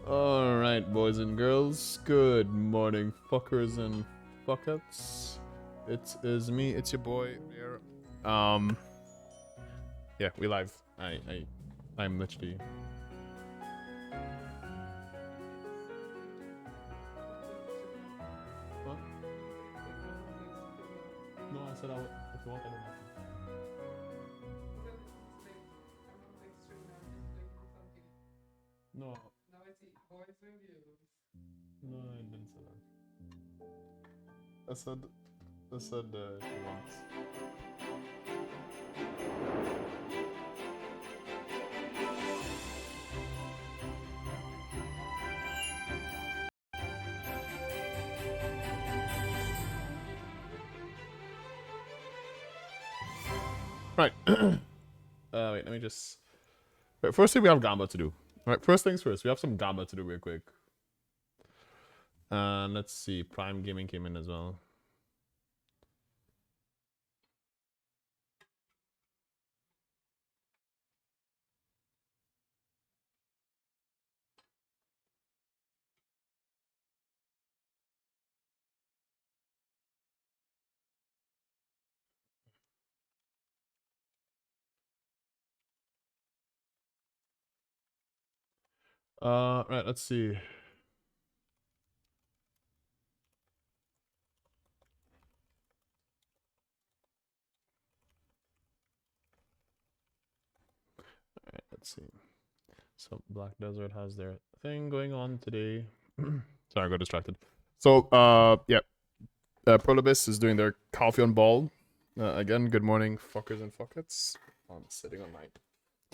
Alright, boys and girls, good morning, fuckers and fuckets. It is me, it's your boy here. Yeah, we live. I'm literally. What? No, I said if you want, I don't have to. No. No, I see voice reviews. No, I didn't say that. I said if you want. Right. Wait, let me just. Right, first thing we have Gamba to do. Alright, first things first, we have some Gamba to do real quick. Let's see, Prime Gaming came in as well. Right, let's see. Alright, let's see. So Black Desert has their thing going on today. Sorry, I got distracted. So, yeah. Prolibus is doing their CALPH ball. Again, good morning, fuckers and fuckets. I'm sitting on my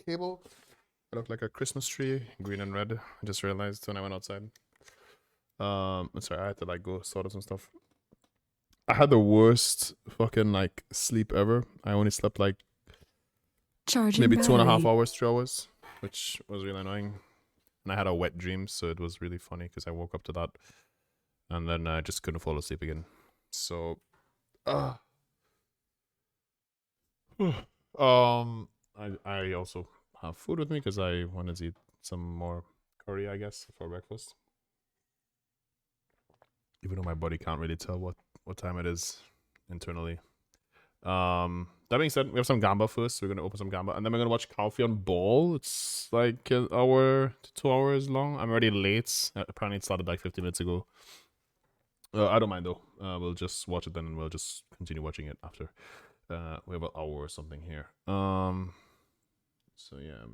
cable. I look like a Christmas tree, green and red. I just realized when I went outside. Sorry, I had to like go sort of some stuff. I had the worst fucking like sleep ever. I only slept like Charging maybe battery. 2.5 hours, 3 hours, which was really annoying. And I had a wet dream, so it was really funny because I woke up to that, and then I just couldn't fall asleep again. So, I also have food with me because I wanted to eat some more curry, I guess, for breakfast. Even though my body can't really tell what time it is internally. That being said, we have some Gamba first. So we're gonna open some Gamba, and then we're gonna watch CALPH ball. It's like an hour to 2 hours long. I'm already late. Apparently, it started like 50 minutes ago. I don't mind though. We'll just watch it then, and we'll just continue watching it after. We have an hour or something here. So yeah,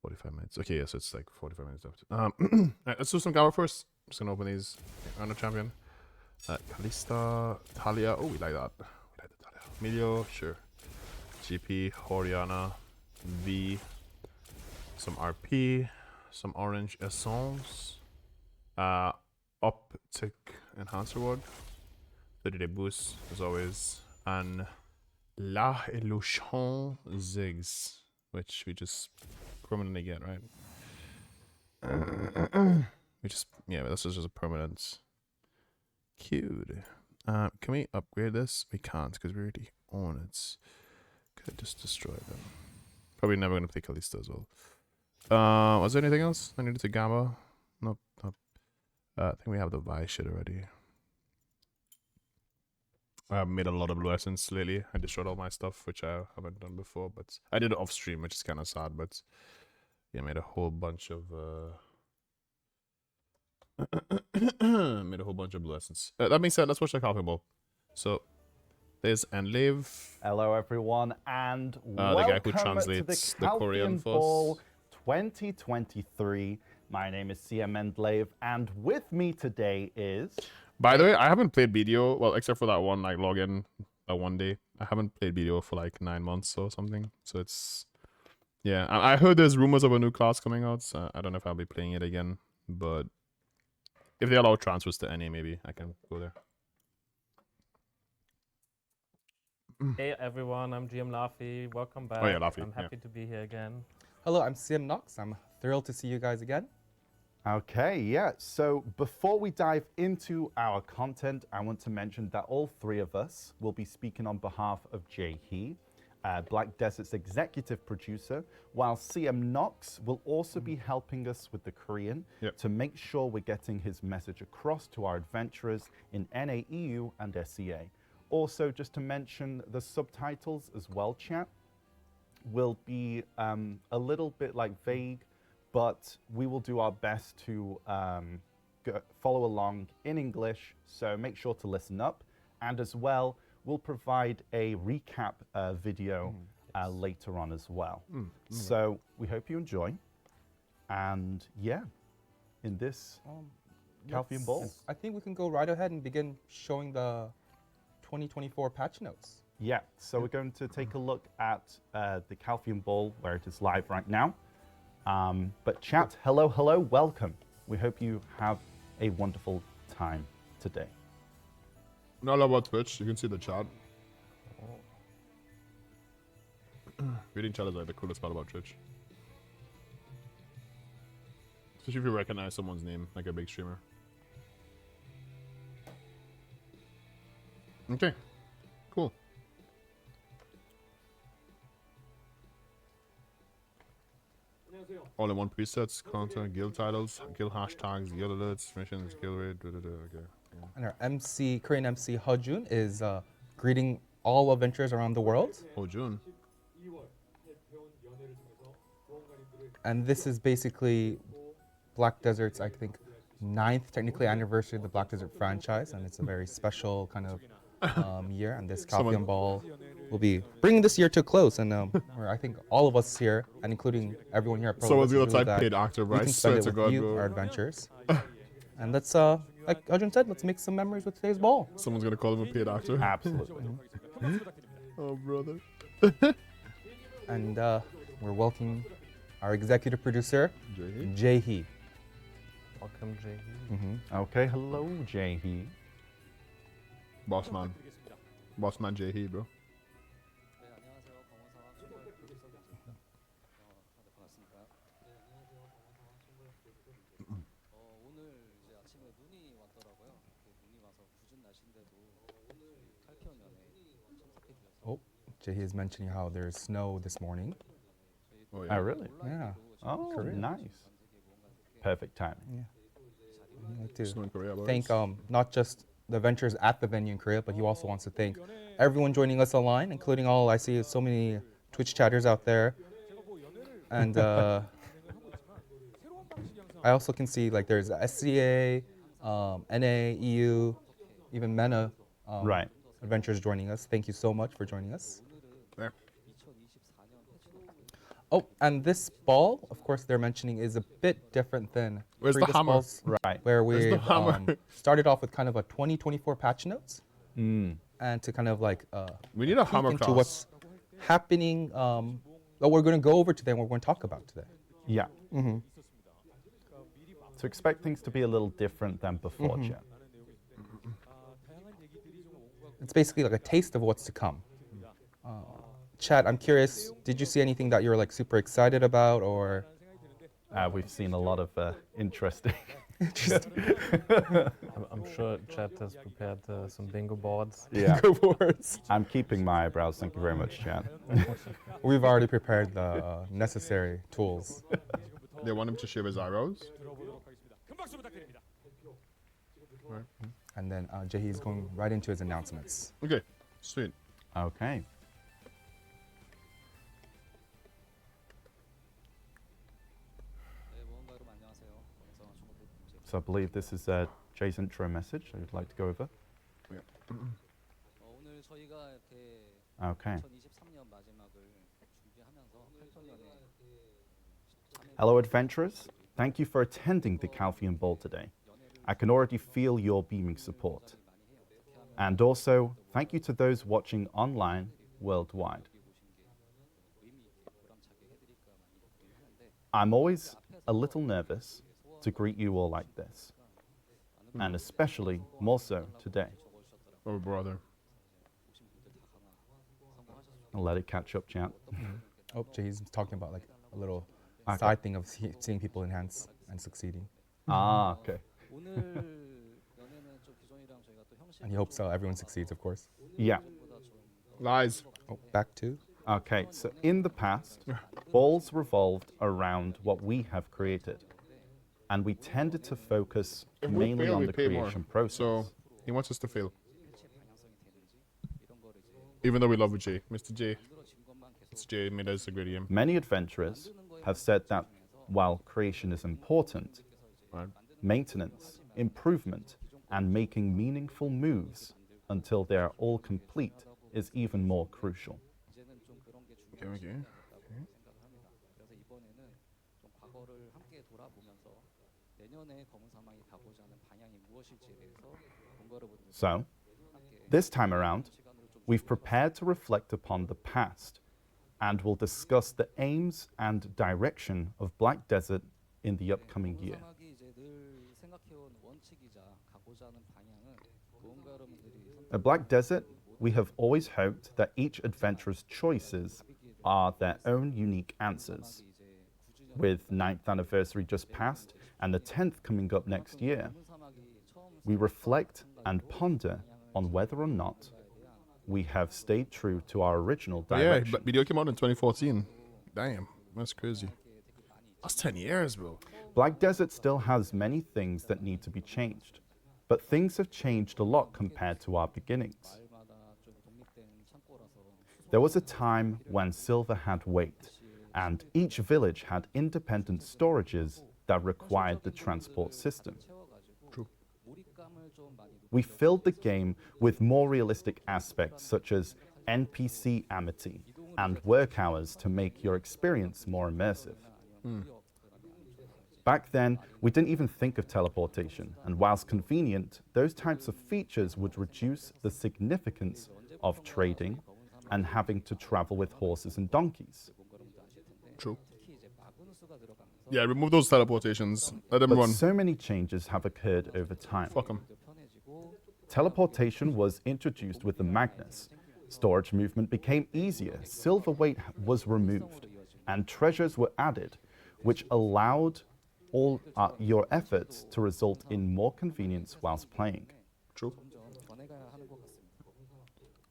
45 minutes. Okay, yes, it's like 45 minutes left. Right, let's do some Gamba first. I'm just gonna open these. Round champion. Kalista, Talia. Oh, we like that. We like the Talia. Emilio, sure. GP, Horiana, V, some RP, some orange essence, optic enhancer ward, 30-day boost as always, and La Illusion Ziggs, which we just permanently get, right? We just, yeah, this is just a permanent. Cute. Can we upgrade this? We can't because we already own it. Could I just destroy them? Probably never gonna play Kalista as well. Was there anything else I needed to Gamba? Nope, nope. I think we have the Vi shit already. I've made a lot of blue essence lately. I destroyed all my stuff, which I haven't done before, but I did it off stream, which is kind of sad, but yeah, made a whole bunch of made a whole bunch of blue essence. That being said, let's watch the CALPH ball. So there's Enlave. Hello everyone, and the guy who welcome to the translates the Korean CALPH for Ball us. 2023 My name is CM Mendeleev, and with me today is... By the way, I haven't played BDO, well, except for that one like login that one day. I haven't played BDO for like 9 months or something. So it's yeah. I heard there's rumors of a new class coming out. So I don't know if I'll be playing it again, but if they allow transfers to NA, maybe I can go there. Hey everyone, I'm GM Laffy. Welcome back. Oh yeah, Laffy. I'm happy to be here again. Hello, I'm CM Knox. I'm thrilled to see you guys again. Okay, yeah. So before we dive into our content, I want to mention that all three of us will be speaking on behalf of Jae Hee, Black Desert's executive producer, while CM Knox will also be helping us with the Korean to make sure we're getting his message across to our adventurers in NA, EU, and SEA. Also, just to mention the subtitles as well, chat, will be a little bit like vague, but we will do our best to follow along in English, so make sure to listen up. And as well, we'll provide a recap video later on as well. So we hope you enjoy. And yeah, in this CALPH Ball. I think we can go right ahead and begin showing the 2024 patch notes. Yeah, so we're going to take a look at the CALPH Ball where it is live right now. But chat, hello, welcome. We hope you have a wonderful time today. Not about Twitch. You can see the chat. Reading chat is like the coolest part about Twitch. Especially if you recognize someone's name, like a big streamer. Okay, cool. All in one presets, content, guild titles, guild hashtags, guild alerts, missions, guild raid, okay. Yeah. And our MC, Korean MC Hojun is greeting all adventurers around the world. Oh, June. And this is basically Black Desert's, I think, 9th technically anniversary of the Black Desert franchise, and it's a very special kind of year. And this CALPH Ball will be bringing this year to a close, and where I think all of us here, and including everyone here at Pro, Someone's gonna is really type glad paid actor, we right? can spend it Swear to with God, you, bro. our adventures. And let's, like Arjun said, let's make some memories with today's ball. Someone's gonna call him a paid actor. Absolutely. Oh, brother. And we're welcoming our executive producer, Jae? Jae Hee. Welcome, Jae. Okay, hello, Jae Hee. Boss man. Boss man Jae, bro. Oh, Jae Hee is mentioning how there's snow this morning. Oh, Oh, yeah. really? Yeah. Oh, Korea. nice. Perfect timing. Yeah. I'd like to Snow in Korea, boys. thank not just the adventurers at the venue in Korea, but he also wants to thank everyone joining us online, including all, I see so many Twitch chatters out there. And I also can see like there's SCA, NA, EU, even MENA Right. adventurers joining us. Thank you so much for joining us. There. Oh, and this ball, of course, they're mentioning is a bit different than Where's the previous hammer? balls, Right. where Where's we the hammer? started off with kind of a 2024 patch notes, and to kind of like We need a peek hammer into class. what's happening, what we're going to go over today and what we're going to talk about today. Yeah. So expect things to be a little different than before, chat. It's basically like a taste of what's to come. Chad, I'm curious, did you see anything that you're like super excited about, or? We've seen a lot of interesting. I'm sure Chat has prepared some bingo boards. Yeah. Words. I'm keeping my eyebrows. Thank you very much, chat. We've already prepared the necessary tools. They want him to shave his eyebrows. And then Jae Hee is going right into his announcements. Okay, sweet. Okay. So I believe this is Jay's intro message I would like to go over. 오늘 저희가 이렇게 Okay. 2023년 마지막을 준비하면서 8년에 Hello, adventurers. thank you for attending the CALPH Bowl today. I can already feel your beaming support. And also, thank you to those watching online worldwide. I'm always a little nervous to greet you all like this, and especially more so today. Oh, brother. I'll let it catch up, chat. Oh, Jay's talking about like a little Okay. side thing of seeing people enhance and succeeding. Ah, okay. And he hopes everyone succeeds, of course. Yeah. Lies. Oh, back to. Okay, so in the past, balls revolved around what we have created, and we tended to focus If we mainly fail, on we the pay more. creation process. So he wants us to fail. Even though we love Jay. Mr. J. Mr. J made us a great game. Many adventurers have said that while creation is important, Right. maintenance, improvement, and making meaningful moves until they are all complete is even more crucial. Okay. So, this time around, we've prepared to reflect upon the past and will discuss the aims and direction of Black Desert in the upcoming year. At Black Desert, we have always hoped that each adventurer's choices are their own unique answers. With 9th anniversary just passed and the 10th coming up next year, we reflect and ponder on whether or not we have stayed true to our original Yeah, direction. but video came out in 2014. Damn, that's crazy. That's 10 years, bro. Black Desert still has many things that need to be changed, but things have changed a lot compared to our beginnings. There was a time when silver had weight, and each village had independent storages that required the transport system. True. We filled the game with more realistic aspects such as NPC amity and work hours to make your experience more immersive. Back then, we didn't even think of teleportation, and whilst convenient, those types of features would reduce the significance of trading and having to travel with horses and donkeys. True. Yeah, remove those teleportations. Let them But run. so many changes have occurred over time. Fuck them. Teleportation was introduced with the Magnus. Storage movement became easier, silver weight was removed, and treasures were added, which allowed all your efforts to result in more convenience whilst playing. True.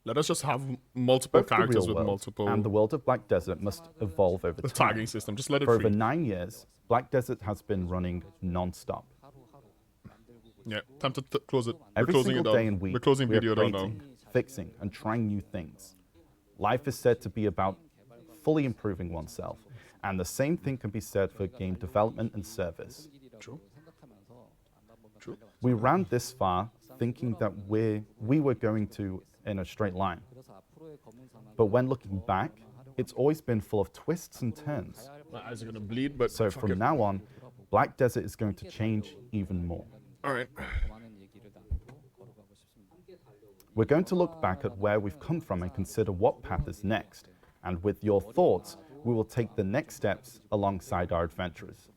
Let us just have multiple Both the characters real with world multiple. and the world of Black Desert must evolve over the time. tagging system. Just let it For over free. 9 years, Black Desert has been running non-stop. Yeah, time to close it. We're Every closing single it day down. and week, We're closing we are video down now. creating, fixing, and trying new things. Life is said to be about fully improving oneself, and the same thing can be said for game development and service. True. True. We ran this far thinking that we were going to in a straight line. But when looking back, it's always been full of twists and turns. My eyes are gonna bleed, but So fuck from it. now on, Black Desert is going to change even more. All right. We're going to look back at where we've come from and consider what path is next. And with your thoughts, we will take the next steps alongside our adventurers.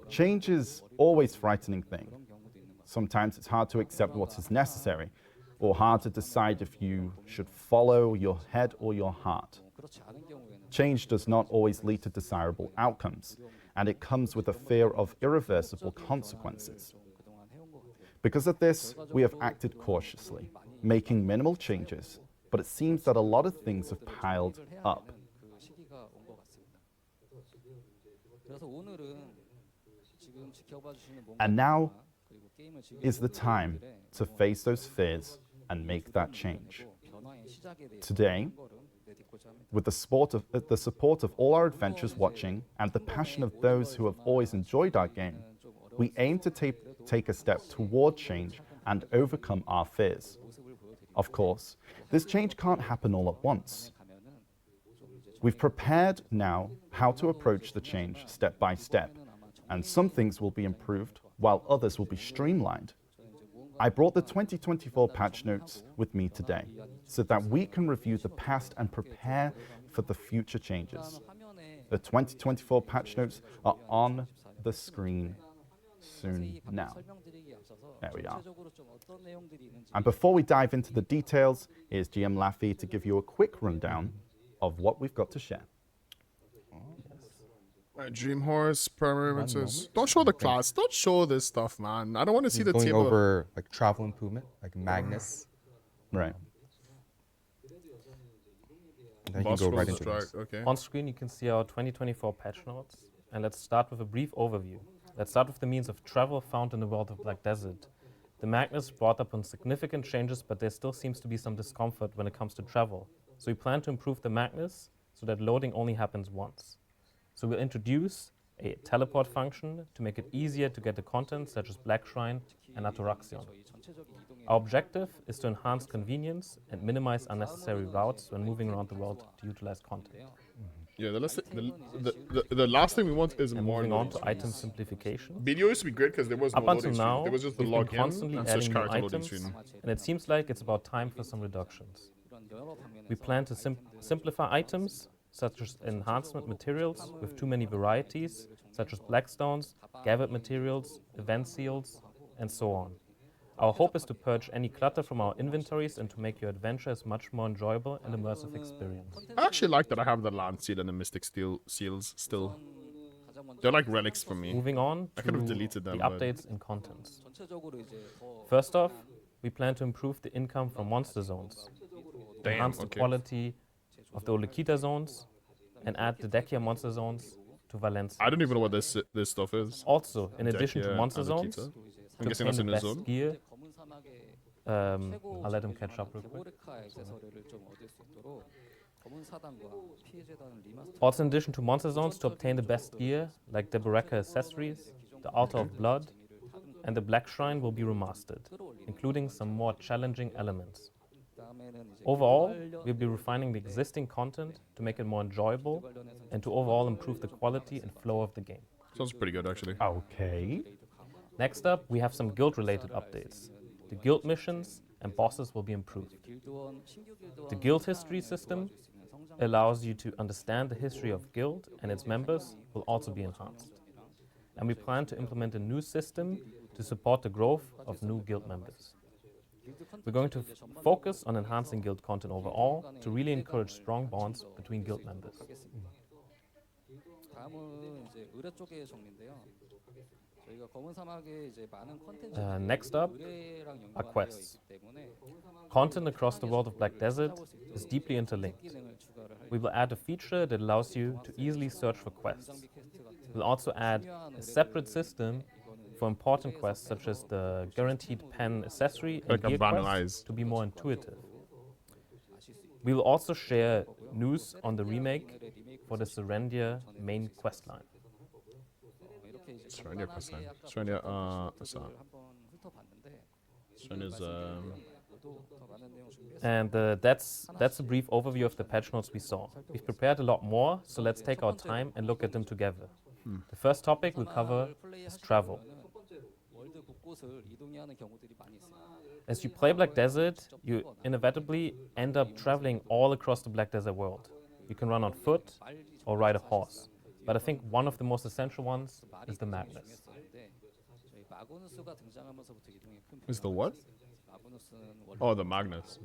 Change is always a frightening thing. Sometimes it's hard to accept what is necessary, or hard to decide if you should follow your head or your heart. Change does not always lead to desirable outcomes, and it comes with a fear of irreversible consequences. Because of this, we have acted cautiously, making minimal changes, but it seems that a lot of things have piled up. And now is the time to face those fears and make that change. Today, with the support of all our adventurers watching and the passion of those who have always enjoyed our game, we aim to take a step toward change and overcome our fears. Of course, this change can't happen all at once. We've prepared now how to approach the change step by step, and some things will be improved while others will be streamlined. I brought the 2024 patch notes with me today so that we can review the past and prepare for the future changes. The 2024 patch notes are on the screen soon now. There we are. And before we dive into the details, here's GM Laffy to give you a quick rundown of what we've got to share. Dream Horse, primary One references. moment. Don't show the Okay. class. Don't show this stuff, man. I don't want to see He's the going table. over like travel improvement, like Magnus. Right. And then you Boss can go right rules into this. strike. Okay. On screen, you can see our 2024 patch notes. And let's start with a brief overview. Let's start with the means of travel found in the world of Black Desert. The Magnus brought up on significant changes, but there still seems to be some discomfort when it comes to travel. So we plan to improve the Magnus so that loading only happens once. So we'll introduce a teleport function to make it easier to get the content such as Black Shrine and Ataraxion. Our objective is to enhance convenience and minimize unnecessary routes when moving around the world to utilize content. Yeah, the last thing we want is And more moving on loading to item screens. simplification. Video used to be great because there was no Up until loading screen. now, There was just the we've been login constantly and adding switch new character loading items, screen. and it seems like it's about time for some reductions. We plan to simplify items, such as enhancement materials with too many varieties, such as blackstones, gathered materials, event seals, and so on. Our hope is to purge any clutter from our inventories and to make your adventures much more enjoyable and immersive experience. I actually like that I have the Land Seal and the Mystic Steel seals still. They're like relics for me. Moving on I to could have deleted the them, but- updates and contents. First off, we plan to improve the income from monster zones, Damn, enhance the okay. quality of the Olekita zones, and add the Dekia monster zones to Valencia. I don't even know what this stuff is. Also, in addition to Dekia monster and zones, Akita. I'm to guessing obtain that's the in the best zone. gear, I'll let him catch up real quick. Also, in addition to monster zones, to obtain the best gear, like the Baraka accessories, the Altar of Blood, and the Black Shrine will be remastered, including some more challenging elements. Overall, we'll be refining the existing content to make it more enjoyable and to overall improve the quality and flow of the game. Sounds pretty good, actually. Okay. Next up, we have some guild-related updates. The guild missions and bosses will be improved. The guild history system allows you to understand the history of guild, and its members will also be enhanced. And we plan to implement a new system to support the growth of new guild members. We're going to focus on enhancing guild content overall to really encourage strong bonds between guild members. Next up are quests. Content across the world of Black Desert is deeply interlinked. We will add a feature that allows you to easily search for quests. We'll also add a separate system for important quests such as the guaranteed pen accessory and Like a gear banner quests eyes. to be more intuitive. We will also share news on the remake for the Serendia main quest line. Serendia questline. Serendia, what's that? Serenia's, And that's a brief overview of the patch notes we saw. We've prepared a lot more, so let's take our time and look at them together. The first topic we'll cover is travel. As you play Black Desert, you inevitably end up traveling all across the Black Desert world. You can run on foot or ride a horse, but I think one of the most essential ones is the Magnus. is the what? Oh, the Magnus.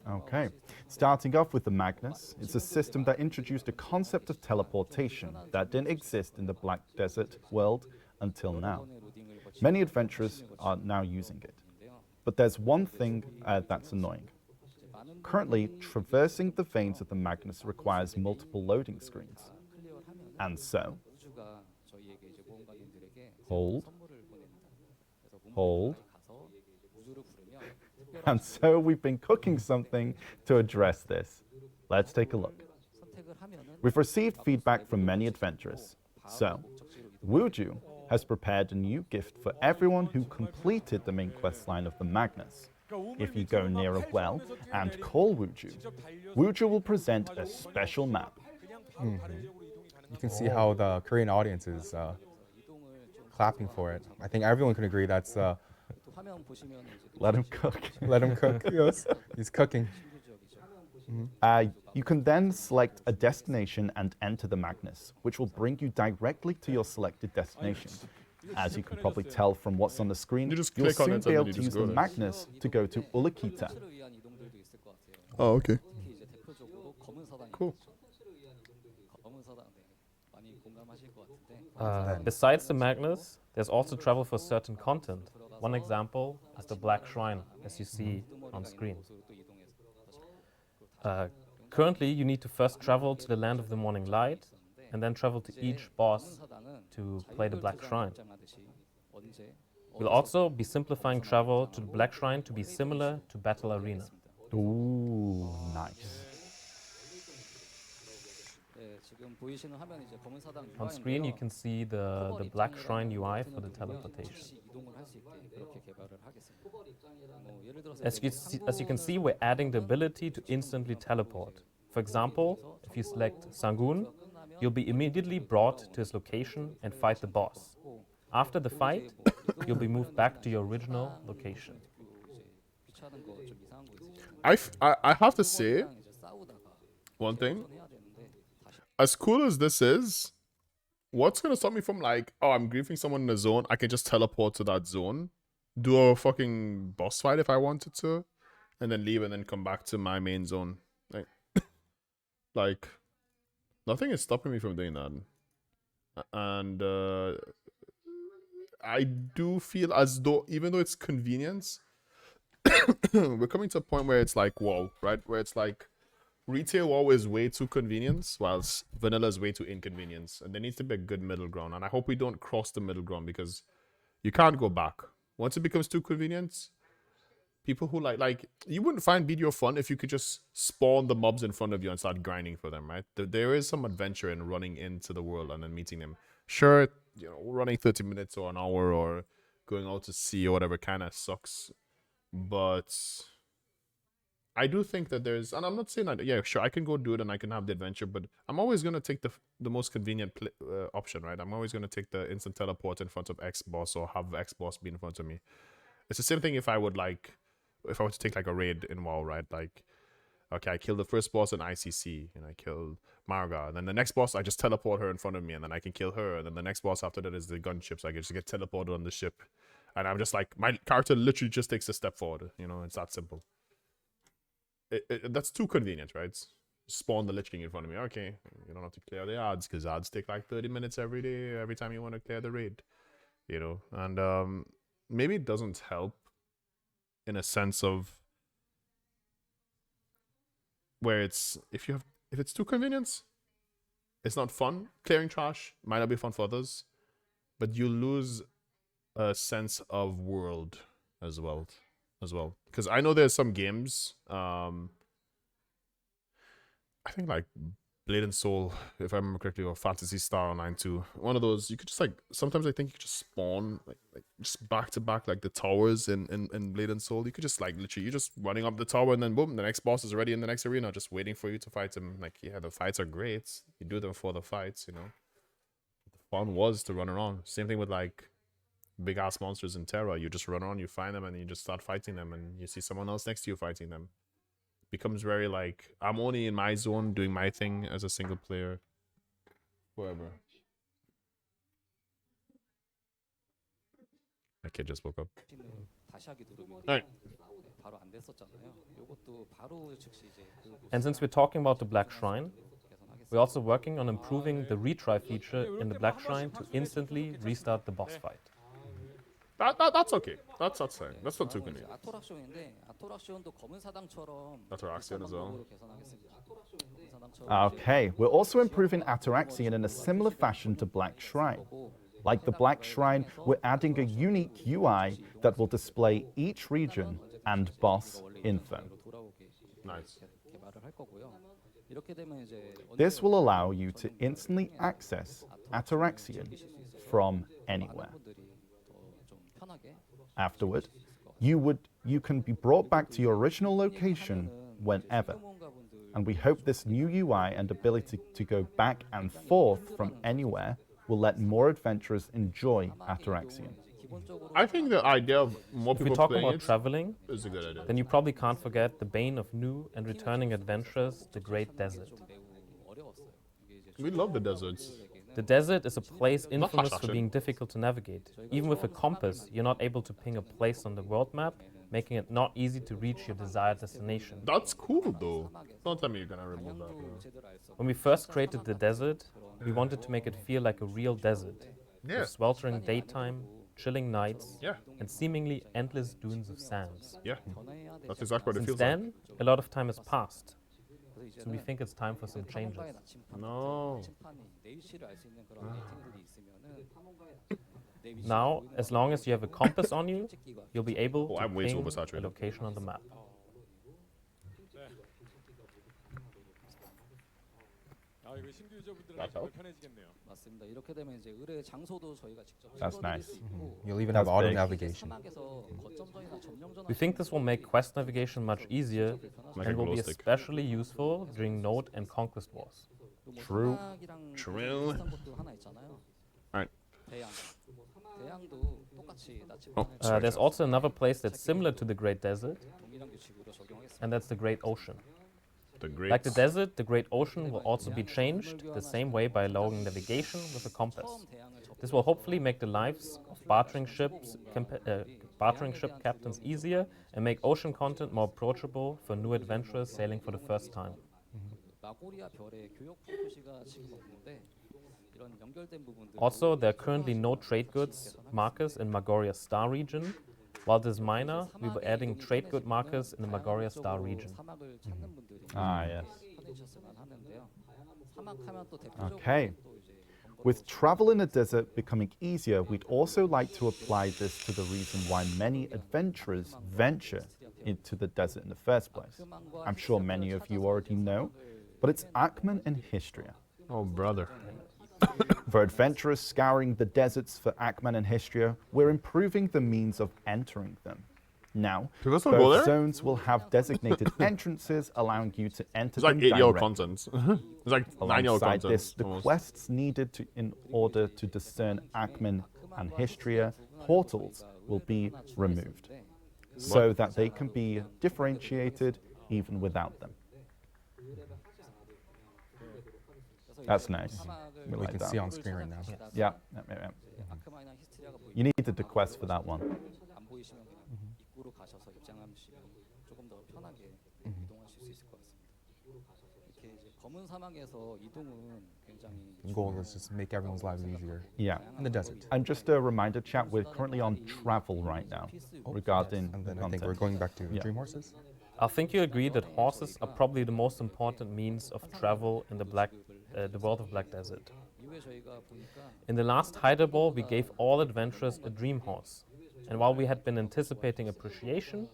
Okay. Starting off with the Magnus, it's a system that introduced a concept of teleportation that didn't exist in the Black Desert world until now. Many adventurers are now using it. But there's one thing that's annoying. Currently, traversing the veins of the Magnus requires multiple loading screens. And so, hold. And so we've been cooking something to address this. Let's take a look. We've received feedback from many adventurers. So, Wuju has prepared a new gift for everyone who completed the main quest line of the Magnus. If you go near a well and call Wuju, Wuju will present a special map. You can see how the Korean audience is clapping for it. I think everyone can agree that's Let him cook. let him cook. Yes, he's cooking. You can then select a destination and enter the Magnus, which will bring you directly to your selected destination. As you can probably tell from what's on the screen, You just you'll click on soon it be and able then to you use just the go there. Magnus to go to Ulukita. Oh, okay. Cool. Besides the Magnus, there's also travel for certain content. One example is the Black Shrine, as you see on screen. Currently, you need to first travel to the Land of the Morning Light, and then travel to each boss to play the Black Shrine. We'll also be simplifying travel to the Black Shrine to be similar to Battle Arena. Ooh, nice. On screen, you can see the Black Shrine UI for the teleportation. As you can see, we're adding the ability to instantly teleport. For example, if you select Sangun, you'll be immediately brought to his location and fight the boss. After the fight, you'll be moved back to your original location. I have to say one thing. As cool as this is, what's gonna stop me from like, oh, I'm griefing someone in a zone, I can just teleport to that zone, do a fucking boss fight if I wanted to, and then leave and then come back to my main zone. Like nothing is stopping me from doing that. And I do feel as though, even though it's convenience, we're coming to a point where it's like WoW, right? Where it's like retail WoW is way too convenience, whilst vanilla is way too inconvenience. And there needs to be a good middle ground. And I hope we don't cross the middle ground, because you can't go back. Once it becomes too convenient, people who like you wouldn't find video fun if you could just spawn the mobs in front of you and start grinding for them, right? There is some adventure in running into the world and then meeting them. Sure, you know, running 30 minutes or an hour or going out to sea or whatever kind of sucks. But I do think that there's, and I'm not saying that, yeah, sure, I can go do it and I can have the adventure, but I'm always going to take the most convenient option, right? I'm always going to take the instant teleport in front of X boss or have X boss be in front of me. It's the same thing if I were to take like a raid in WoW, right? Like, okay, I killed the first boss in ICC and I killed Marga. And then the next boss, I just teleport her in front of me and then I can kill her. And then the next boss after that is the gunship. So I can just get teleported on the ship. And I'm just like, my character literally just takes a step forward. You know, it's that simple. That's too convenient, right? Spawn the Lich King in front of me. Okay, you don't have to clear the ads because ads take like 30 minutes every day, every time you want to clear the raid. You know, and maybe it doesn't help in a sense of where it's if it's too convenient, it's not fun. Clearing trash might not be fun for others, but you lose a sense of world as well. Because I know there's some games, I think like Blade and Soul, if I remember correctly, or Fantasy Star Online 2. One of those, you could just like, sometimes I think you could just spawn like just back to back like the towers in Blade and Soul. You could just like literally, you're just running up the tower and then boom, the next boss is already in the next arena, just waiting for you to fight him. Like, yeah, the fights are great. You do them for the fights, you know. The fun was to run around. Same thing with like big ass monsters in Terra. You just run around, you find them, and you just start fighting them, and you see someone else next to you fighting them. Becomes very like, I'm only in my zone doing my thing as a single player. Whatever. That kid just woke up. Alright. And since we're talking about the Black Shrine, we're also working on improving the retry feature in the Black Shrine to instantly restart the boss fight. That's okay. That's fine. That's not too convenient. That's Araxion as well. Okay, we're also improving Ataraxian in a similar fashion to Black Shrine. Like the Black Shrine, we're adding a unique UI that will display each region and boss info. Nice. This will allow you to instantly access Ataraxian from anywhere. Afterward, you can be brought back to your original location whenever. And we hope this new UI and ability to go back and forth from anywhere will let more adventurers enjoy Ataraxian. I think the idea of more If we people talk playing about it traveling, is a good idea. then you probably can't forget the bane of new and returning adventurers, the Great Desert. We love the deserts. The desert is a place Not infamous harsh for action. being difficult to navigate. Even with a compass, you're not able to ping a place on the world map, making it not easy to reach your desired destination. That's cool though. Don't tell me you're gonna remove that. When we first created the desert, we wanted to make it feel like a real desert. Yeah. With sweltering daytime, chilling nights, Yeah. and seemingly endless dunes of sands. Yeah. That's exactly what it Since feels then, a lot of time has passed. So we think it's time for some changes. like. No. Now, as long as you have a compass on you, you'll be able Oh, to I'm way too ping a oversaturated. location on the map. That help? 맞습니다. 이렇게 되면 이제 의뢰의 장소도 저희가 직접 That's nice. 찍어드리고 You'll even That's have auto big. navigation. 사막에서 거점전이나 점령전 We think this will make quest navigation much easier Like a and will glow be stick. especially useful during node and conquest wars. True. True. 비슷한 곳도 하나 있잖아요. Alright. 대양. 대양도 똑같이 나침반 Oh, 안에 sorry. There's also another place that's similar to the Great Desert, 동일한 규칙으로 적용하겠습니다. and that's the Great Ocean. The great. Like the desert, the Great Ocean will also be changed the same way by allowing navigation with a compass. 처음 대양을 접근 This will hopefully make the lives of bartering ship captains easier and make ocean content more approachable for new adventurers sailing for the first time. 마고리아 별의 교역 표시가 지금 없는데 이런 연결된 부분들 Also, there are currently no trade goods markers in Magoria Star region. While this is minor, we were adding trade good markers in the Magoria Star region. 사막을 찾는 분들이 Ah, yes. 찾으셨으면 하는데요. 사막하면 또 대표적으로 Okay. 또 이제 With travel in the desert becoming easier, we'd also like to apply this to the reason why many adventurers venture into the desert in the first place. I'm sure many of you already know, but it's Ackman and Histria. Oh, brother. For adventurers scouring the deserts for Ackman and Histria, we're improving the means of entering them. Now, People still go both there? zones will have designated entrances, allowing you to enter It's like them 8 yellow directly. content. It's like 9 yellow Alongside content. this, the almost. quests needed in order to discern Ackman and Histria portals will be removed, so that they can be differentiated even without them. That's nice. We We like can that. see on screen right now. Yeah, yeah, yeah, yeah. 아크마이나 히스테리아가 보이면 You needed the quest for that one. 안 보이시면 그냥 입구로 가셔서 입장하시면 조금 더 편하게 이동하실 수 있을 것 같습니다. 이렇게 이제 검은 사막에서 이동은 굉장히 The goal is just make everyone's lives easier Yeah. in the desert. And just a reminder, chat, we're currently on travel right now regarding And then I think we're content. going back to Yeah. Dream Horses. I think you agree that horses are probably the most important means of travel in the world of Black Desert. 이후에 저희가 보니까 In the last Hyder Ball, we gave all adventurers a dream horse. And while we had been anticipating appreciation,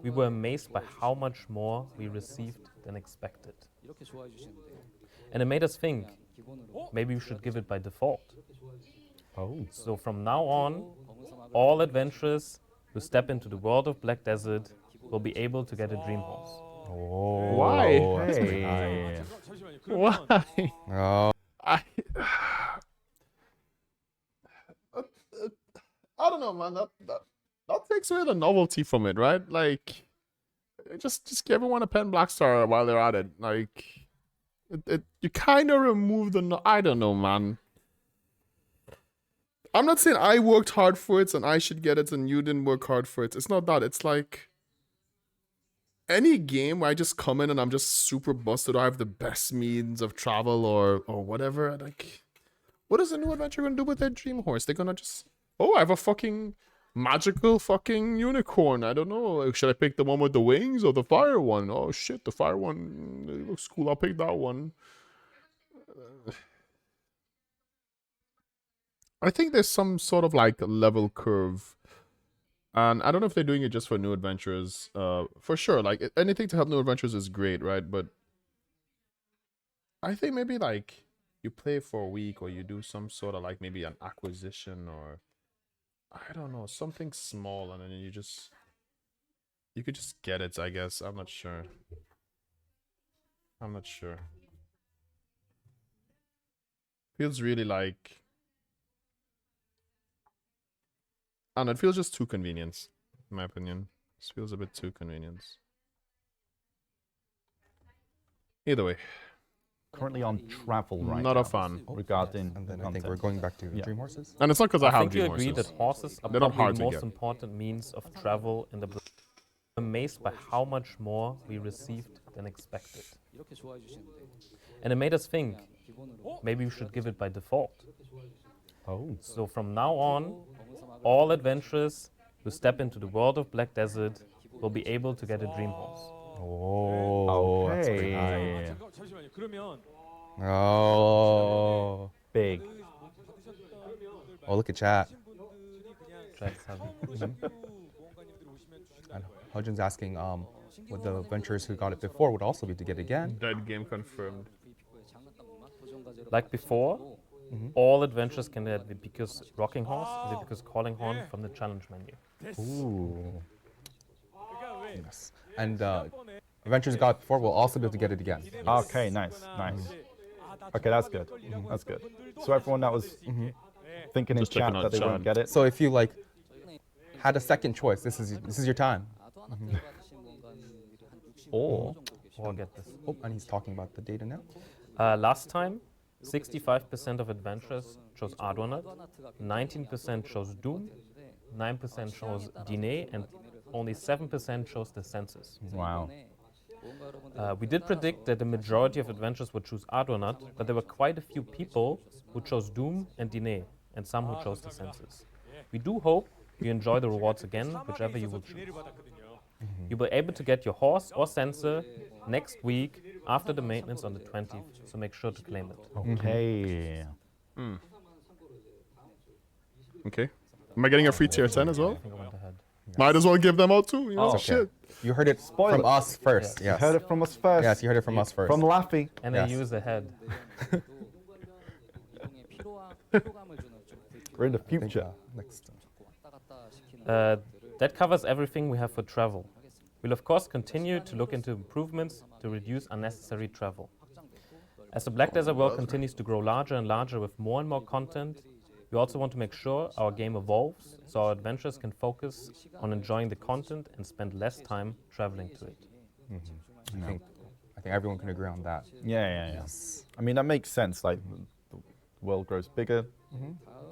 we were amazed by how much more we received than expected. 이렇게 좋아해 주시는데 And it made us think, 기본으로 maybe we should give it by default. Oh. So from now on, 검은 사막을 all adventurers who step into the world of Black Desert will be able to get a dream horse. Oh, Why? that's pretty Hey. Why? Oh, I I don't know, man. That takes away the novelty from it, right? Like, just give everyone a pen Black Star while they're at it. Like, you kind of remove the. I don't know, man. I'm not saying I worked hard for it and I should get it and you didn't work hard for it. It's not that. It's like any game where I just come in and I'm just super busted or I have the best means of travel or whatever. Like, what is a new adventure gonna do with their dream horse? They're gonna just, oh, I have a fucking magical fucking unicorn. I don't know. Like, should I pick the one with the wings or the fire one? Oh shit, the fire one it looks cool. I'll pick that one. I think there's some sort of like level curve. And I don't know if they're doing it just for new adventurers. For sure, like anything to help new adventurers is great, right? But I think maybe like you play for a week or you do some sort of like maybe an acquisition or I don't know, something small and then you could just get it, I guess. I'm not sure. I'm not sure. Feels really like... I don't know, it feels just too convenience, in my opinion. This feels a bit too convenience. Either way, Currently on travel right not now. a fan. Regarding And then the I think content. we're going back to Yeah. Dream Horses. And it's not because I I have think you dream agree that horses. horses are They're not probably hard the to most get. important means of travel in the amazed by how much more we received than expected. 이렇게 좋아해 주시는데 And it made us think 기본으로 maybe we should give it by default. Oh. So from now on, 검은 사막을 all adventurers who step into the world of Black Desert will be able to get a dream horse. Oh, that's pretty high. Okay. 잠시만요. 그러면 Oh. Big. Oh, look at chat. 분들이 그냥 Tracks have 모험가님들 오시면 주신다는 And 거예요. Hudgen's asking, would the adventurers who got it before would also be to get it again? Dead game confirmed. VP고의 장난감만 도전 과제로 Like before, all adventurers can get the Because Rocking Horse and the Because Calling Horn from the challenge menu. Ooh. 그러니까 왜 Yes. And adventurers who got it before will also be able to get it again. Okay, nice, nice. Okay, that's good. That's good. So everyone that was thinking in Just chat checking out that they won't chat. get it. So if you like had a second choice, this is your time. 아도 하나 받으신 모험가님들이 한 65% Or- 정도 계시고 Or get this. Oh, and he's talking about the data now. Last time, 65% of adventurers chose Ardonat, 아도아나트가 19% chose Doom, 9% chose Diné, and only 7% chose the census. Wow. We did predict that the majority of adventurers would choose Ardonat, but there were quite a few people who chose Doom and Diné, and some who chose the census. We do hope you enjoy the rewards again, whichever you will choose. 기회를 받았거든요. You'll be able to get your horse or sensor next week after the maintenance on the 20th, so make sure to claim it. Okay. Okay. Am I getting a free tier 10 as well? I think I went ahead. Might as well give them out too, you know? Oh, Okay. Shit. You heard it Spoiler. from us first. Yes. Heard it from us first. Yes, you heard it from us first. From Laffy. And Yes. I use the head. 이동에 피로감을 주는 좀 We're in the I think, future. next. 왔다 갔다 시키는 That covers everything we have for travel. We'll of course continue to look into improvements to reduce unnecessary travel. As the Black Desert world continues to grow larger and larger with more and more content, we also want to make sure our game evolves so our adventurers can focus on enjoying the content and spend less time traveling to it. I think everyone can agree on that. Yeah. I mean, that makes sense. Like, the world grows bigger.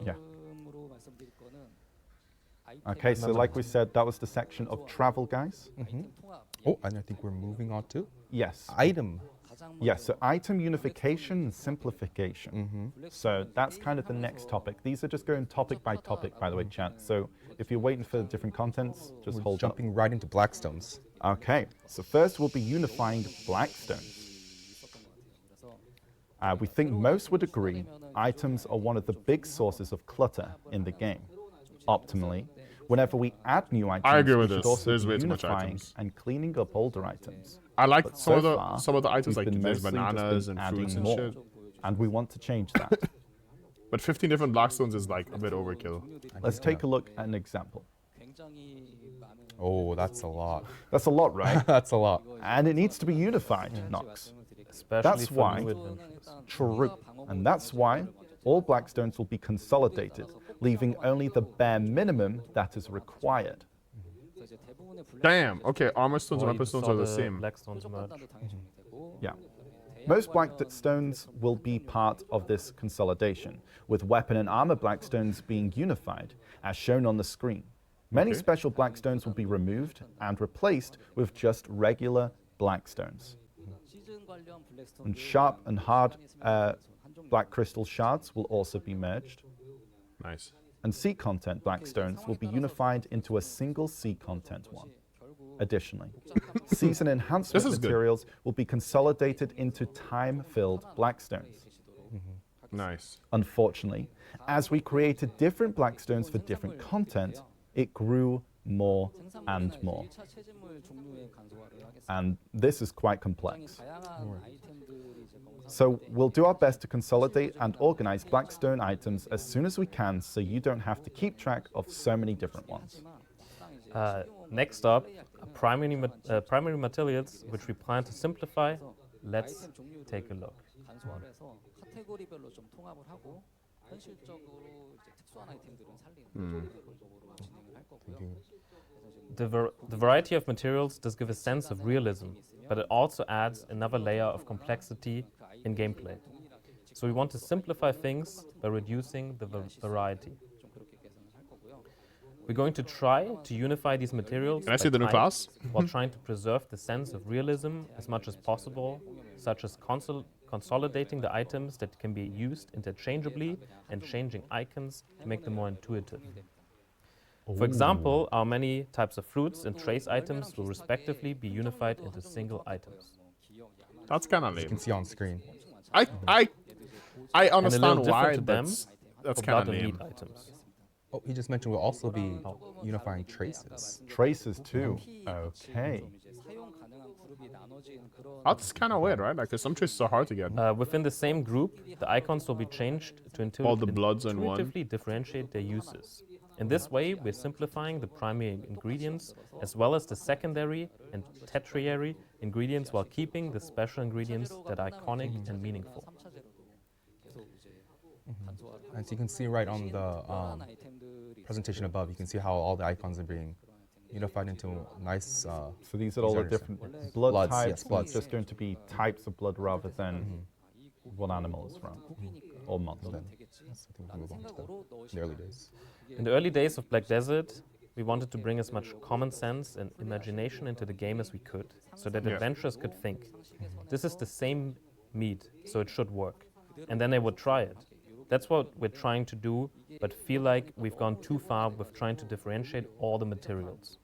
Yeah. 다음으로 말씀드릴 거는 Okay, so like we said, that was the section of travel, guys. 아이템 통합 Oh, and I think we're moving on to Yes. item. 가장 Yes, so item unification and simplification. So that's kind of the next topic. These are just going topic by topic, by the way, chat. So if you're waiting for the different contents, just We're hold up. jumping right into Blackstones. Okay, so first we'll be unifying Blackstones. We think most would agree items are one of the big sources of clutter in the game. Optimally, whenever we add new items, I agree we with should this. also There's be way too much unifying items. and cleaning up older items. I like But some so far, of the items, we've like been there's mostly just bananas been and adding fruits and more, shit. and we want to change that. But 15 different Blackstones is like a bit overkill. Let's take a look at an example. 굉장히 많은 Oh, that's a lot. That's a lot, right? That's a lot. And it needs to be unified, Nox. Especially That's for why- new adventurers. True. And that's why all Blackstones will be consolidated, leaving only the bare minimum that is required. 그래서 이제 대부분의 블랙 Damn. Okay, armor stones Or and you weapon stones saw are the same. Blackstones merge. 단도 당연히 정리되고 Yeah. Most Blackstones will be part of this consolidation, with weapon and armor Blackstones being unified, as shown on the screen. Many Okay. special Blackstones will be removed and replaced with just regular Blackstones. 시즌 관련 블랙스톤 And sharp and hard Black crystal shards will also be merged. Nice. And sea content Blackstones will be unified into a single sea content one. Additionally, season enhancement This is good. materials will be consolidated into time-filled Blackstones. Nice. Unfortunately, as we created different Blackstones for different content, it grew more and more. 1차 채집물 종류의 간소화를 하겠습니다. And this is quite 굉장히 complex. 다양한 아이템들이 이제 검사 So we'll do our best to consolidate and organize Blackstone items as soon as we can so you don't have to keep track of so many different ones. Next up, primary materials, which we plan to simplify let's take a look. 간소화를 해서 카테고리별로 좀 통합을 하고 현실적으로 이제 특수한 아이템들은 살리는 그런 방법으로 진행을 할 거고요. The variety of materials does give a sense of realism, but it also adds another layer of complexity in gameplay. So we want to simplify things by reducing the variety. 좀 그렇게 개선을 할 거고요. We're going to try to unify these materials Can I by see the new type class? while trying to preserve the sense of realism as much as possible, such as consolidating the items that can be used interchangeably and changing icons to make them more intuitive. For example, our many types of fruits and trace items will respectively be unified into single items. That's kind of As you lame. can see on screen. I And a understand little why, different to but them that's for kind of blood and lame. meat items. Oh, he just mentioned we'll also be unifying traces. Traces too. Okay. That's kind of weird, right? Like, 'cause some traces are hard to get. Within the same group, the icons will be changed to All the bloods in one. intuitively differentiate their uses. In this way, we're simplifying the primary ingredients as well as the secondary and tertiary ingredients while keeping the special ingredients that are iconic and meaningful. As you can see right on the presentation above, you can see how all the icons are being unified into nice. So these are all the These are different blood Bloods, types. yes, bloods. Just going to be types of blood rather than what animal is from or monster. Then yes, I think we can move on to the early days. In the early days of Black Desert, we wanted to bring as much common sense and imagination into the game as we could, so that Yeah. adventurers could think, this is the same meat, so it should work. And then they would try it. That's what we're trying to do, but feel like we've gone too far with trying to differentiate all the materials.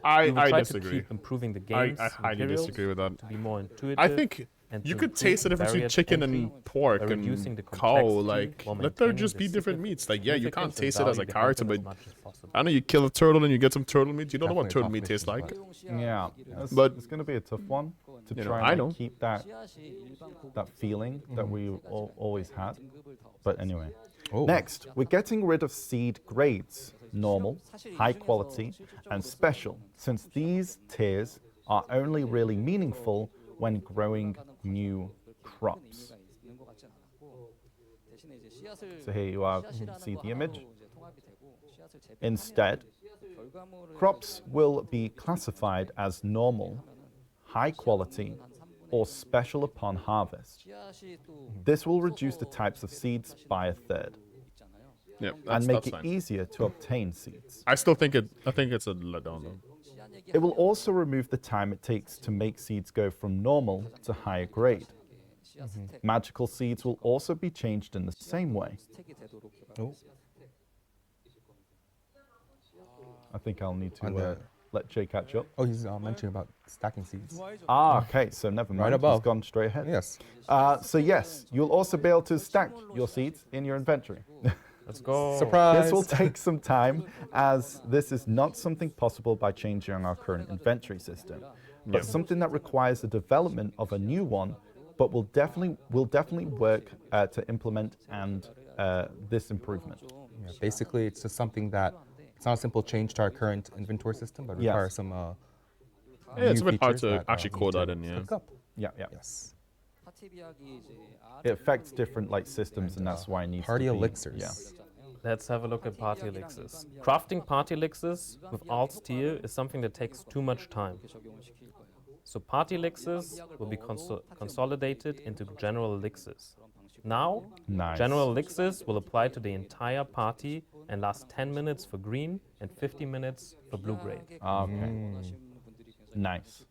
We will I try disagree. to keep improving the I game's highly materials disagree with that. to be more intuitive. I think and you to could improve taste the difference between barriers chicken entry and pork by reducing and the cow. complexity Like, while let there maintaining just the be different meats. Like, yeah, you can't significance and taste it as a value character, behind but them as much as possible. I know you kill a turtle and you get some turtle meat. You don't know what turtle Definitely meat tough tastes like. mission, Yeah, But- it's going to be a tough one to You know, try I and know. like, keep that feeling that we always had. But anyway, Oh. next we're getting rid of seed grades: normal, high quality, and special, since these tiers are only really meaningful when growing new crops. So here you are, you can see the image. Instead, crops will be classified as normal, high quality, or special upon harvest. This will reduce the types of seeds by a third Yeah, and that's, make that's it fine. easier to obtain seeds. I still think I think it's a letdown though. It will also remove the time it takes to make seeds go from normal to higher grade. Magical seeds will also be changed in the same way. Oh. I think I'll need On to the- let Jay catch up. Oh, he's mentioning about stacking seeds. Okay, so never mind. He's above. gone straight ahead. Yes. So yes, you'll also be able to stack your seeds in your inventory. Let's go. Surprise! This will take some time, as this is not something possible by changing our current inventory system, but something that requires the development of a new one, but will definitely work to implement and this improvement. Yeah, basically, it's just something that it's not a simple change to our current inventory system, but Yes. requires some. Yeah, it's a new bit hard features to that, actually need code to that in, yeah. hook up. Yeah, yeah. Yes. It affects different like systems, and that's why it needs Party to be. elixirs. Yeah. Let's have a look at party elixirs. Crafting party elixirs with alt tier is something that takes too much time. So party elixirs will be consolidated into general elixirs. Now, Nice. general elixirs will apply to the entire party and last 10 minutes for green and 50 minutes for blue grade. Okay. Nice.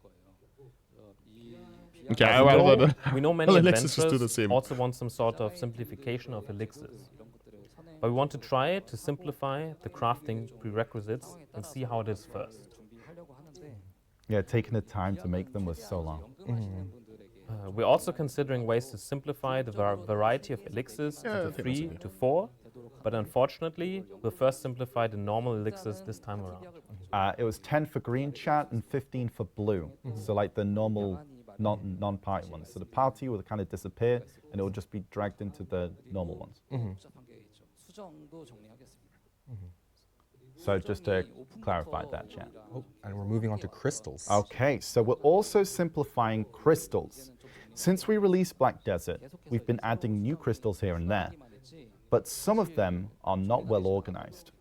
Okay, As I we rather know- than we know many elixirs just do the adventurers same. also want some sort of simplification of elixirs. But we want to try it to simplify the crafting prerequisites and see how it is first. Yeah, taking the time to make them was so long. We're also considering ways to simplify the variety of elixirs Yeah, I to think that's 3 okay. to 4, but unfortunately, we'll first simplify the normal elixirs this time around. It was 10 for green chat and 15 for blue. So like the normal non-party ones. So the party will kind of disappear and it will just be dragged into the normal ones. So just to clarify that, chat. Oh, and we're moving on to crystals. Okay, so we're also simplifying crystals. Since we released Black Desert, we've been adding new crystals here and there, but some of them are not well organized.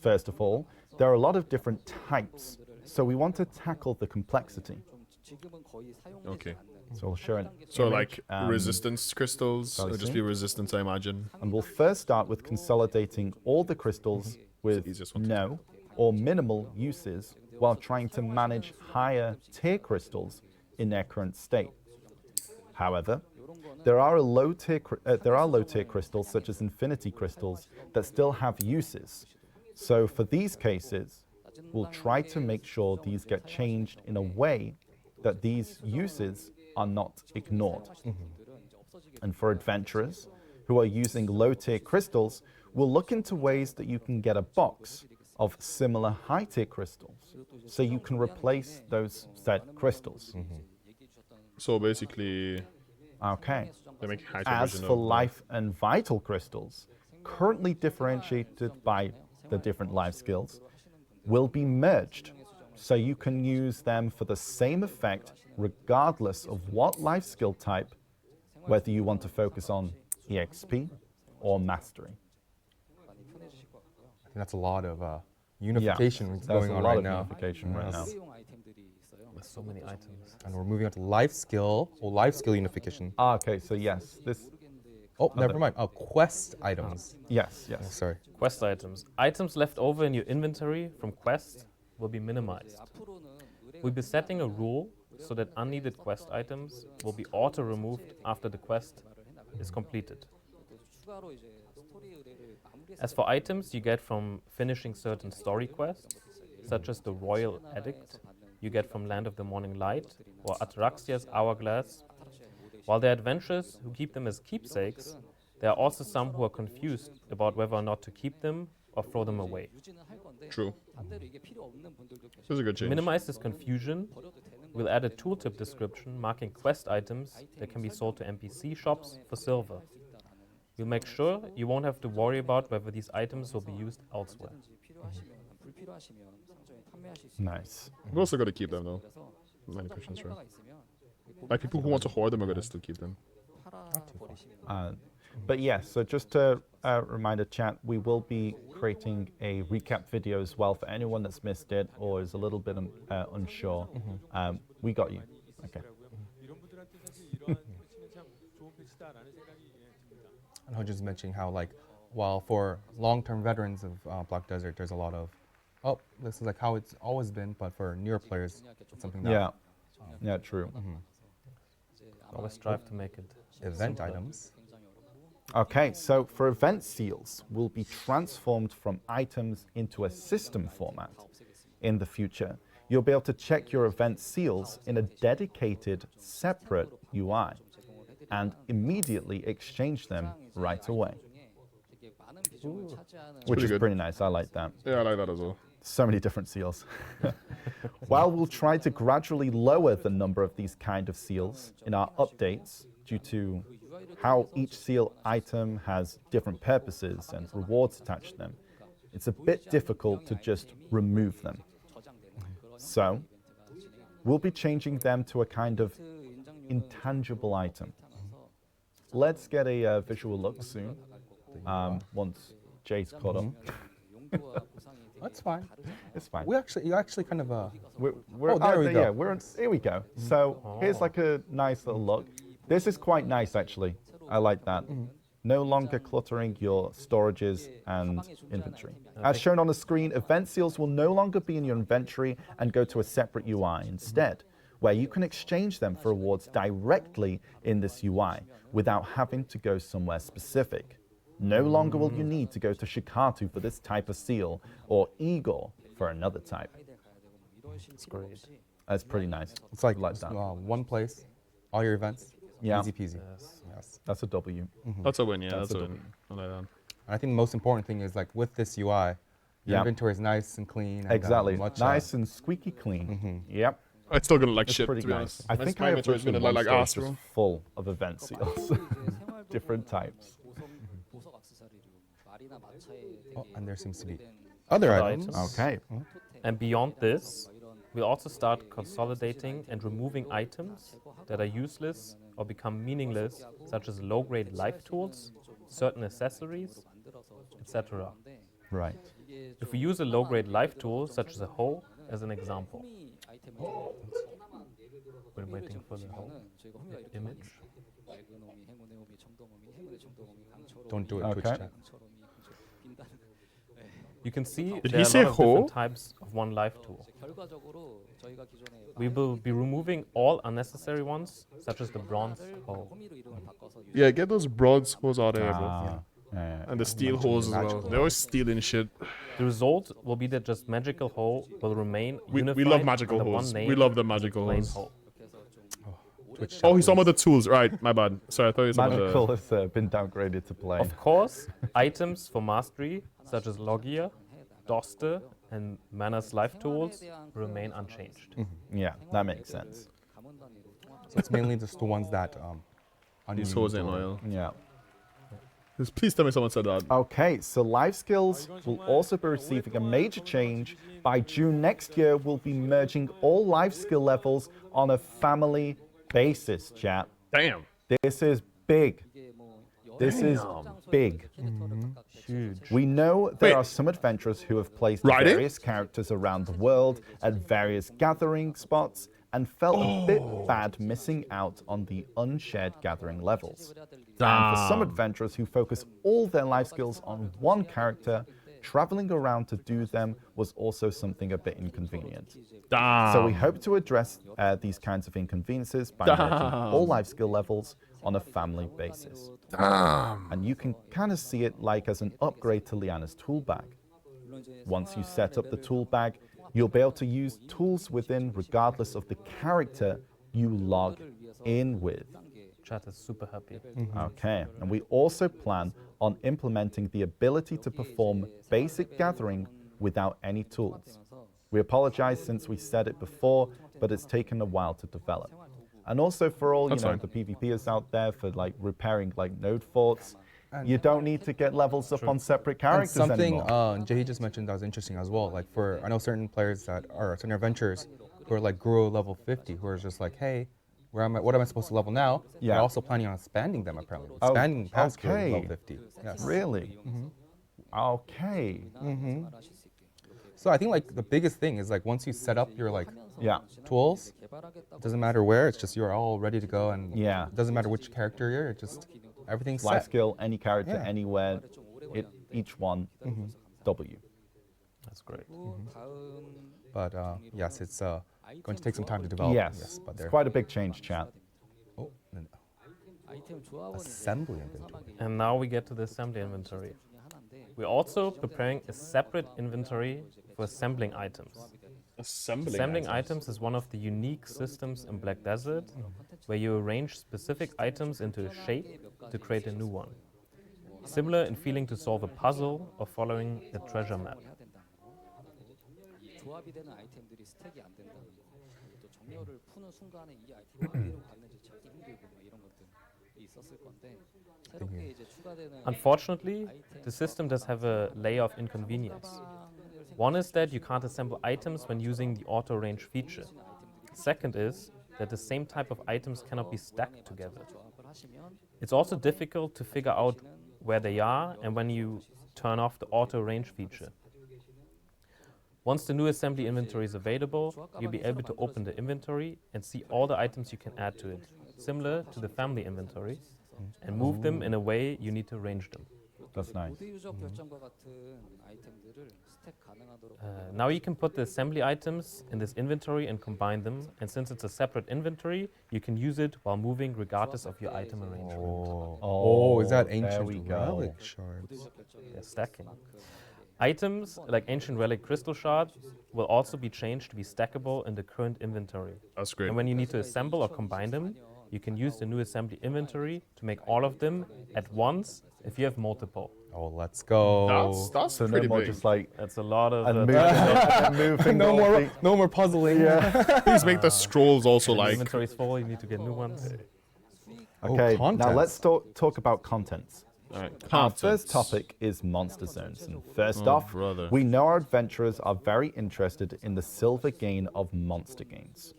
First of all, there are a lot of different types, so we want to tackle the complexity. Okay. So we'll show an So image, like resistance crystals, shall or we just see? be resistance, I imagine. And we'll first start with consolidating all the crystals with easiest one to no or minimal uses while trying to manage higher tier crystals in their current state. However, there are low tier crystals such as infinity crystals that still have uses. So for these cases, we'll try to make sure these get changed in a way that these uses are not ignored. And for adventurers who are using low tier crystals, we'll look into ways that you can get a box of similar high tier crystals so you can replace those said crystals. So basically, Okay. they make high As version for of the- life and vital crystals, currently differentiated by the different life skills, will be merged so you can use them for the same effect regardless of what life skill type, whether you want to focus on EXP or mastery. I think that's a lot of unification There's going a on lot right of now. unification right now. Yes. There's so many items. And we're moving on to life skill or life skill unification. Okay, so yes, this, Oh, never mind. Quest items. yes, Oh, yes. sorry. Quest items. Items left over in your inventory from quest will be minimized. We'll be setting a rule so that unneeded quest items will be auto-removed after the quest is completed. As for items you get from finishing certain story quests, such as the Royal Edict you get from Land of the Morning Light or Atraxia's Hourglass, while there are adventurers who keep them as keepsakes, there are also some who are confused about whether or not to keep them or throw them away. True. This is a good To change. minimize this confusion, we'll add a tooltip description marking quest items that can be sold to NPC shops for silver. We'll make sure you won't have to worry about whether these items will be used elsewhere. Nice. We've also got to keep them though. Many questions, right? Like people who want to hoard them are going to still keep them. But yes, so just to remind the chat, we will be creating a recap video as well for anyone that's missed it or is a little bit unsure. We got you. Okay. 이런 분들한테 사실 이러한 패치는 참 좋은 패치다라는 생각이 듭니다. And I was just mentioning how, like, while for long-term veterans of Black Desert, there's a lot of, oh, this is like how it's always been, but for newer players, it's something that Yeah. Yeah, true. Always strive to make it event simpler. items. Okay, so for event seals, will be transformed from items into a system format. In the future, you'll be able to check your event seals in a dedicated, separate UI and immediately exchange them right away, which Pretty is good. pretty nice. I like that. Yeah, I like that as well. So many different seals. While we'll try to gradually lower the number of these kind of seals in our updates due to how each seal item has different purposes and rewards attached to them, it's a bit difficult to just remove them. So we'll be changing them to a kind of intangible item. Let's get a visual look soon, once Jay's caught up. That's fine. It's fine. You actually kind of We're Oh, there we go. Yeah, here we go. So here's like a nice little look. This is quite nice, actually. I like that. No longer cluttering your storages and inventory. As shown on the screen, event seals will no longer be in your inventory and go to a separate UI instead, where you can exchange them for rewards directly in this UI without having to go somewhere specific. No longer will you need to go to Shikatu for this type of seal or Igor for another type. It's great. That's pretty nice. it's like that. one place, all your events, Yeah. easy peasy. Yes. Yes. That's a W. That's a win, yeah. That's That's, a a win. I like that. And I think the most important thing is, like, with this UI, your Yeah. inventory is nice and clean. And, Exactly. much, Nice and squeaky clean. Yep. It's still gonna like It's shit, pretty to be nice. honest. I My- think my I have inventory's written gonna one like storage ass, just bro. full of event seals. Different types. Oh, and there seems to be other Other items. items. Okay. And beyond this, we also start consolidating and removing items that are useless or become meaningless, such as low-grade life tools, certain accessories, etc. Right. If we use a low-grade life tool, such as a hoe, as an example. We're waiting for the hoe image. Don't do it, Twitch Okay. chat. You can see Did there he are say a lot of different hoe? types of one life tool. We will be removing all unnecessary ones, such as the bronze hoe. Yeah, get those bronze holes out of here, bro. Ah, yeah. And the steel Bunch of holes as well. magical They're always stealing shit. The result will be that just magical hoe will remain We unified love magical under one holes. name We love the as a magical plain holes. hoe. Twitch chat, Oh, he's talking please. about the tools. Right, my bad. Sorry, I thought he was talking Magical about has been downgraded to plain. Of course, items for mastery, such as Logia, Doste, and Mana's life tools, remain unchanged. Yeah, that makes sense. So it's mainly just the ones that these holes unused ain't or- loyal. Yeah. Please tell me someone said that. Okay, so life skills will also be receiving a major change. By June next year, we'll be merging all life skill levels on a family basis, chat. Damn. This is big. This is big. Huge. We know there Wait. are some adventurers who have placed Riding? various characters around the world at various gathering spots and felt a bit bad missing out on the unshared gathering levels. And for some adventurers who focus all their life skills on one character, traveling around to do them was also something a bit inconvenient. Damn. So we hope to address these kinds of inconveniences by merging all life skill levels on a family basis. Damn. And you can kind of see it like as an upgrade to Liana's tool bag. Once you set up the tool bag, you'll be able to use tools within regardless of the character you log in with. Chat is super happy. Okay, and we also plan on implementing the ability to perform basic gathering without any tools. We apologize since we said it before, but it's taken a while to develop. And also for all That's you know fine. the PvPers out there for like repairing like node forts, you don't need to get levels up on separate And characters something anymore. Jahi just mentioned that was interesting as well. Like for I know certain players that are certain adventurers who are like Guru level 50, who are just like, hey, what am I supposed to level now? Yeah. They're also planning on expanding them apparently. Oh, Expanding past Guru okay. level 50. Yes. Really? Okay. So I think like the biggest thing is like once you set up your like Yeah. tools, it doesn't matter where, it's just you're all ready to go, and Yeah. it doesn't matter which character you're, it just everything's Life set. skill, any character, Yeah. anywhere, each one, W. That's great. But yes, it's going to take some time to develop. Yes, but it's they're quite a big change, chat. oh, and assembly inventory. And now we get to the assembly inventory. We're also preparing a separate inventory for assembling items. Assembling items is one of the unique systems in Black Desert where you arrange specific items into a shape to create a new one. Similar in feeling to solve a puzzle or following a treasure map. 조합이 되는 아이템들이 스택이 안 된다. 또 정렬을 푸는 순간에 이 아이템이 어디로 갔는지 찾기 힘들고 뭐 이런 것들이 있었을 건데 새롭게 이제 추가되는 Unfortunately, the system does have a layer of inconvenience. One is that you can't assemble items when using the auto range feature. Second is that the same type of items cannot be stacked together. It's also difficult to figure out where they are and when you turn off the auto range feature. Once the new assembly inventory is available, you'll be able to open the inventory and see all the items you can add to it, similar to the family inventory, and move them in a way you need to arrange them. That's nice. 모드 유저 결정과 같은 아이템들을 스택 가능하도록 Now you can put the assembly items in this inventory and combine them, and since it's a separate inventory, you can use it while moving regardless of your item arrangement. Oh, is that there ancient we go. relic shards? Yeah, stacking. Items like ancient relic crystal shards will also be changed to be stackable in the current inventory. That's great. And when you need to assemble or combine them, you can use the new assembly inventory to make all of them at once if you have multiple. Oh, let's go. That's So no pretty more big. just like That's a lot of and moving no all more, the- no more puzzling. Yeah. Please make the scrolls also when the like. inventory is full, you need to get new ones. Okay, now contents. let's talk about contents. All right. Our first Contents. topic is monster zones. And first Oh, off, brother. we know our adventurers are very interested in the silver gain of monster gains.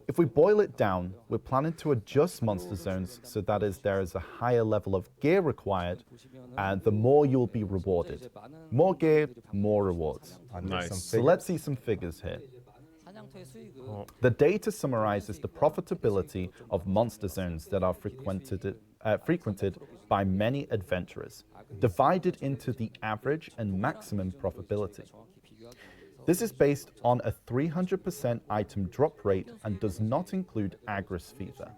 If we boil it down, we're planning to adjust monster zones so that as there is a higher level of gear required, and the more you'll be rewarded. More gear, more rewards. Under some Nice. So let's see some figures here. 사냥터의 수익은 The data summarizes the profitability of monster zones that are frequented by many adventurers, divided into the average and maximum profitability. This is based on a 300% item drop rate and does not include Agris fever.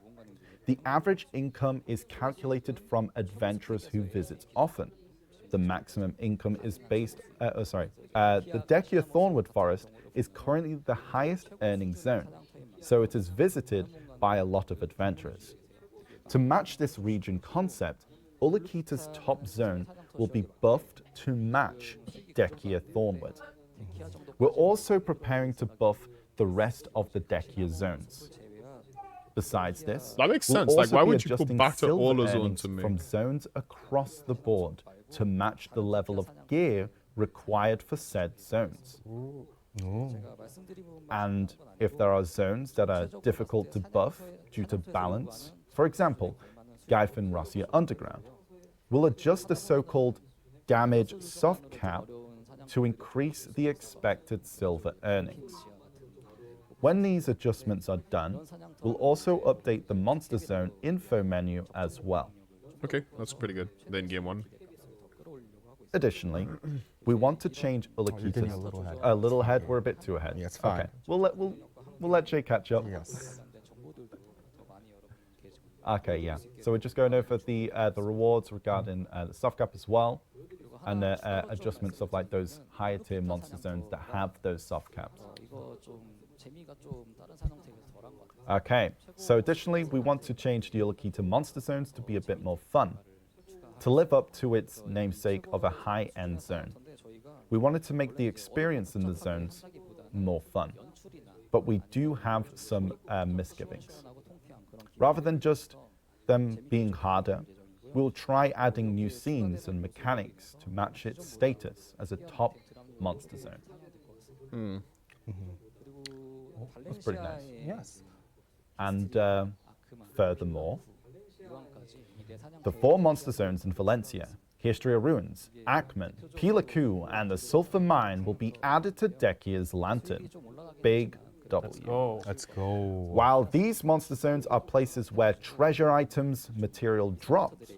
The average income is calculated from adventurers who visit often. The maximum income is based, the Dekia Thornwood Forest is currently the highest earning zone, so it is visited by a lot of adventurers. To match this region concept, Ullakita's top zone will be buffed to match Dekia Thornwood. We're also preparing to buff the rest of the Dekia zones. Besides this, That makes we'll sense. Like, also why be would you put adjusting back to silver all the zones earnings to me? from zones across the board to match the level of gear required for said zones. 제가 말씀드린 부분만 And if there are zones that are difficult to buff due to balance, for example, Gyfin Rossia Underground, we'll adjust the so-called damage soft cap to increase the expected silver earnings. When these adjustments are done, we'll also update the monster zone info menu as well. Okay, that's pretty good. Then game one. Additionally, we want to change you're getting Ullakita's a little ahead. a little ahead. We're a bit too ahead. Yeah, it's fine. Okay, we'll let Jay catch up. Yes. Okay, yeah. So we're just going over the rewards regarding the soft cap as well, and the adjustments of like those higher tier monster zones that have those soft caps. 이거 좀 재미가 좀 다른 사냥터에 비해서 덜한 것 같아요. Okay, so additionally, we want to change the Ullakita monster zones to be a bit more fun, to live up to its namesake of a high-end zone. 근데 저희가 We wanted to make the experience in the zones more fun, but we do have some misgivings. 시원하고 통쾌한 그런 Rather than just them being harder, we'll try adding new scenes and mechanics to match its status as a top monster zone. 그리고 That's pretty nice. 발렌시아의 Yes. And 아크만 furthermore, 유황까지 이게 the 사냥터의 4 monster zones in Valencia, History of Ruins, Ackman, Pilaku, and the Sulphur Mine will be added to Dekia's Lantern. 좀 올라가긴 Big Let's W. go. Let's go. While these monster zones are places where treasure items material dropped,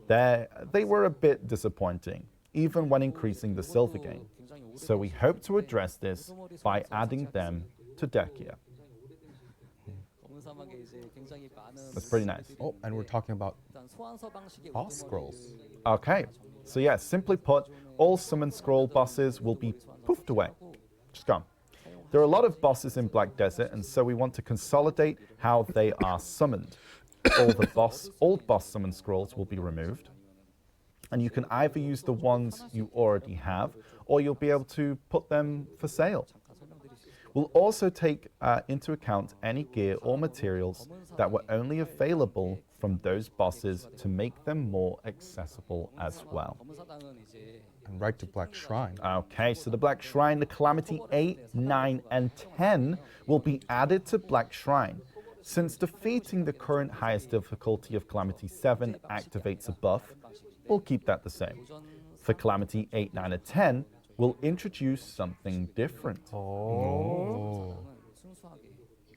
they were a bit disappointing, even when increasing the silver gain. So we hope to address this by adding them to Dekia. 검은 사막에 이제 굉장히 많은 That's pretty nice. Oh, and we're talking about 일단 소환서 방식의 boss 우두머리 scrolls. Okay, so yeah, simply put, all summon scroll bosses will be poofed away. Just gone. There are a lot of bosses in Black Desert, and so we want to consolidate how they are summoned. All the old boss summon scrolls will be removed, and you can either use the ones you already have, or you'll be able to put them for sale. We'll also take into account any gear or materials that were only available from those bosses to make them more accessible as well. 검은 사당은 이제 And right to Black Shrine. Okay, so the Black Shrine, the Calamity 8, 9, and 10 will be added to Black Shrine. Since defeating the current highest difficulty of Calamity 7 activates a buff, we'll keep that the same. For Calamity 8, 9, and 10, we'll introduce something different. Oh. 순수하게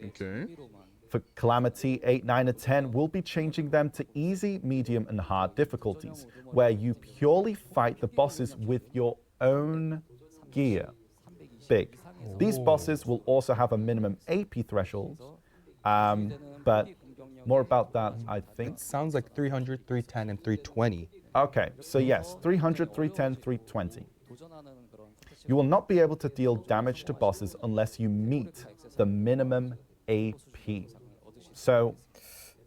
Okay. 위로만 For Calamity 8, 9, and 10, we'll be changing them to easy, medium, and hard difficulties, where you purely fight the bosses with your own gear. Big. These bosses will also have a minimum AP threshold, but more about that, I think. It sounds like 300, 310, and 320. Okay, so yes, 300, 310, 320. 도전하는 그런 콘텐츠 You will not be able to deal damage to bosses unless you meet the minimum AP. So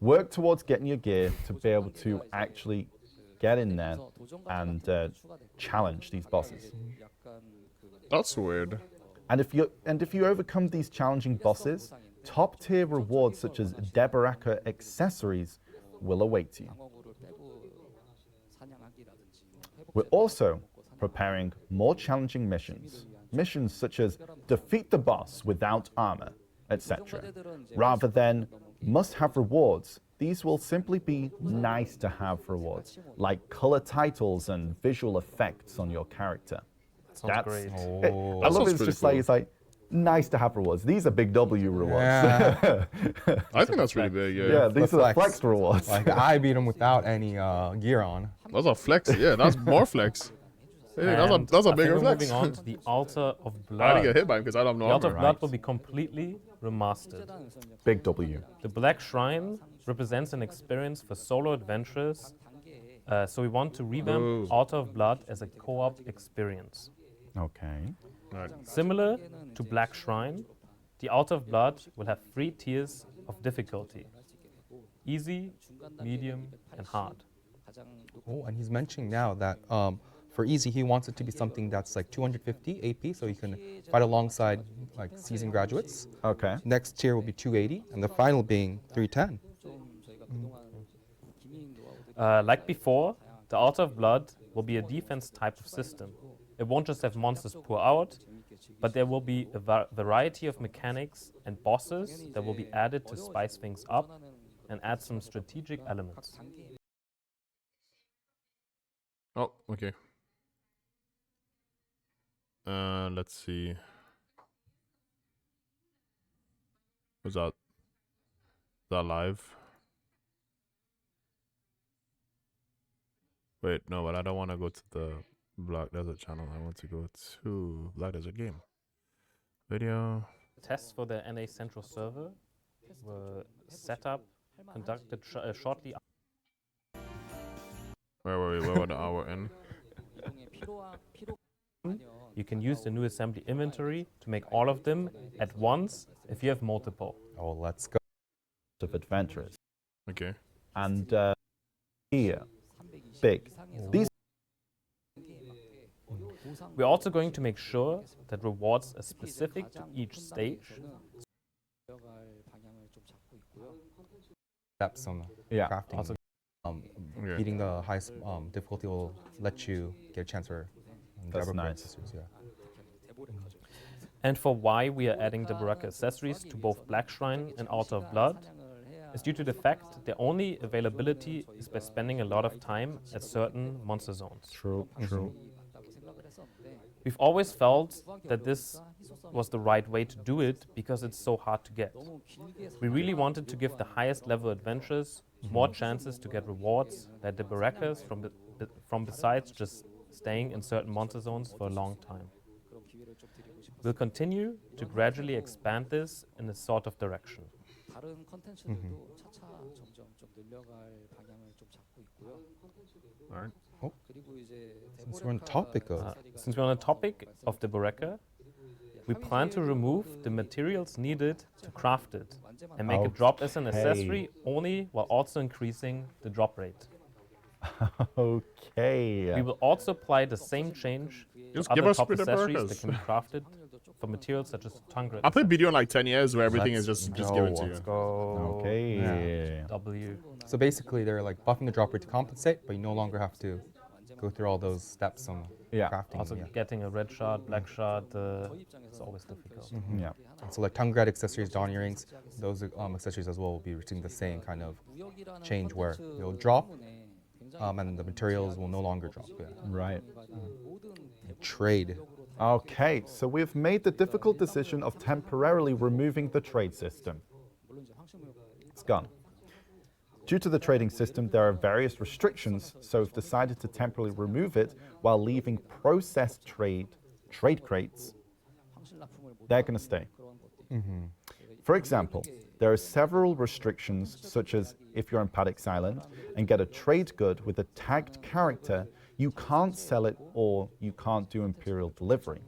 work towards getting your gear to be able to actually get in there and challenge these bosses. 약간 그 That's weird. And if you overcome these challenging bosses, top tier rewards such as Debaraka accessories will await you. 방어구를 빼고 We're also preparing more challenging missions. Missions such as defeat the boss without armor, etc. Rather than must-have rewards, these will simply be nice-to-have rewards, like color titles and visual effects on your character. Sounds great. I That love sounds it's pretty just like cool. it's like nice to have rewards. These are big W rewards. Yeah. I think that's really big. Yeah. Yeah, these are flex. flex rewards. Like I beat him without any gear on. That's a flex. Yeah, that's more flex. Hey, And that's a I think bigger we're flex. moving on to the Altar of I Blood. didn't get hit by him because I don't know The Altar armor. of Blood will be completely remastered. Big W. The Black Shrine represents an experience for solo adventurers, so we want to revamp Ooh. Altar of Blood as a co-op experience. Okay. Right. Similar to Black Shrine, the Altar of Blood will have 3 tiers of difficulty: easy, medium, and hard. Oh, and he's mentioning now that for easy, he wants it to be something that's like 250 AP, so you can fight alongside like seasoned graduates. Okay. Next tier will be 280, and the final being 310. Like before, the Altar of Blood will be a defense type of system. It won't just have monsters pour out, but there will be a variety of mechanics and bosses that will be added to spice things up and add some strategic elements. Oh, okay. Let's see. Was that? Is that live? Wait, no, but I don't want to go to the Black Desert channel. I want to go to Black Desert game. Video. Tests for the NA Central server were set up, conducted shortly. Where were we? Where were the hour in? You can use the new assembly inventory to make all of them at once if you have multiple. Oh, let's go. Of adventurers. Okay. And here, big. These We're also going to make sure that rewards are specific to each stage. Steps on Yeah. crafting. Also- Okay. Beating the highest difficulty will let you get a chance for That's Jabberwock nice. accessories, yeah. And for why we are adding the Baraka accessories to both Black Shrine and Altar of Blood is due to the fact their only availability is by spending a lot of time at certain monster zones. True. True. We've always felt that this was the right way to do it because it's so hard to get. We really wanted to give the highest level adventurers more chances to get rewards like the Barakas from besides just staying in certain monster zones for a long time. We'll continue to gradually expand this in this sort of direction. 다른 컨텐츠들도 차차 점점 좀 늘려갈 방향을 좀 잡고 있고요. Alright. 그리고 이제 Since we're on topic of Since we're on the topic of the Baraka, we plan to remove the materials needed to craft it and make it drop as an accessory only while also increasing the drop rate. Okay. We will also apply the same change Just to give other us top the accessories Barakas. that can be crafted for materials such as tongue grit. I played video in like 10 years where everything is Let's just go. given to Let's you. go. Okay. W. So basically, they're like buffing the drop rate to compensate, but you no longer have to go through all those steps on Yeah. crafting. Also, yeah. getting a red shard, black shard, it's always difficult. Yeah. So like tongue grad accessories, dawn earrings, those accessories as well will be receiving the same kind of change where they'll drop, and the materials will no longer drop. Yeah. Right. Trade. Okay, so we've made the difficult decision of temporarily removing the trade system. It's gone. Due to the trading system, there are various restrictions, so we've decided to temporarily remove it while leaving processed trade crates. They're going to stay. For example, there are several restrictions, such as if you're on Paddock's Island and get a trade good with a tagged character, you can't sell it or you can't do Imperial delivery.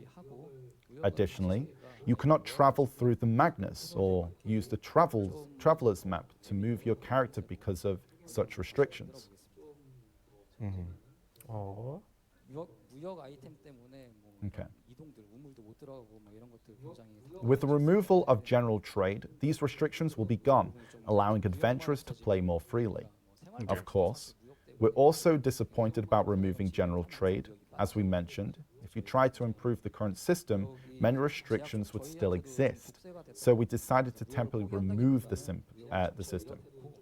Additionally, you cannot travel through the Magnus or use the traveler's map to move your character because of such restrictions. Oh. 무역 아이템 때문에 뭐 Okay. 이동들 우물도 못 들어가고 막 이런 것들 굉장히 With the removal of general trade, these restrictions will be gone, allowing adventurers to play more freely. Of course, We're also disappointed about removing general trade. As we mentioned, if you try to improve the current system, many restrictions would still exist. So we decided to temporarily remove the system,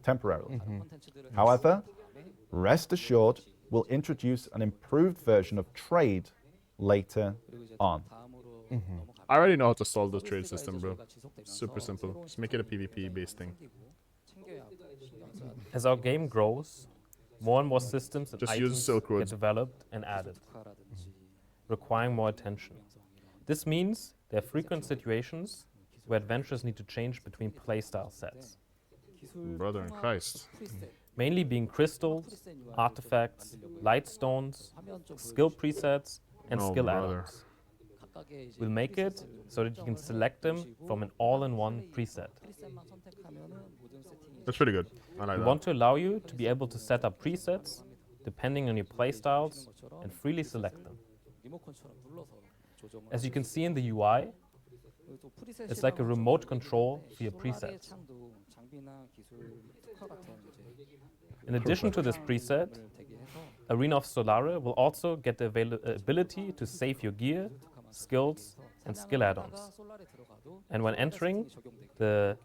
temporarily. However, rest assured, we'll introduce an improved version of trade later on. I already know how to solve the trade system, bro. Super simple. Just make it a PvP based thing. As our game grows, more and more systems and Just use items Silk get Roads. developed and added, requiring more attention. This means there are frequent situations where adventurers need to change between playstyle sets, Brother in Christ. mainly being crystals, artifacts, light stones, skill presets, and Oh, skill brother. add-ons. We'll make it so that you can select them from an all-in-one preset. That's pretty good. I like We that. want to allow you to be able to set up presets depending on your playstyles and freely select them. As you can see in the UI, it's like a remote control for your presets. In addition to this preset, Arena of Solara will also get the ability to save your gear, skills, and skill add-ons. And when entering the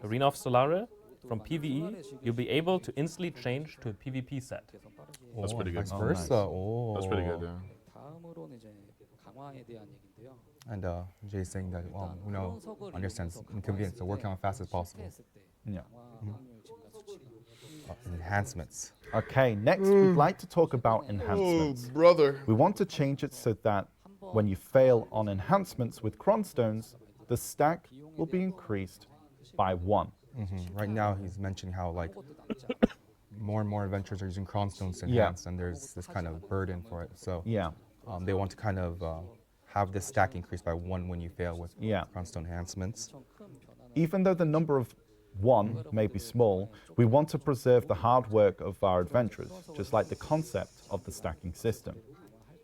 Arena of Solara from PvE, you'll be able to instantly change to a PvP set. That's pretty good. Vice Oh, versa. nice. Oh. That's pretty good, yeah. 다음으로는 이제 강화에 대한 얘기인데요. And Jay's saying that, understands inconvenience, so working on fast as possible. Yeah. Enhancements. Okay, next we'd like to talk about enhancements. brother. We want to change it so that when you fail on enhancements with cronstones, the stack will be increased by 1. Right now, he's mentioning how like more and more adventurers are using cronstones to Yeah. enhance, and there's this kind of burden for it. So Yeah. they want to kind of have this stack increase by 1 when you fail with Yeah. cronstone enhancements. Even though the number of 1 may be small, we want to preserve the hard work of our adventurers, just like the concept of the stacking system.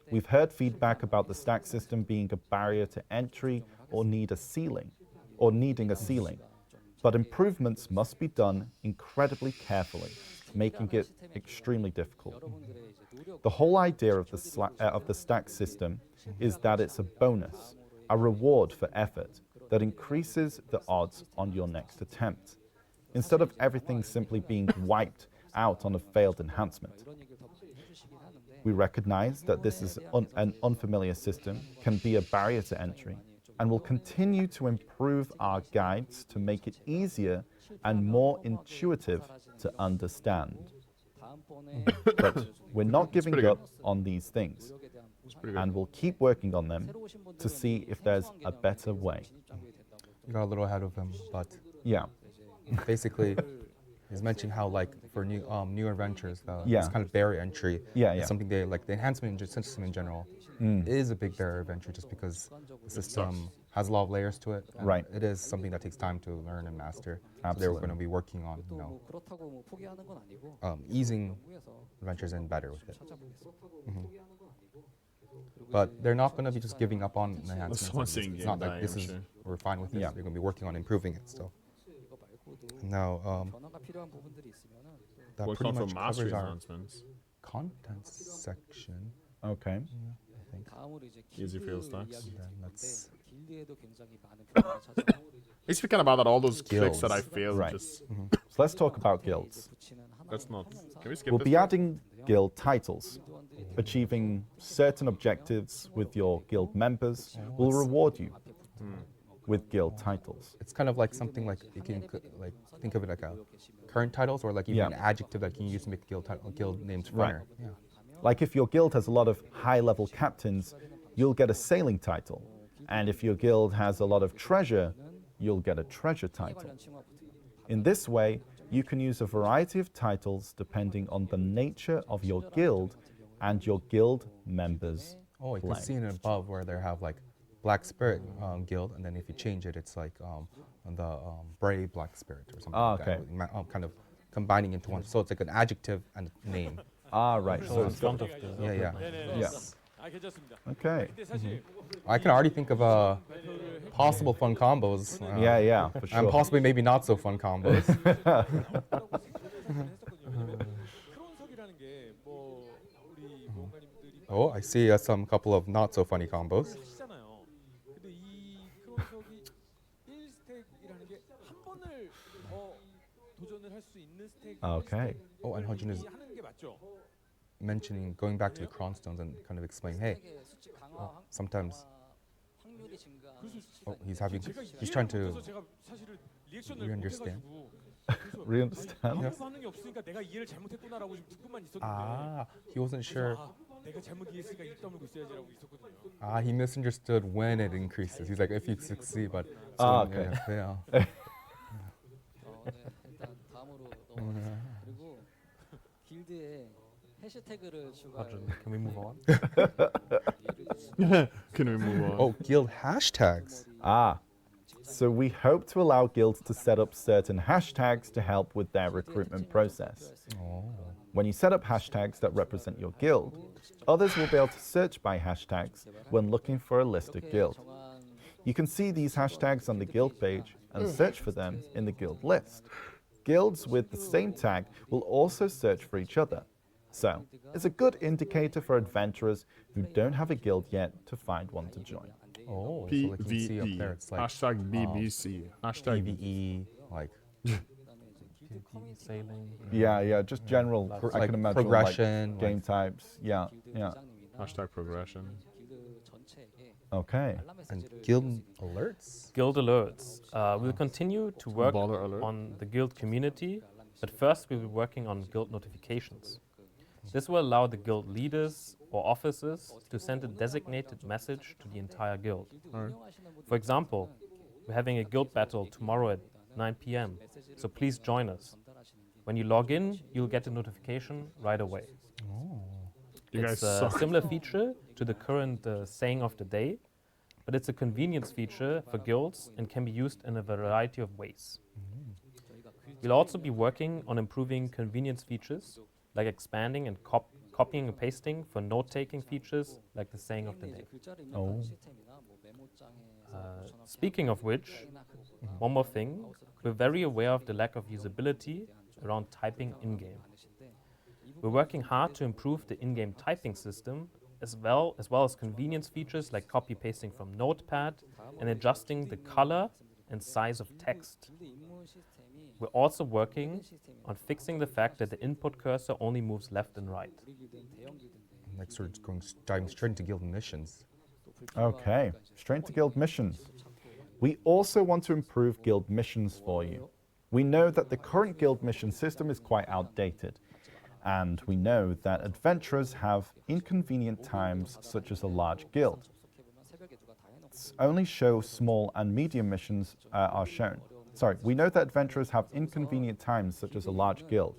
We've heard feedback about the stack system being a barrier to entry or needing a ceiling. But improvements must be done incredibly carefully, making it extremely difficult. The whole idea of the stack system is that it's a bonus, a reward for effort that increases the odds on your next attempt, instead of everything simply being wiped out on a failed enhancement. We recognize that this is an unfamiliar system, can be a barrier to entry, and will continue to improve our guides to make it easier and more intuitive to understand. But we're not giving pretty up on these things, and we'll keep working on them to see if there's a better way. You got a little ahead of him, but Yeah, basically, he's mentioning how like for new adventures, Yeah. this kind of barrier entry Yeah, is yeah. something they like. The enhancement system in general is a big barrier of entry, just because the system has a lot of layers to it. And Right. It is something that takes time to learn and master. So they're Absolutely. going to be working on, 그렇다고 뭐 포기하는 건 아니고 easing 공부해서 adventures in better with it. 찾아보겠습니다. But they're not going to be just giving up on enhancements. someone and saying it's not game like this die, is I'm we're fine with this. Yeah. They're going to be working on improving it still. 이거 말고도 Now, 변화가 필요한 부분들이 있으면은 또 that Work pretty on for much mastery covers our enhancements. content section. okay. I think. 다음으로 이제 Easy 길드 fail stacks. 이야기를 Then 드릴 let's- 때 길드에도 굉장히 많은 변화가 찾아오고 He's speaking about that all those clicks that I Skills. failed. Right. Just So let's talk about guilds. 붙이는 that's not. Can we skip We'll this? be one? adding guild titles. Achieving certain objectives with your guild members will reward you with guild titles. It's kind of like something like you can like think of it like a current titles or like even Yeah. an adjective that you can use to make guild names Right. funner. Yeah. Like if your guild has a lot of high-level captains, you'll get a sailing title. And if your guild has a lot of treasure, you'll get a treasure title. 관련 칭화 붙으면 In this way, you can use a variety of titles depending on the nature of your guild and your guild members' Oh, you can play. see it above where they have like Black Spirit Guild, and then if you change it, it's like the Brave Black Spirit or something Ah, like that. okay. Kind of combining into one. So it's like an adjective and a name. Ah, right. So in it's got, front of the Yeah, yeah. 네네네. yeah. 아 괜찮습니다. Okay. 근데 사실 I can already think of possible fun combos. Yeah, yeah, for And sure. possibly maybe not so fun combos. 했었거든요. 크론석이라는 게 Oh, I see some couple of not so funny combos. 하시잖아요. 근데 이 크로석이 1스택이라는 게 한 번을 더 도전을 할 수 있는 스택 Okay. Oh, and Hojin is 하는 게 맞죠? mentioning going back to the cronstones and kind of explaining, hey, 스택의 수치 강화, sometimes 확률이 증가하는 그래서 oh, 시간이 he's having 제가 he's 이해를 trying to 못해서 제가 사실은 리액션을 re-understand. 못해가지고 Re-understand? 아무 Yes. 반응이 없으니까 내가 이해를 잘못했구나라고 지금 듣고만 있었는데 ah, he wasn't sure. 아, 내가 잘못 이해했으니까 입 다물고 있어야지라고 있었거든요. Ah, he misunderstood when it increases. He's like, if you succeed, but Ah, so, okay. yeah. 네, 일단 다음으로 넘어가겠습니다. 그리고 길드에 해시태그를 추가할 Hojin, can we move on? 예를 들면 Can we move on? Oh, guild hashtags. Ah. So we hope to allow guilds to set up certain hashtags to help with their recruitment process. Oh. When you set up hashtags that represent your guild, others will be able to search by hashtags when looking for a listed guild. 정한 You can see these hashtags on the guild page and search for them in the guild list. Guilds with the same tag will also search for each other. So, it's a good indicator for adventurers who don't have a guild yet to find one to join. Oh, so like you can see up PVE. there, it's like Hashtag BBC. Hashtag PVE, like PvP, sailing. Yeah, just general. I like can imagine progression, like game like- types. Yeah. 길드 부장님이나 Hashtag progression. 길드 전체에게 Okay. 알람 and 메시지를 guild 줄 수 있는 alerts. Guild alerts. We'll continue to work Baller alert. on the guild community, but first we'll be working on guild notifications. This will allow the guild leaders or officers to send a designated message to the entire guild. For example, we're having a guild battle tomorrow at 9 p.m., so please join us. When you log in, you'll get a notification right away. You It's guys a suck. similar feature to the current saying of the day, but it's a convenience feature for guilds and can be used in a variety of ways. We'll also be working on improving convenience features, like expanding and copying and pasting for note-taking features, like the saying of the day. Oh. Speaking of which, one more thing, we're very aware of the lack of usability around typing in-game. We're working hard to improve the in-game typing system, as well as convenience features like copy-pasting from Notepad and adjusting the color and size of text. We're also working on fixing the fact that the input cursor only moves left and right. Like sort of going diving straight into guild missions. Okay. Straight to guild missions. We also want to improve guild missions for you. We know that the current guild mission system is quite outdated, and we know that adventurers have inconvenient times such as a large guild. Only show small and medium missions are shown. Sorry, we know that adventurers have inconvenient times such as a large guild.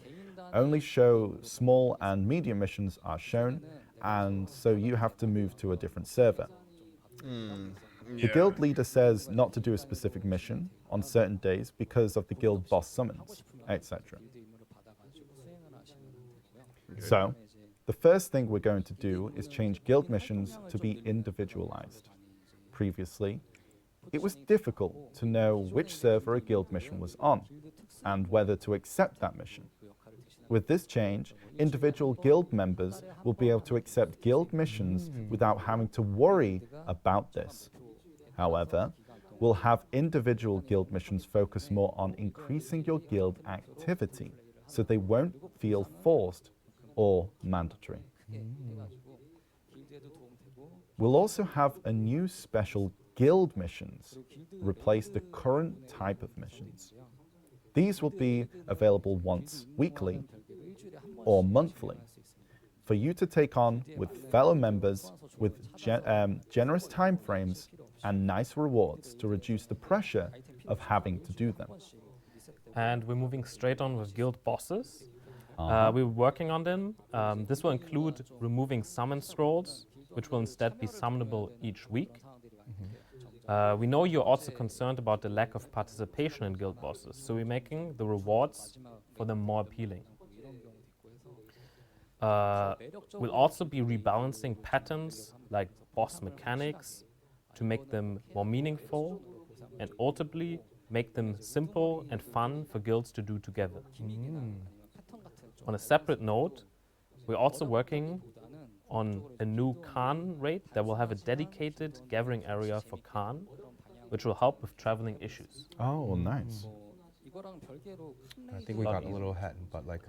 Only show small and medium missions are shown, and so you have to move to a different server. The guild leader says not to do a specific mission on certain days because of the guild boss summons, etc. So, the first thing we're going to do is change guild missions to be individualized. Previously, it was difficult to know which server a guild mission was on and whether to accept that mission. With this change, individual guild members will be able to accept guild missions without having to worry about this. However, we'll have individual guild missions focus more on increasing your guild activity, so they won't feel forced or mandatory. We'll also have a new special guild missions, replace the current type of missions. These will be available once weekly or monthly for you to take on with fellow members with generous time frames and nice rewards to reduce the pressure of having to do them. And we're moving straight on with guild bosses. We're working on them. This will include removing summon scrolls, which will instead be summonable each week. We know you're also concerned about the lack of participation in guild bosses, so we're making the rewards for them more appealing. We'll also be rebalancing patterns like boss mechanics to make them more meaningful and ultimately make them simple and fun for guilds to do together. On a separate note, we're also working on a new Khan raid that will have a dedicated gathering area for Khan, which will help with traveling issues. Oh, nice. 이거랑 별개로 큰 I think we Lot got a easier. little ahead, but like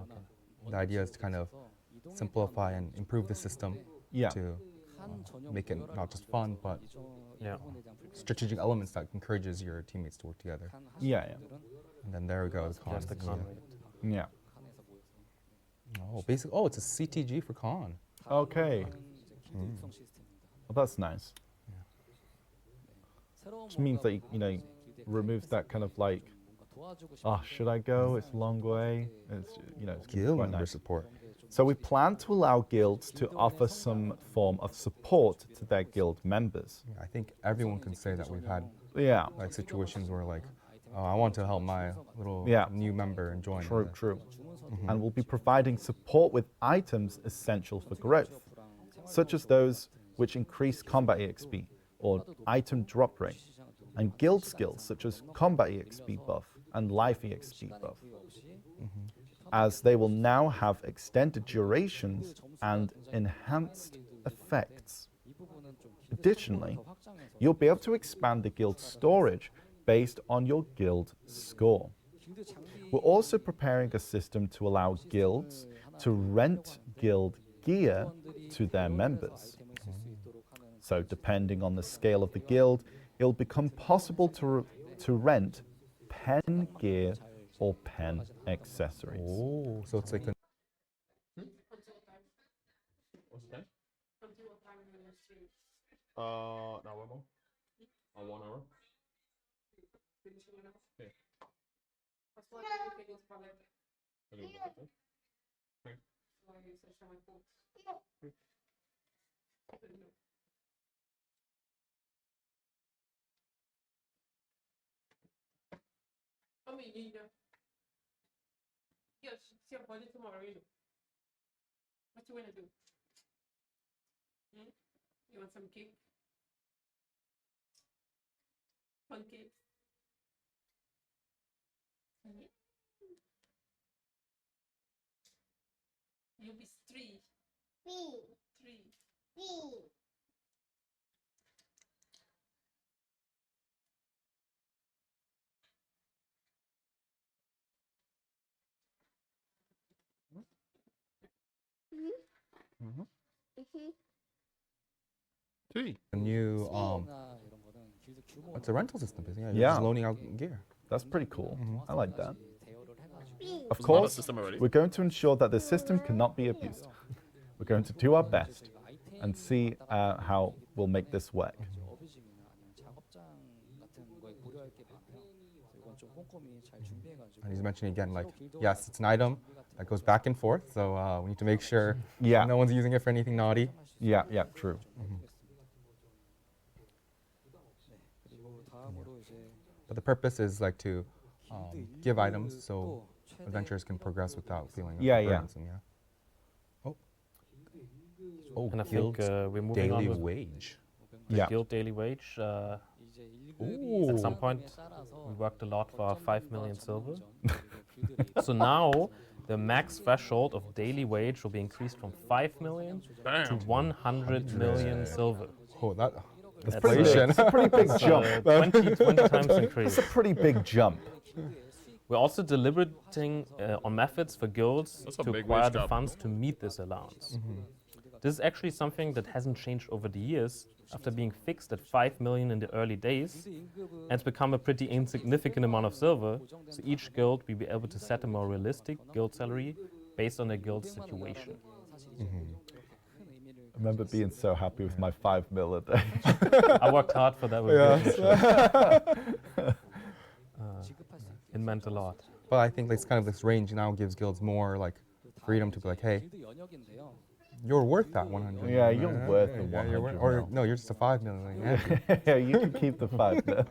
the idea is to kind of simplify and improve the system Yeah. to 칸 전용 make it 모여라는 not just 것들에서 fun, but Yeah. 부분에 대한 불편함이 strategic elements that encourages your teammates to work together. 칸 Yeah, 하시는 분들은 And then there we go. The con. There's the Khan raid. Yeah. 칸에서 모여서 Oh, basically, oh, it's a CTG for con. Okay. 다른 이제 길드 육성 시스템입니다. Well, that's nice. 새로운 Which means 뭔가 that, you know, 길드에 removes that kind of like, 뭔가 도와주고 oh, 싶은데 should I go? It's a long way. It's, you know, it's gonna be Guild quite member nice. support. So we plan to allow guilds to offer some form of support to their guild members. Yeah, I think everyone can say that we've had Yeah, like situations where like, oh, I want to help my little Yeah. new member and join. true, and true. Mm-hmm. And we'll be providing support with items essential for growth, such as those which increase combat EXP or item drop rate, and guild skills such as combat EXP buff and life EXP buff, as they will now have extended durations and enhanced effects. 이 부분은 좀 Additionally, 더 확장해서 you'll be able to expand the guild storage based on your guild score. 길드 장비 We're also preparing a system to allow guilds to rent guild gear to their members. 아이템을 쓸 수 있도록 하는 So, depending on the scale of the guild, it'll become possible to rent pen gear or pen accessories. Oh, so it's like a Now one more. 1 hour. Amiguinha. Yes, see your body tomorrow, you know. What you wanna do? Hmm? You want some cake? Pancakes? Yeah. You be three. Three. Three. new 나 이런 거는 길드 규모 it's a rental system, basically. Yeah, you're Yeah. just loaning out gear. That's pretty cool. I like that. 대여를 해가지고 Of It's not a course, system already. we're going to ensure that the system cannot be abused. We're going to do our best and see how we'll make this work. 어뷰징이나 아니면 작업장 같은 거에 고려할 게 많아요. 그래서 이건 좀 꼼꼼히 잘 준비해가지고 And he's mentioning again, like, yes, it's an item that goes back and forth, so we need to make sure Yeah. no one's using it for anything naughty. Yeah, yeah, true. 그리고 다음으로 이제 But the purpose is like to 길드 give items so 일부도 최대 adventurers can progress without feeling Yeah, yeah. burdensome. Yeah. Oh, And I guild think we're moving on daily with wage. the Yeah. guild daily wage. 이제 Ooh. 1급이 At some point, we worked a lot for 5 million silver. So now, the max threshold of daily wage will be increased from 5 million to 100 million silver. Oh, that's Pretty big. inflation. It's a pretty big jump. 20 times increase. It's a pretty big jump. We're also deliberating on methods for guilds That's a to big acquire wage the gap. funds to meet this allowance. This is actually something that hasn't changed over the years after being fixed at 5 million in the early days, and it's become a pretty insignificant amount of silver, so each guild will be able to set a more realistic guild salary based on their guild situation. I remember being so happy with my 5 mil a day. I worked hard for that with guild. It meant a lot. But I think this kind of this range now gives guilds more like freedom to be like, hey, 길드 연역인데요. you're worth that 100. Yeah, you're worth the Yeah, you're 100 or mil. no, you're just a 5 million. Yeah. Yeah, you can keep the 5 mil.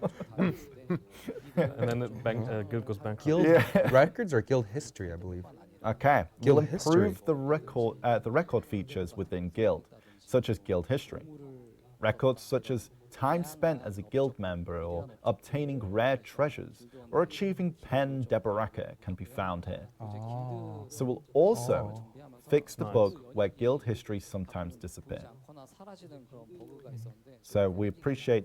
And then the guild goes bankrupt. Guild Yeah. records or guild history, I believe. Okay, Guild we'll history. improve the record features within guild, such as guild history. Records such as time spent as a guild member or obtaining rare treasures or achieving pen debaraka can be found here. Oh. So we'll also fixed the Nice. bug where guild histories sometimes disappear. 않거나 사라지는 그런 버그가 있었는데 So we appreciate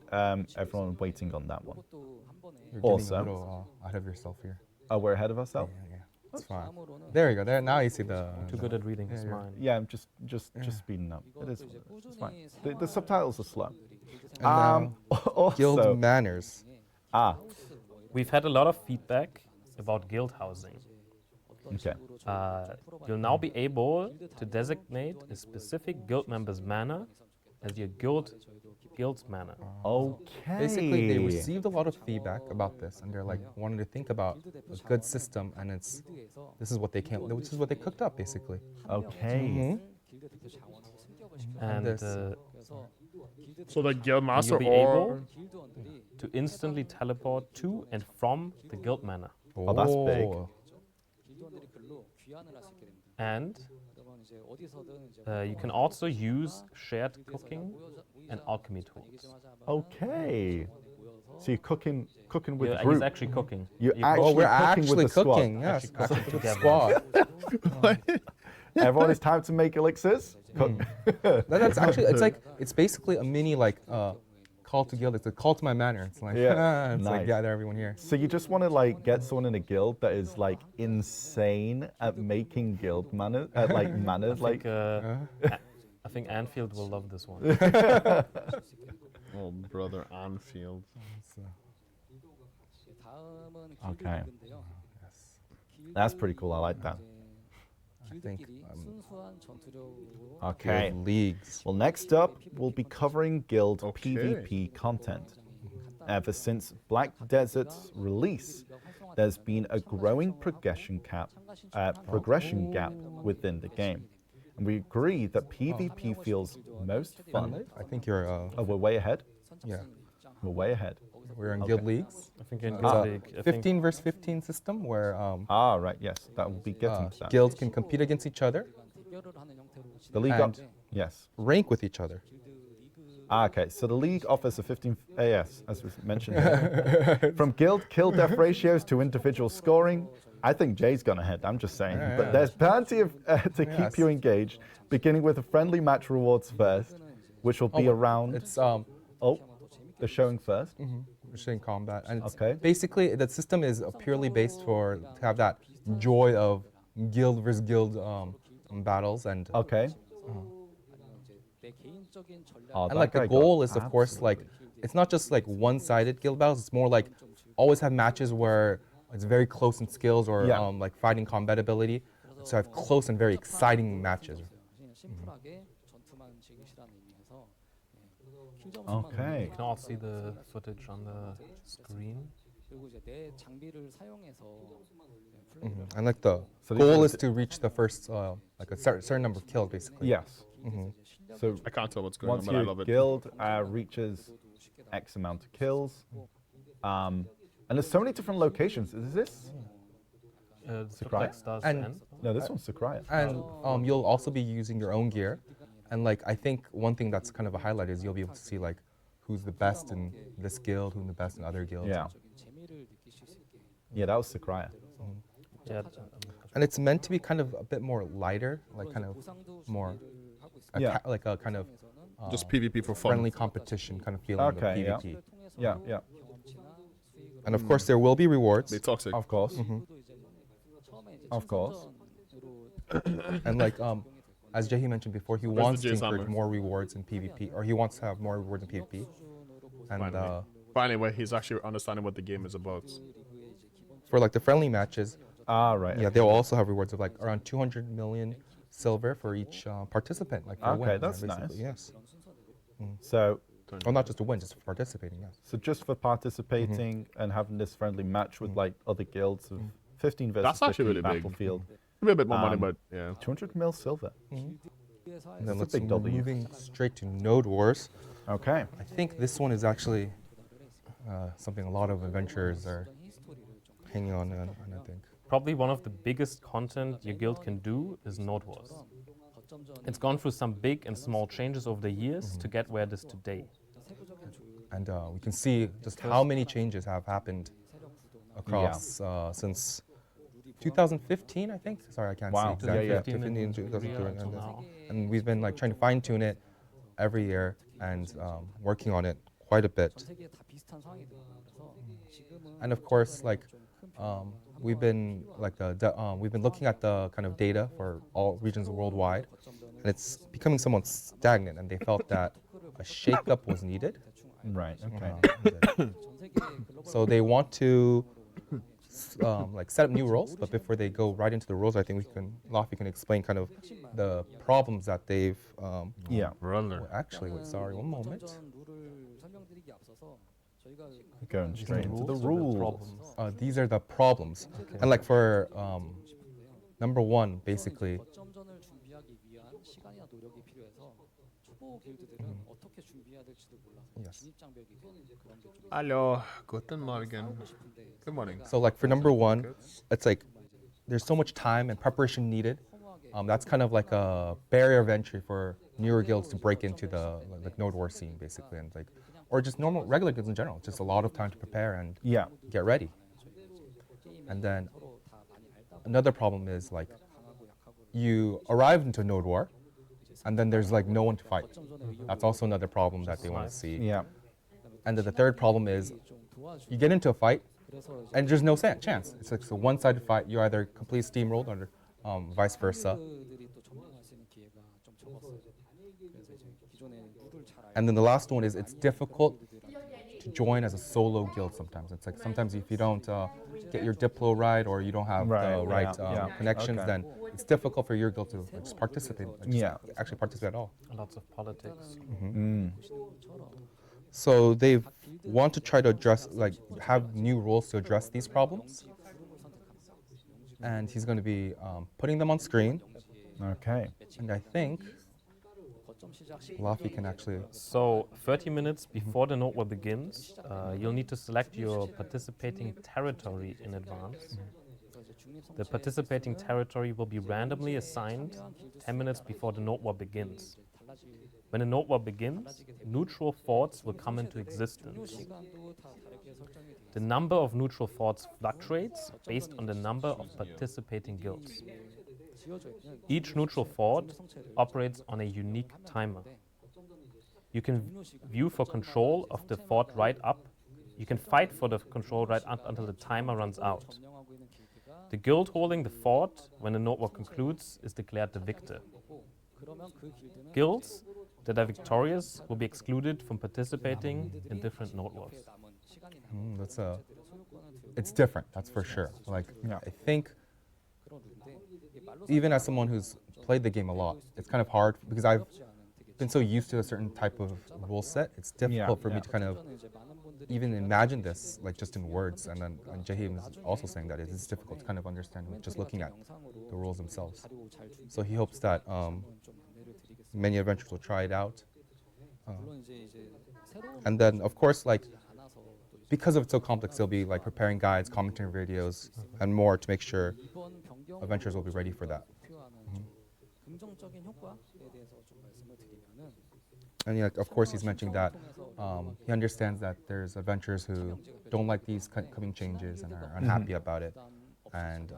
everyone waiting on that one. 그것도 한 번에 You're getting Also- a little ahead of yourself here. Oh, we're ahead of ourselves. Yeah. It's fine. 다음으로는 There you go. There now you see the. Too good at reading his Yeah, mind. Yeah, I'm just speeding up. It is. 이것도 이제 It's 꾸준히 fine. The 사용하는 subtitles are slow. 분들이 And guild Also, manners. We've had a lot of feedback about guild housing. Okay. You'll now be able to designate a specific guild member's manor as your guild's manor. Okay. Basically, they received a lot of feedback about this, and they're like wanting to think about a good system, and this is what they cooked up basically. Okay. 길드 대표 자원을 승격을 시켜 And this. 그래서 길드 So the guild master you'll be or able 길드원들이 to instantly teleport to and from the guild manor. Oh, that's big. 길드원들이 글로 귀환을 할 수 있게 됩니다. And 그러면 이제 어디서든 이제 you can also use shared cooking and alchemy tools. Okay. So you're cooking with Yeah, he's group. actually cooking. You're You actually Oh, we're cooking actually with the squad. cooking. Yes, Actually cooking with the together. squad. Everyone, it's time to make elixirs. Cook. That's actually it's basically a mini like call to guild. It's a call to my manor. It's like Yeah, it's like nice. gather everyone here. So you just want to like get someone in a guild that is like insane at making guild manners, manners, like. I think Anfield will love this one. oh brother Anfield. 다음은 Okay. 길드인데요. That's pretty cool. I like that. I think 길드끼리 순수한 전투력으로 Okay. guild leagues. Well, next up, we'll be covering guild Okay. PvP content. Ever since Black Desert's release, there's been a growing progression gap within the game. And we agree that PvP feels most fun. I think you're Oh, we're way ahead? yeah. We're way ahead. We're in Okay. guild leagues. I think in It's Guild a League, I think 15 versus 15 system where Right, yes, that will be getting to that. guilds can compete against each other, 대결을 하는 형태로 The league up, and- yes. rank with each other. Okay, so the league offers a 15 AS, as was mentioned here. From guild kill death ratios to individual scoring, I think Jay's gone ahead, I'm just saying. But there's plenty of to keep Yes. you engaged, beginning with the friendly match rewards first, which will be around. It's Oh, the showing first. machine combat, and it's Okay. basically the system is purely based to have that joy of guild versus guild battles, and Okay. 내 개인적인 전략 Oh, and that like guy the got goal is of course like it's not just like one-sided guild battles. It's more like always have matches where it's very close in skills or Yeah. like fighting combat ability. So have close and very exciting matches. 그냥 심플하게 전투만 즐기시라는 의미에서 킬점수만 Okay. you can all see the footage on the screen. 그리고 이제 내 장비를 사용해서 플레이를 And like the So these goal are is to reach the first like a certain number of kills basically. Yes. So I can't tell what's going once on, but I your love it. guild reaches X amount of kills, and there's so many different locations. Is this? Like stars And- No, this one's Sakraya. And you'll also be using your own gear. And like I think one thing that's kind of a highlight is you'll be able to see like who's the best in this guild, who's the best in other guilds. Yeah. 재미를 느끼실 수 있게 Yeah, that was Sakraya. Yeah, And it's meant to be kind of a bit more lighter, like kind of 보상도 more 준비를 하고 있어요. Yeah. like a kind of Just PvP for fun. friendly competition kind of feeling of Okay, yeah. PvP. Yeah, yeah. 경험치나 수익을 And of course there will be rewards. They toxic. Of course. 도 이제 처음에 이제 Of course. 친선전으로 And like as Jahi mentioned before, he Where's the wants to J's encourage hammer? more rewards in PvP, or he wants to have more rewards in PvP. And Finally. Finally, he's actually understanding what the game is about. for like the friendly matches, Right. yeah, they'll also have rewards of like around 200 million silver for each participant. Like for a win, Okay, that's basically, nice. Yes. So, Well, not just to win, just for participating. Yes. so just for participating and having this friendly match with like other guilds of 15 versus That's actually 15 really big. battlefield, Maybe a bit more money, Um, but yeah. 200 mil silver. And That's then a let's big W. moving straight to Node Wars. Okay. I think this one is actually something a lot of adventurers are hanging on, I think. probably one of the biggest content your guild can do is Node Wars. It's gone through some big and small changes over the years to get where it is today. And we can see just how many changes have happened across since 2015, I think. Sorry, I can't Wow. see exactly. Yeah, 2015 in in 2015, Korea until now. and we've been like trying to fine tune it every year and working on it quite a bit. 전 세계에 다 비슷한 상황이더라고요. 그래서 지금은 And of course, like 좀큰 변화가 we've been looking at the kind of data for all regions worldwide, and it's becoming somewhat stagnant. And they felt that a shakeup was needed. Right. Okay. 전 세계 글로벌 So they want to like set up new rules, but before they go right into the rules, I think Lafi can explain kind of the problems that they've. Yeah. Brother. Actually, wait, sorry, one moment. 전 룰을 설명드리기 앞서서 저희가 Going straight into the rules or the rules. problems? These are the problems, and like for number one, basically, 거점전을 준비하기 위한 시간이나 노력이 필요해서 초보 길드들은 어떻게 준비해야 될지도 몰라서 Yes. 진입 장벽이 그런 게좀 Hello. Guten Morgen. 하고 싶은데 Good morning. so like for number one, it's like there's so much time and preparation needed. That's kind of like a barrier of entry for newer guilds to break into the like Node War scene, basically, and like, or just normal regular guilds in general. Just a lot of time to prepare and Yeah. get ready. And then another problem is like you arrive into Node War, and then there's like no one to fight. That's also another problem that they want to see. Yeah. And then the third problem is you get into a fight, and there's no chance. It's like a one-sided fight. You either completely steamrolled or vice versa. 들이 또 점령할 수 있는 기회가 좀 적었어요. 그래서 이제 기존에 룰을 잘 알고 And then the last one is it's difficult to join as a solo guild sometimes. It's like sometimes if you don't get your Diplo right or you don't have Right, the right yeah, yeah. connections, Okay. then it's difficult for your guild to just participate. Like, just Yeah. actually participate at all. Lots of politics. Mm. So they want to try to address, like, have new rules to address these problems. And he's going to be putting them on screen. Okay. And I think 거점 시작 시 Lafi can actually. So 30 minutes before the node war begins, you'll need to select your participating territory in advance. The participating territory will be randomly assigned 10 minutes before the node war begins. When the node war begins, neutral forts will come into existence. 시간도 다 다르게 설정이 돼 The number of neutral forts fluctuates based on the number of participating guilds. 지어져 있는 Each neutral fort operates on a unique timer. You can view for control of the fort right up. You can fight for the control right up until the timer runs out. 점령하고 있는 길드가 The guild holding the fort when the node war concludes is declared the victor. 거고 그러면 그 길드는 Guilds that are victorious will be excluded from participating in different node 옆에 wars. 남은 시간이 남은 That's 길드들의 소유권을 들고 it's different. That's for sure. Like Yeah. I think 그런 룰인데 이게 말로 even as someone who's played the game a lot, it's kind of hard because I've 어렵지 않은 되게 been so used to a certain type of rule set. It's difficult for me to kind of 전에 이제 많은 분들이 even imagine this like just in words. And then Jahim is also saying that it is difficult to kind of understand just looking at 영상으로 the rules themselves. 자료 잘 준비 So he hopes that 좀 안내를 드리겠습니다. many adventurers will try it out. 물론 이제 새로운 And then of course like 않아서 또 이제 because of it's so complex, they'll be like preparing guides, commentary videos, and more to make sure 이번 변경 adventurers will be ready for that. 목표하는 좀 긍정적인 효과에 대해서 좀 말씀을 드리면은 And yeah, of course, he's mentioning that he understands that there's adventurers who don't like these coming changes and are unhappy about it. And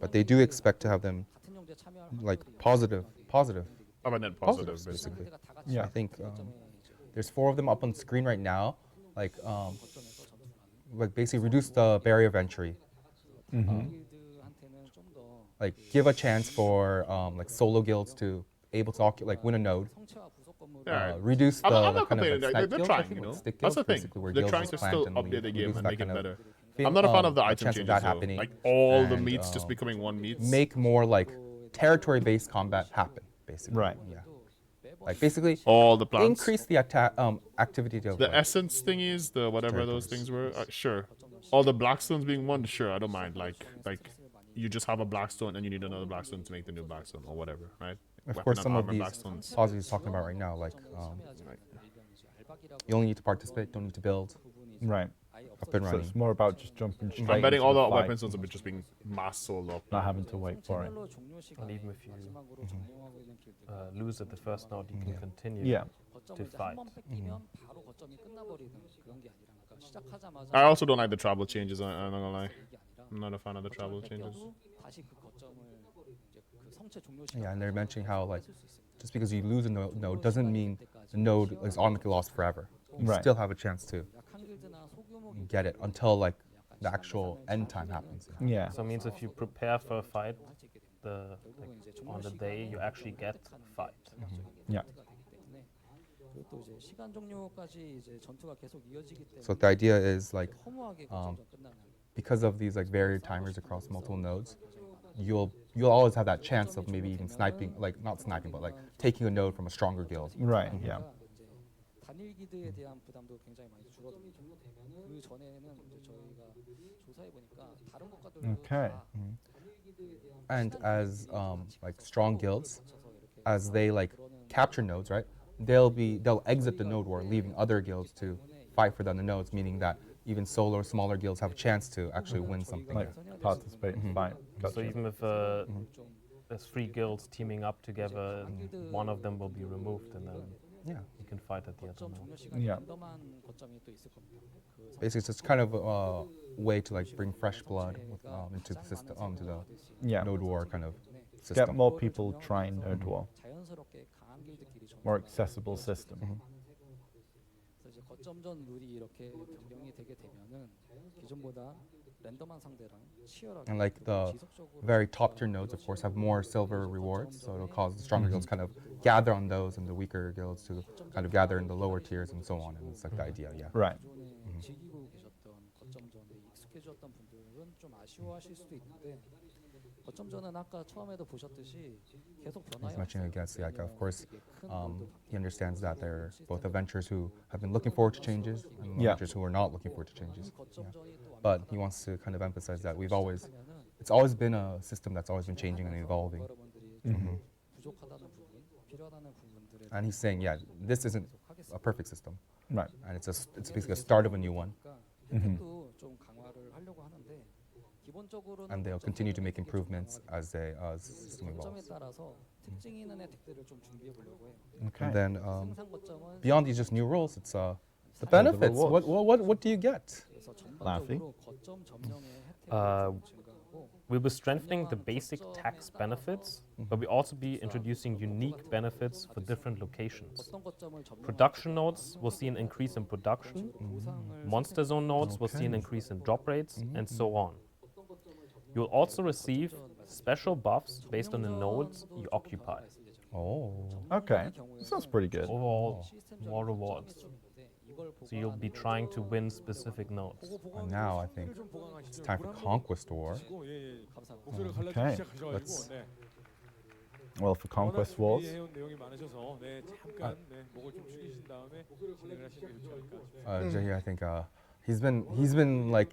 but they do expect to have them 같은 형제 참여할 like positive. How about net positive, Positives, basically? 상대가 다 같이 Yeah. I think 거점에 이제 there's 4 of them up on screen right now. Like 거점에서 전투하는 like basically reduce the barrier of entry. 길드한테는 좀 더 Like give a chance for like solo guilds to able to like win a node. 성체와 부속 건물을 Yeah. Reduce the I'm like, not kind of complaining. like, They're snipe guilds, I trying, think, you like know. stick That's guilds, the thing. basically, where They're guilds trying just to plant still and update the leave. game Reduce and that make it kind of better. thing. I'm not a fan of the A item chance of changes, that though. happening. Like all the And, meats just becoming one meat. Make more like territory-based combat happen, basically. Right. Yeah. Like basically All the plants. increase the activity of The like, essence thingies, the whatever those things were, sure. All the blackstones being one, sure, I don't mind. Like you just have a blackstone and you need another blackstone to make the new blackstone or whatever, right? of Weapon course and some of armor these blackstones. positives he's talking about right now, like you only need to participate, don't need to build. Right. up and So running. it's more about just jumping straight. I'm betting into all the the fight, weapon zones will be just being mass sold up. not having to wait for it. 챔별로 종료 시간에 And even if you 마지막으로 점령하고 있는 길들 lose at the first node, you can continue. Yeah. 거점을 to 이제 fight. 한번 뺏기면 바로 거점이 끝나버리는 그런 게 아니라 그러니까 시작하자마자 I also don't like the travel changes. I'm not gonna lie. 이게 아니라 I'm not a fan of the travel 거점을 changes. 뺏겨도 다시 그 거점을 이제 그 성체 종료 Yeah, and they're 시간까지 mentioning how like 뺏을 수 있습니다. just because you lose a node doesn't mean the node is automatically lost forever. You Right. still have a chance to 약한 길드나 소규모 get it until like the actual end time happens. Yeah. So it means if you prepare for a fight, 할수 있게 됩니다. the 결국은 이제 on the day you actually get fight. Yeah. 가 되기 때문에 그리고 또 이제 시간 종료까지 이제 전투가 계속 이어지기 때문에 So the idea is like 허무하게 거점전 끝나면 because of these like varied timers across multiple nodes, you'll always have that chance of maybe even sniping, like not sniping, but like taking a node from a stronger guild. Right. Yeah. 이제 단일 기드에 대한 부담도 굉장히 많이 줄어듭니다. 그 전에는 이제 저희가 조사해 보니까 다른 국가들도 Okay. 다 And as like strong guilds, 거쳐서 이렇게 as they like capture nodes, right? They'll exit the node war, leaving other guilds to fight for them the nodes, meaning that even solo or smaller guilds have a chance to actually win something. Like participate in fight. So Gotcha. even if there's 3 guilds teaming up together, one of them will be removed, and then Yeah. you can fight at the other 거점 node. 종료 시간이 Yeah. 랜덤한 거점이 또 있을 겁니다. 그 Basically, it's just kind of a way to like bring fresh blood with, into the system, to the Yeah. node war kind of Get system. more people trying Node War. 자연스럽게 강한 길드끼리 More 전투가 accessible system. 그래서 이제 거점전 룰이 이렇게 변경이 되게 되면은 기존보다 랜덤한 상대랑 치열하게 And like the 지속적으로 very top tier nodes, of course, have more silver rewards, so it'll cause the stronger guilds kind of gather on those, and the weaker guilds to kind of gather in the lower tiers and so on. And it's like the idea, yeah. Right. 기존에 즐기고 계셨던 거점전에 익숙해졌던 분들은 좀 아쉬워하실 수도 있는데 거점전은 아까 처음에도 보셨듯이 계속 He's 변화해 mentioning against, like, of course, 큰 he understands that there are both adventurers who have been looking forward to changes and Yeah. adventurers who are not looking forward to changes. 거점전이 또 But he wants to kind of emphasize that 하면은 it's always been a system that's always been changing and evolving. 여러분들이 좀 부족하다는 부분, 필요하다는 부분들에 And he's saying, yeah, this isn't a perfect system, Right. and it's basically a start of a new one, 혜택도 좀 강화를 하려고 하는데 기본적으로는 and they'll continue to make improvements as the system 거점에 evolves. 따라서 특징 있는 혜택들을 좀 준비해 보려고 해요. Okay. And then 생산 거점은 beyond these just new rules, it's the the benefits. rewards. What do you get? 그래서 라피? 전반적으로 거점 점령의 혜택이 Uh, 좀 증가하고 We'll be strengthening the basic tax benefits, but we also be introducing unique benefits for different locations. 어떤 거점을 점령하고 Production nodes will see an increase in production. 보상을 Monster zone nodes will see an Okay. increase in drop rates, and so on. You'll also receive special buffs based on the nodes you occupy. Oh, Okay. Sounds pretty good. Overall, more rewards. So you'll be trying to win specific nodes. and now I think it's time for Conquest War. 목소리를 갈라지기 Okay. 시작하셔가지고 Let's- 네. Well, for Conquest 워낙 Wars. 준비해온 내용이 많으셔서 네, 잠깐 네, 목을 좀 축이신 다음에 진행을 하시는 게 좋지 않을까 싶습니다. Jay, I think he's been like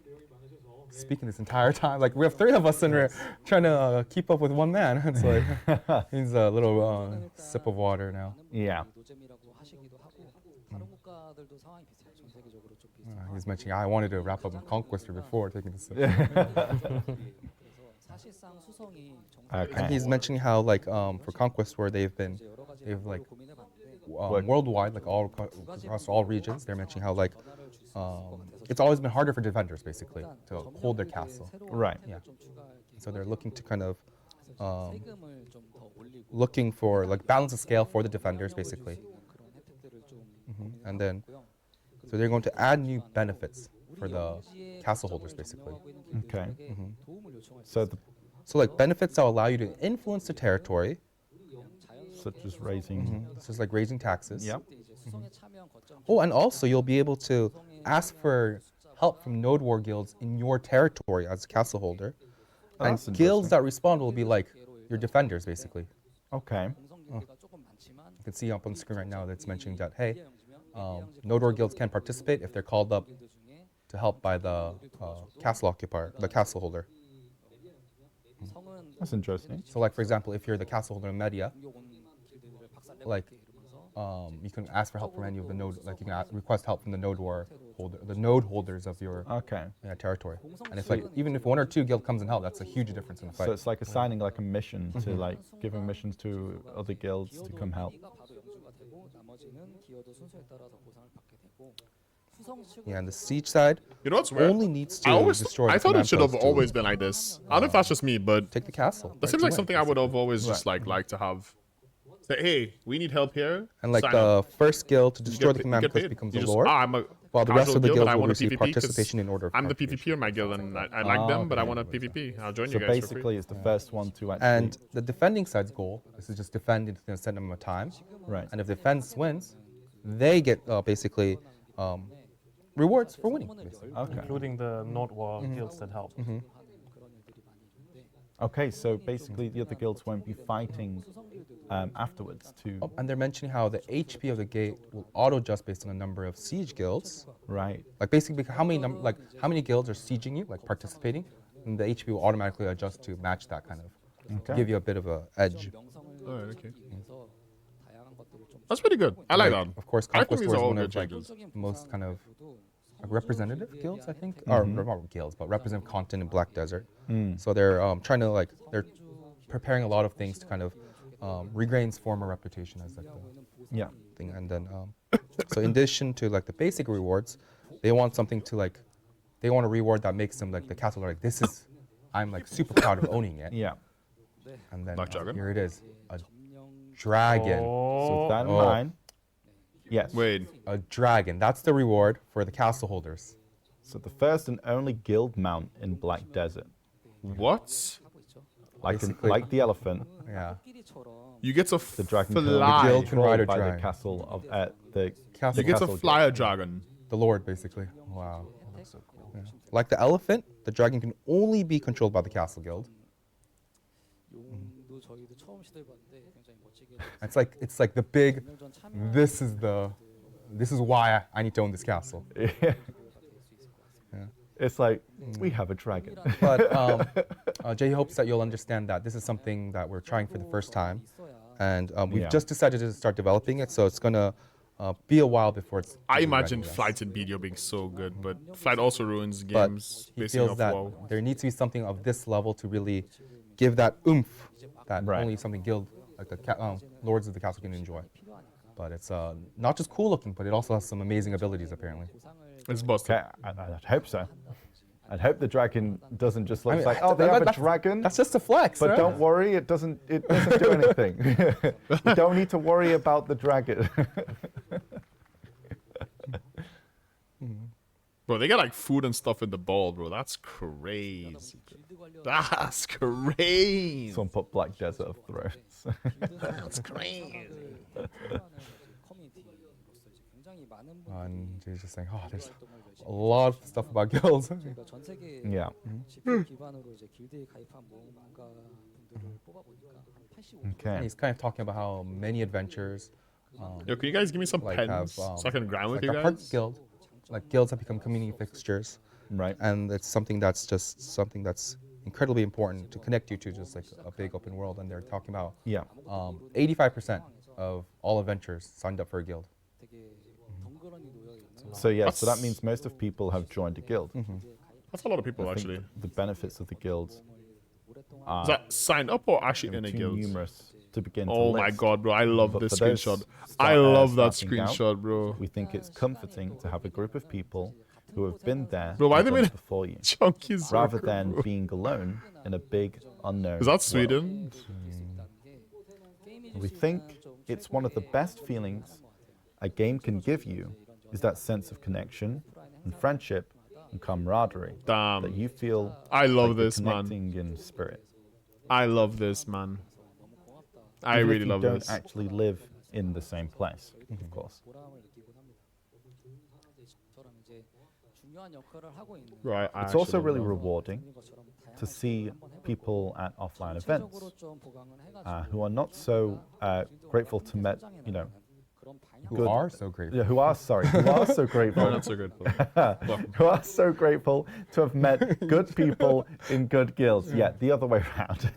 speaking this entire time. Like we have 3 of us and we're trying to keep up with one man. It's like he's a little sip of water now. Yeah. 노잼이라고 하시기도 하고 다른 국가들도 상황이 비슷해요. 전 세계적으로 좀 비슷해요. He's mentioning I wanted to wrap up Conquest before taking this. 그래서 사실상 수성이 Okay. And he's mentioning how like for Conquest War they've been 이제 여러 가지 they've like 고민해 봤는데 worldwide, like all across all regions. They're mentioning how like it's always been harder for defenders basically to hold their castle. Right. Yeah. 좀 추가할 게 So they're looking to kind of 세금을 좀 더 올리고 looking for like balance the scale for the defenders basically. 그런 혜택들을 좀 And then 고요. so they're going to add new benefits for the castle holders basically. Okay. 도움을 요청할 수 So the, So like benefits that will allow you to influence the territory, such as raising. this is like raising taxes. Yeah. 이제 수성에 참여한 거점 Oh, and also you'll be able to ask for help from node war guilds in your territory as a castle holder. Oh, And that's guilds interesting. that respond will be like your defenders basically. Okay. 공성 길드가 조금 많지만 You can see up on the screen right now that's mentioning that hey, 형제면 node war guilds can participate if they're called up 길드 중에 to help by the castle occupier, the castle holder. 성은 That's interesting. So like for example, if you're the castle holder in Media, 공격 온 길드를 박살내고 Like, 이렇게 이러면서 you can ask for help from any of the node, like you can request help from the node holders of your Okay. territory. And it's like even if 1 or 2 guild comes and help, that's a huge difference in the fight. So it's like assigning like a mission to like giving missions to other guilds to come help. Yeah, and the siege side You know what's weird? only needs to destroy. I the thought it command should have post to always been like this. I don't know if that's just me, but take the castle. that right, seems to like win, something I would basically. have always just like to have. Say, hey, we need help here. And like sign the up. first guild to You destroy get the pa- command you get post paid. becomes You a just, lord, I'm a while the rest casual of the guild and guilds I will want a receive PvP 'cause participation in order of I'm the participation. PvPer in my guild and I like them, but I want a PvP. I'll join So you guys for free. basically, it's the first one to actually. And the defending side's goal is to just defend in a set amount of time. Right. And if defense wins, they get basically rewards for winning. Basically. Okay. including the node war guilds that help. Okay, so basically the other guilds won't be fighting afterwards to. Oh, and they're mentioning how the HP of the gate will auto adjust based on the number of siege guilds. Right. Like basically, how many guilds are sieging you, like participating, and the HP will automatically adjust to match that kind of, Okay. give you a bit of a edge. Alright, okay. That's pretty good. I like that. Of course, I think Conquest these War are is all one good of like, changes. the most kind of like, representative guilds, I think, or not guilds, but representative content in Black Desert. So they're trying to like they're preparing a lot of things to kind of regain its former reputation as like the Yeah. thing, and then so in addition to like the basic rewards, they want something to like they want a reward that makes them like the castle like this is I'm like super proud of owning it. Yeah. And then Black dragon? here it is, a dragon. So with that in Oh. mind. Yes. Wait. A dragon. That's the reward for the castle holders. So the first and only guild mount in Black Desert, What? Basically. like the elephant, Yeah. You get to the dragon can only fly. be guild can ride controlled a by the dragon. castle of the Castle You get to castle fly guild. a dragon. The Lord, basically. Wow. That's so cool. Yeah. Like the elephant, the dragon can only be controlled by the castle guild. It's like the big. This is why I need to own this castle. Yeah. It's like we have a dragon. But Jay hopes that you'll understand that this is something that we're trying for the first time, and we've Yeah. just decided to start developing it. So it's gonna be a while before it's. I really imagine ready, yes. Flight and BDO being so good, but Flight also ruins But games he basing feels off that WoW. there needs to be something of this level to really give that oomph that Right. only something guild like the lords of the castle can enjoy. But it's not just cool looking, but it also has some amazing abilities apparently. It's busted. Okay, I'd hope so. I'd hope the dragon doesn't just look I mean, like, oh, they have a that's- dragon. That's just a flex. But right? don't worry, it doesn't do anything. You don't need to worry about the dragon. Bro, they got like food and stuff in the ball, bro. That's crazy. That's crazy. Someone put Black Desert of Thrones. That's crazy. And he's just saying, oh, there's a lot of stuff about guilds. Yeah. And Okay. he's kind of talking about how many adventures Yo, can you guys give me some like pens have so I can grind with like you a park guys? guild, like guilds have become community fixtures, Right. and it's something that's incredibly important to connect you to just like a big open world. And they're talking about Yeah. 85% of all adventurers signed up for a guild. So yeah, so that means most of people have joined a guild. That's a lot of people, I think actually. the benefits of the guilds are Is that signed up or actually in a too guild? numerous to begin to Oh my list. god, bro. I love But this for those screenshot. start- I love that starting out, screenshot, bro. We think it's comforting to have a group of people who have been there Bro, why and they done made it before you, Chunky rather Zucker, than bro. being alone in a big unknown. Is that world. Sweden? We think it's one of the best feelings a game can give you is that sense of connection and friendship and camaraderie that Damn. you feel I love like you're this, man. connecting in spirit. I love this, man. I Even if really you love don't this. actually live in the same place, of course. Right. It's also really rewarding to see people at offline events who are not so grateful to met, Who Good. are so grateful. who are so grateful, not so good. who are so grateful to have met good people in good guilds. Yeah, the other way around.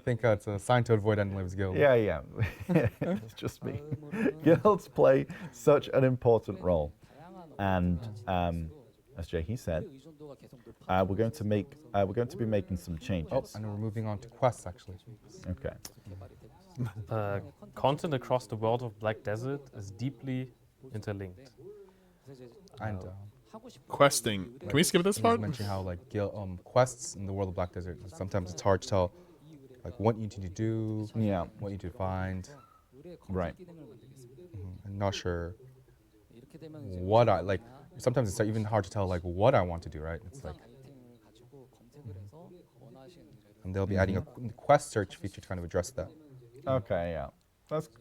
think it's a sign to avoid Endlave's guild. Yeah, yeah. It's just me. Guilds play such an important role, and as Jay said, we're going to be making some changes. Oh, and we're moving on to quests actually. Okay. Content across the world of Black Desert is deeply interlinked. And Questing. Can we skip this you part? mentioned how like quests in the world of Black Desert, sometimes it's hard to tell like what you need to do, Yeah. what you need to find. Right. I'm not sure what I like. Sometimes it's even hard to tell like what I want to do, right? It's like, and they'll be adding a quest search feature to kind of address that. Okay. Yeah.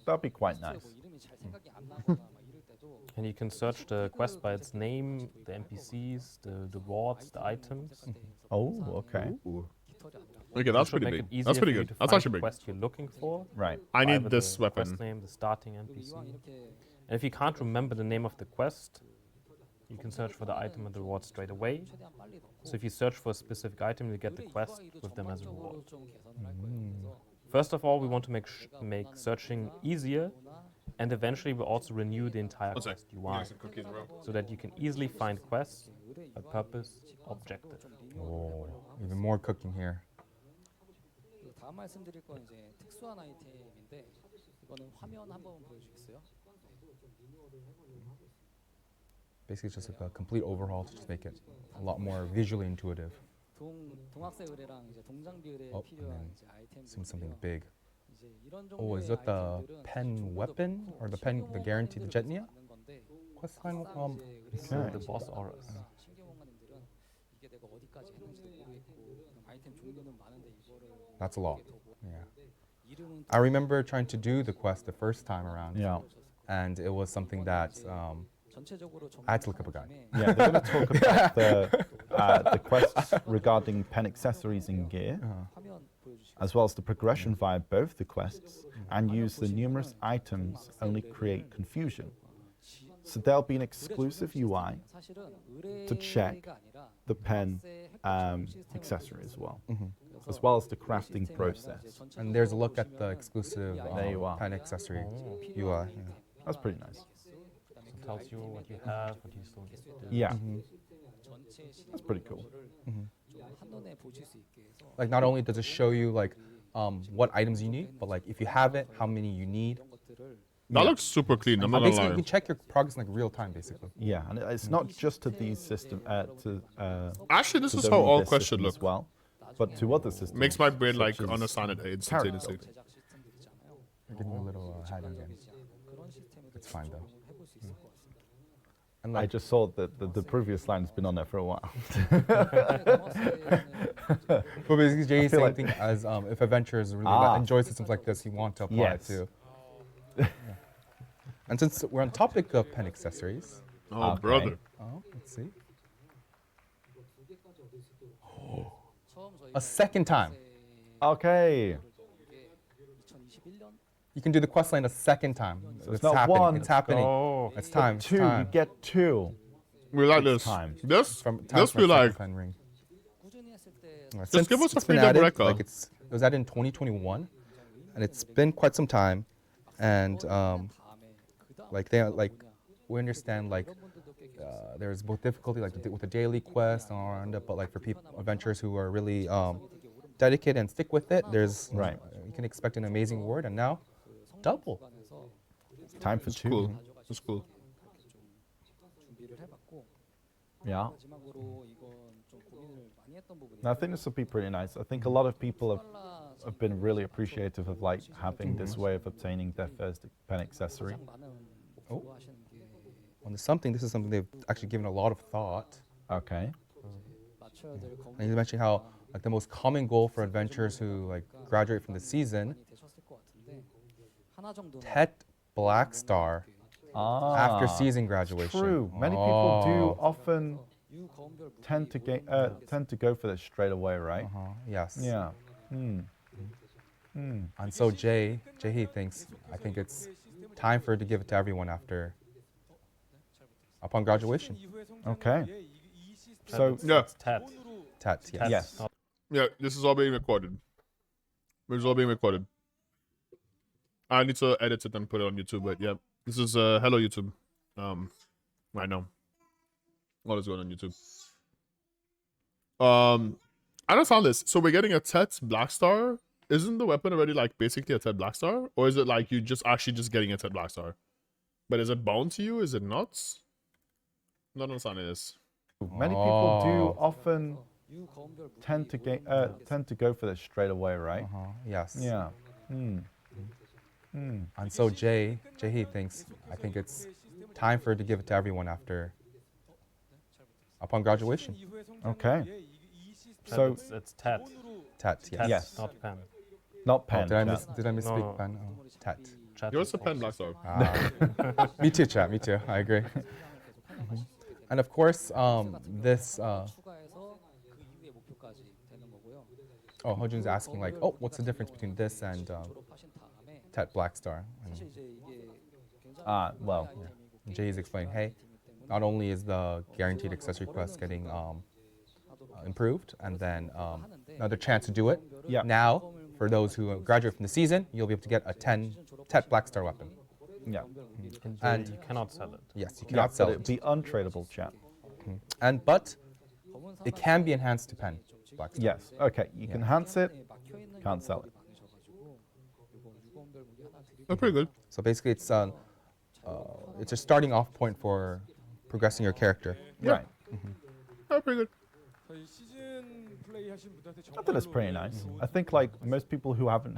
That'll be quite nice. And you can search the quest by its name, the NPCs, the wards, the items. Oh. Okay. Okay, that's Should pretty make big. it easier That's for pretty you good. to That's find actually the big. quest you're looking for. Right. I Either need this the weapon. Quest name, the starting NPC. And if you can't remember the name of the quest, you can search for the item and the reward straight away. So if you search for a specific item, you get the quest with them as a reward. First of all, we want to make searching easier, and eventually we'll also renew the entire One sec. quest UI, so that you can easily find quests by purpose, objective. Oh, even more cooking here. 다음 말씀드릴 건 이제 특수한 아이템인데 이거는 화면 한번 보여주겠어요? Basically, it's just like a complete overhaul to just make it a lot more visually intuitive. 동학생 의뢰랑 이제 동장비 의뢰에 Oh, 필요한 and 이제 Seems something 아이템들인데요. big. 이제 이런 Oh, is 종류의 that the 아이템들은 pen 조금 더 weapon or the pen, the guarantee, the Jetnia? 받는 건데 Quest line. 막상 이제 So 의뢰를 the boss 받는 auras. 신규공간님들은 이게 내가 어디까지 했는지도 모르겠고 아이템 종류는 많은데 이거를 That's a lot. 어떻게 더 Yeah. 이름은 I remember trying to do the quest the first time around, Yeah. and it was something that 전체적으로 I had to look up a guide. Yeah. They're going to talk about the quests regarding pen accessories and gear, 화면 보여주시겠어요? as well as the progression via both the quests, and use the numerous items only create confusion. So there'll be an exclusive UI 사실은 to check 의뢰가 아니라 the pen 시스템을 accessory as well, 그래서 as well as the 그 crafting 시스템이 아니라 process. 이제 And there's a look 전체적으로 at the 보시면은 exclusive There you are. pen accessory 필요한 UI. Yeah. 아이템 That's pretty nice. 그다음에 It 그 tells you what you have, what you still need to do. Yeah. 전체 That's pretty cool. 좀 한눈에 보실 수 있게 해서 Like not only does it show you like what items you need, but like if you have it, how many you need. 이런 것들을 That looks super clean. I'm not Basically, gonna you can lie. check your progress in like real time, basically. Yeah, and it's not just to these system Actually, this to is the how all Reader quests should system look. as well, but to other systems. Makes my brain like such as understand it instantaneously. 제작 시스템들이잖아요. You're getting a little ahead again. 그런 시스템에 It's fine, though. 해볼 수 있을 것 같습니다. And I like just saw that the previous line's been on there for a while. but basically, Jay, feel same like- thing as if adventurers really Ah. enjoy systems like this, you want to apply Yes. it to. Yeah. And since we're on topic of pen accessories, Oh, Okay. brother. let's see. 처음 저희 A second time. Okay, 2021년 You can do the quest line a second time. So it's it's not happening. one. It's happening. Oh, It's time. It's two. You time. get two. We like It's this. time. This, From time this for my we second like. pen ring. 꾸준히 했을 때 Since give us a it's been freedom added, record. like it was added in 2021, and it's been quite some time. And 다음에 그다음 like they like we understand like there's both difficulty like with the daily quest and all around it, but like for people adventurers who are really dedicated and stick with it, there's Right. You can expect an amazing reward, and now double. 구간에서 Time for It's two. cool. It's cool. 준비를 해봤고 Yeah. 마지막으로 이건 좀 고민을 많이 했던 부분이에요. And I think this will be pretty nice. I think a lot of people have been really appreciative of like having this way of obtaining their first pen accessory. 가장 많은 Oh. 좋아하시는 게 On something, this is something they've actually given a lot of thought. Okay. 맞춰야 될 And you mentioned how like the most common goal for adventurers who like graduate from the season, 많이 되셨을 것 같은데 하나 정도는 Tet Black Star after season graduation. True. Many people do Oh. often 유거음별 tend to go for this straight away, right? Yes. Yeah. And so Jay he thinks I think it's time for it to give it to everyone upon graduation. 이후에 Okay. 성장에 이 시스템 So Yeah. Tat. 돈으로 Tet, yes. yes. Yeah, this is all being recorded. It's all being recorded. I need to edit it and put it on YouTube, but yeah. This is hello YouTube. Right now. What is going on YouTube? I don't found this. So we're getting a Tet Black Star. Isn't the weapon already like basically a Tet Black Star? Or is it like you just actually just getting a Tet Black Star? But is it bound to you? Is it not? I'm not understanding this. Many people do Oh. often tend to go for this straight away, right? Yes. Yeah. And so Jay thinks, I think it's time for it to give it to everyone upon graduation. Okay. So So it's TET. Tet, yes. TET, Yes. not pen. not Oh, pen. did I chat. misspeak No. pen? Oh, Tet. Chat Yours is a pen also- Black Star. Me too, chat. Me too. I agree. And of course, this. 추가해서 그 이후의 목표까지 되는 거고요. Oh, Hojun's asking like, oh, what's the difference between this and 졸업하신 다음에 Tet Black Star? 사실 이제 이게 굉장히 Well, 아이템이고 Jay is explaining, hey, not only is the guaranteed accessory quest getting improved, and then another chance to do it. Yeah. Now, for those who graduate from the season, you'll be able to get a 10 Tet Black Star weapon. yeah. And you cannot sell it. yes, you Yeah, cannot but sell it'd it. be untradeable, chat. But it can be enhanced to pen Black Star. Yes. Okay. You can enhance it. 막혀 있는 Can't sell 경우들이 많으셔가지고 이거 유검별 무기 하나 드리고 That's pretty good. So basically, it's a starting off point for progressing your character. Right. That's pretty good. 저희 시즌 플레이 하신 분들한테 I think it's pretty nice. I think like most people who haven't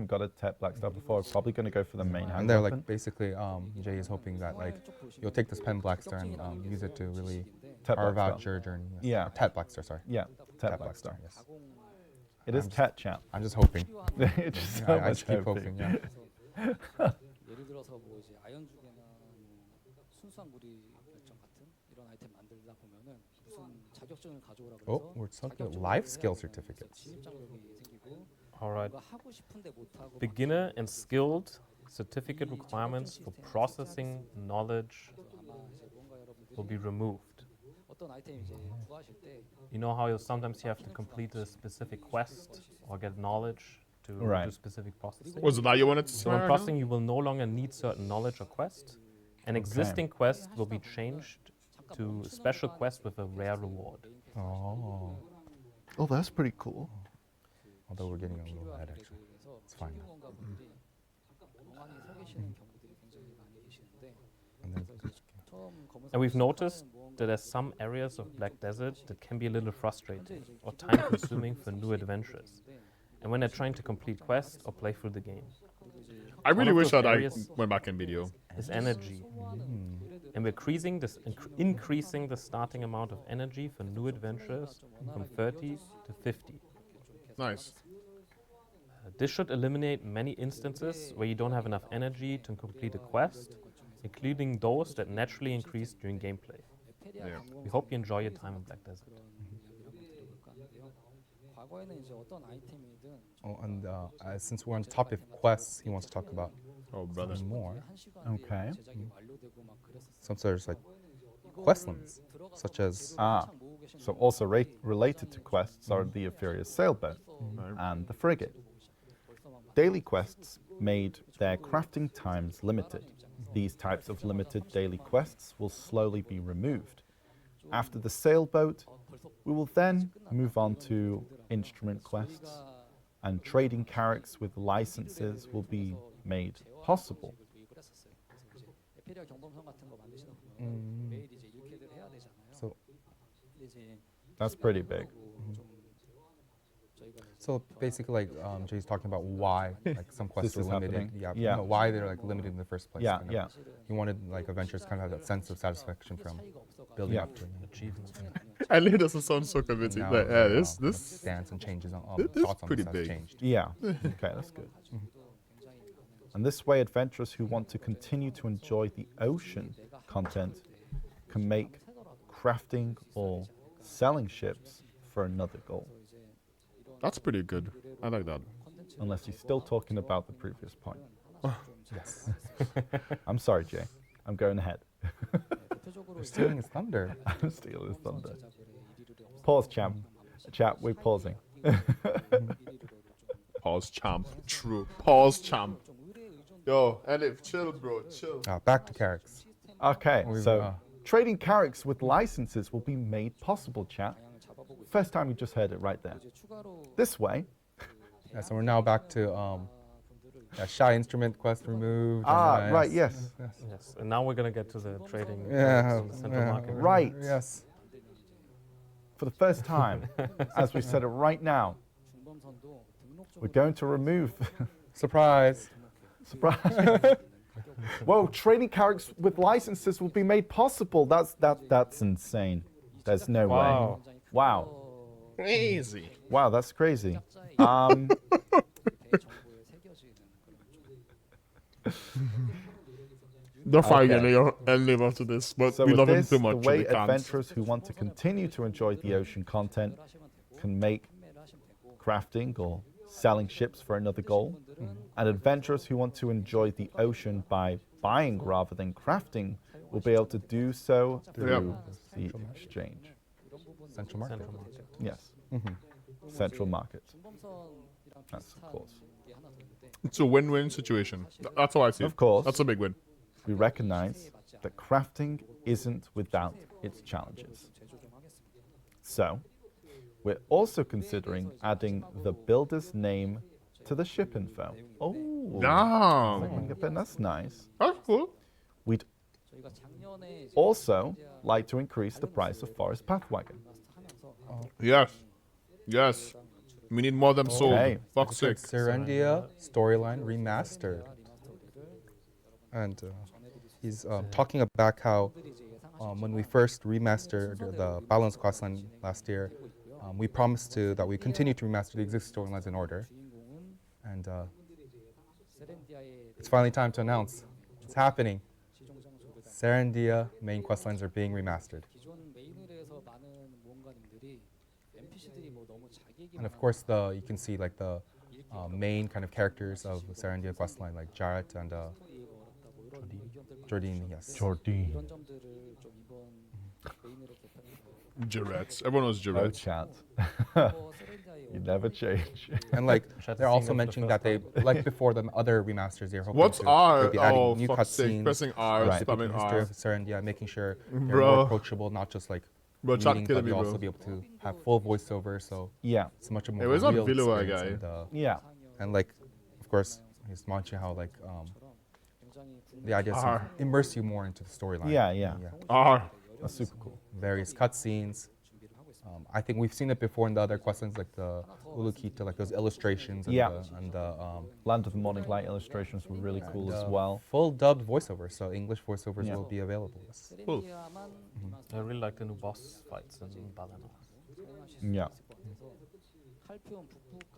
got a Tet Black Star before are probably going to go for the main hand And they're weapon. like basically, Jay is hoping that like you'll take this pen Black Star and use it to really Tet carve Black out Star. your journey. Yes. Yeah. Tet Black Star. Sorry. Yeah. Tet Tet Black Star. Yes. It is Tet, chat. I'm just hoping. It's just so I much just keep hoping. hoping. Yeah. 예를 들어서 뭐 이제 아연죽이나 뭐 순수한 무리 결정 같은 이런 아이템 만들다 보면은 무슨 자격증을 가져오라 그래서 Oh, we're talking about life skill certificates. 진입 장벽이 생기고 All right. 뭔가 하고 싶은데 못 하고 Beginner and skilled certificate requirements for processing knowledge 아마 이제 뭔가 여러분들이 will be removed. 어떤 아이템 이제 구하실 때 You know how sometimes you have to complete a specific quest or get knowledge to Right. do specific processing? Was it that you wanted to say So in right processing, you will no longer need certain knowledge or quest. An existing quest will be changed to special quest with a rare reward. Oh. Oh, that's pretty cool. Although we're getting a little ahead actually. 그래서 It's fine. 전문가분들이 멍하니 서 계시는 경우들이 굉장히 많이 계시는데 And then 처음 검은 And we've 사막에서 noticed 무언가 that there's some areas of Black Desert that can be a little frustrating or time consuming for new adventures. And when they're trying to complete quests or play through the game, I really One of wish those that I areas- went back in video. is energy. And we're increasing the starting amount of energy for new adventures from 30 to 50. Nice. This should eliminate many instances where you don't have enough energy to complete a quest, including those that naturally increase during gameplay. Yeah. We hope you enjoy your time in Black Desert. 드려볼까 하는데요. 과거에는 이제 어떤 아이템이든 oh, and since we're on the topic of quests, he wants to talk about Oh, brother. more. 한 시간 Okay. 내에 제작이 완료되고 막 그랬었어요. Some there's like quest limits, such as 한창 모으고 계신 So also related to quests are the Inferior Sailboat and the Frigate. Daily quests made their crafting times limited. These types of limited daily quests will slowly be removed. After the sailboat, we will then move on to instrument quests, and trading carracks with licenses will be made possible. 도입을 했었어요. 그래서 이제 에페리아 경범선 같은 거 만드시다 보면 매일 이제 일캐를 해야 되잖아요. so 근데 이제 That's pretty big. 좀 저희가 so basically like Jay's talking about why like some quests This are is limited. happening. Yeah, Yeah. no, why they're like limited in the first place. Yeah, kind of. yeah. He wanted like adventures kind of have that sense of satisfaction from building Yeah. up to it. Achievement. I really doesn't sound so convincing. Now, Like, yeah, his, this stance and changes on this is thoughts on pretty this has big. changed. Yeah. Okay, that's good. And this way, adventurers who want to continue to enjoy the ocean content can make crafting or selling ships for another goal. That's pretty good. I like that. Unless he's still talking about the previous point. Yes. I'm sorry, Jay. I'm going ahead. You're stealing his thunder. I'm stealing his thunder. Pause, champ. Chat, we're pausing. Pause champ. True. Pause champ. Yo, Elif, chill, bro. Chill. Back to Carricks. Okay, We've, so trading carrocks with licenses will be made possible, chat. First time we just heard it right there. This way. Yeah, so we're now back to shy instrument quest removed. Right, yes. Yes, and now we're gonna get to the trading Yeah, in the central market. Right. Yes. For the first time, as we said it right now, we're going to remove. Surprise. Surprise. Whoa, trading carrocks with licenses will be made possible. That's insane. There's no Wow. way. Wow. Crazy. Wow, that's crazy. They're fighting Okay. and live after this, but So we with love him this, too the much. way We can't. adventurers who want to continue to enjoy the ocean content can make crafting or selling ships for another goal, and adventurers who want to enjoy the ocean by buying rather than crafting will be able to do so through the exchange. Central market. Yes. Central market. That's of course. It's a win-win situation. That's how I see it. Of course. That's a big win. We recognize that crafting isn't without its challenges. So, we're also considering adding the builder's name to the ship info. Oh, Damn. that's nice. That's cool. We'd also like to increase the price of Forest Path Wagon. Yes. Yes. We need more of them sold. Okay. Fuck's sake. Serendia storyline remastered. And he's talking about how when we first remastered the Balance questline last year, we promised that we continue to remaster the existing storylines in order. And it's finally time to announce. It's happening. Serendia main questlines are being remastered. And of course, you can see like the main kind of characters of the Serendia questline, like Jarrett and Jordine. Yes. Jordine. Jarrett's. Everyone knows Oh, Jarrett's. chat. You never change. And like Shut they're the also scene of the mentioning first that they, like before the other remasters, they're hoping What's to R? they'll be adding Oh, new fuck's sake. cutscenes, Pressing R, Right. depicting spamming the history R. of Serendia, making sure they're Bro. more approachable, not just like Bro, chat reading, killing but me, you'll bro. also be able to have full voiceover, so Yeah. it's much more Hey, of where's a that real Vilua experience. guy? Yeah. And like, of course, he's mentioning how like the idea is to R. immerse you more into the storyline. Yeah. R. That's super cool. Various cutscenes. I think we've seen it before in the other questions, like the Ulukita, like those illustrations and Yeah. the Land of the Morning Light illustrations were really cool as well. full dubbed voiceovers, so English voiceovers Yeah. will be available. Yes. Cool. I really like the new boss fights in Balana. Yeah.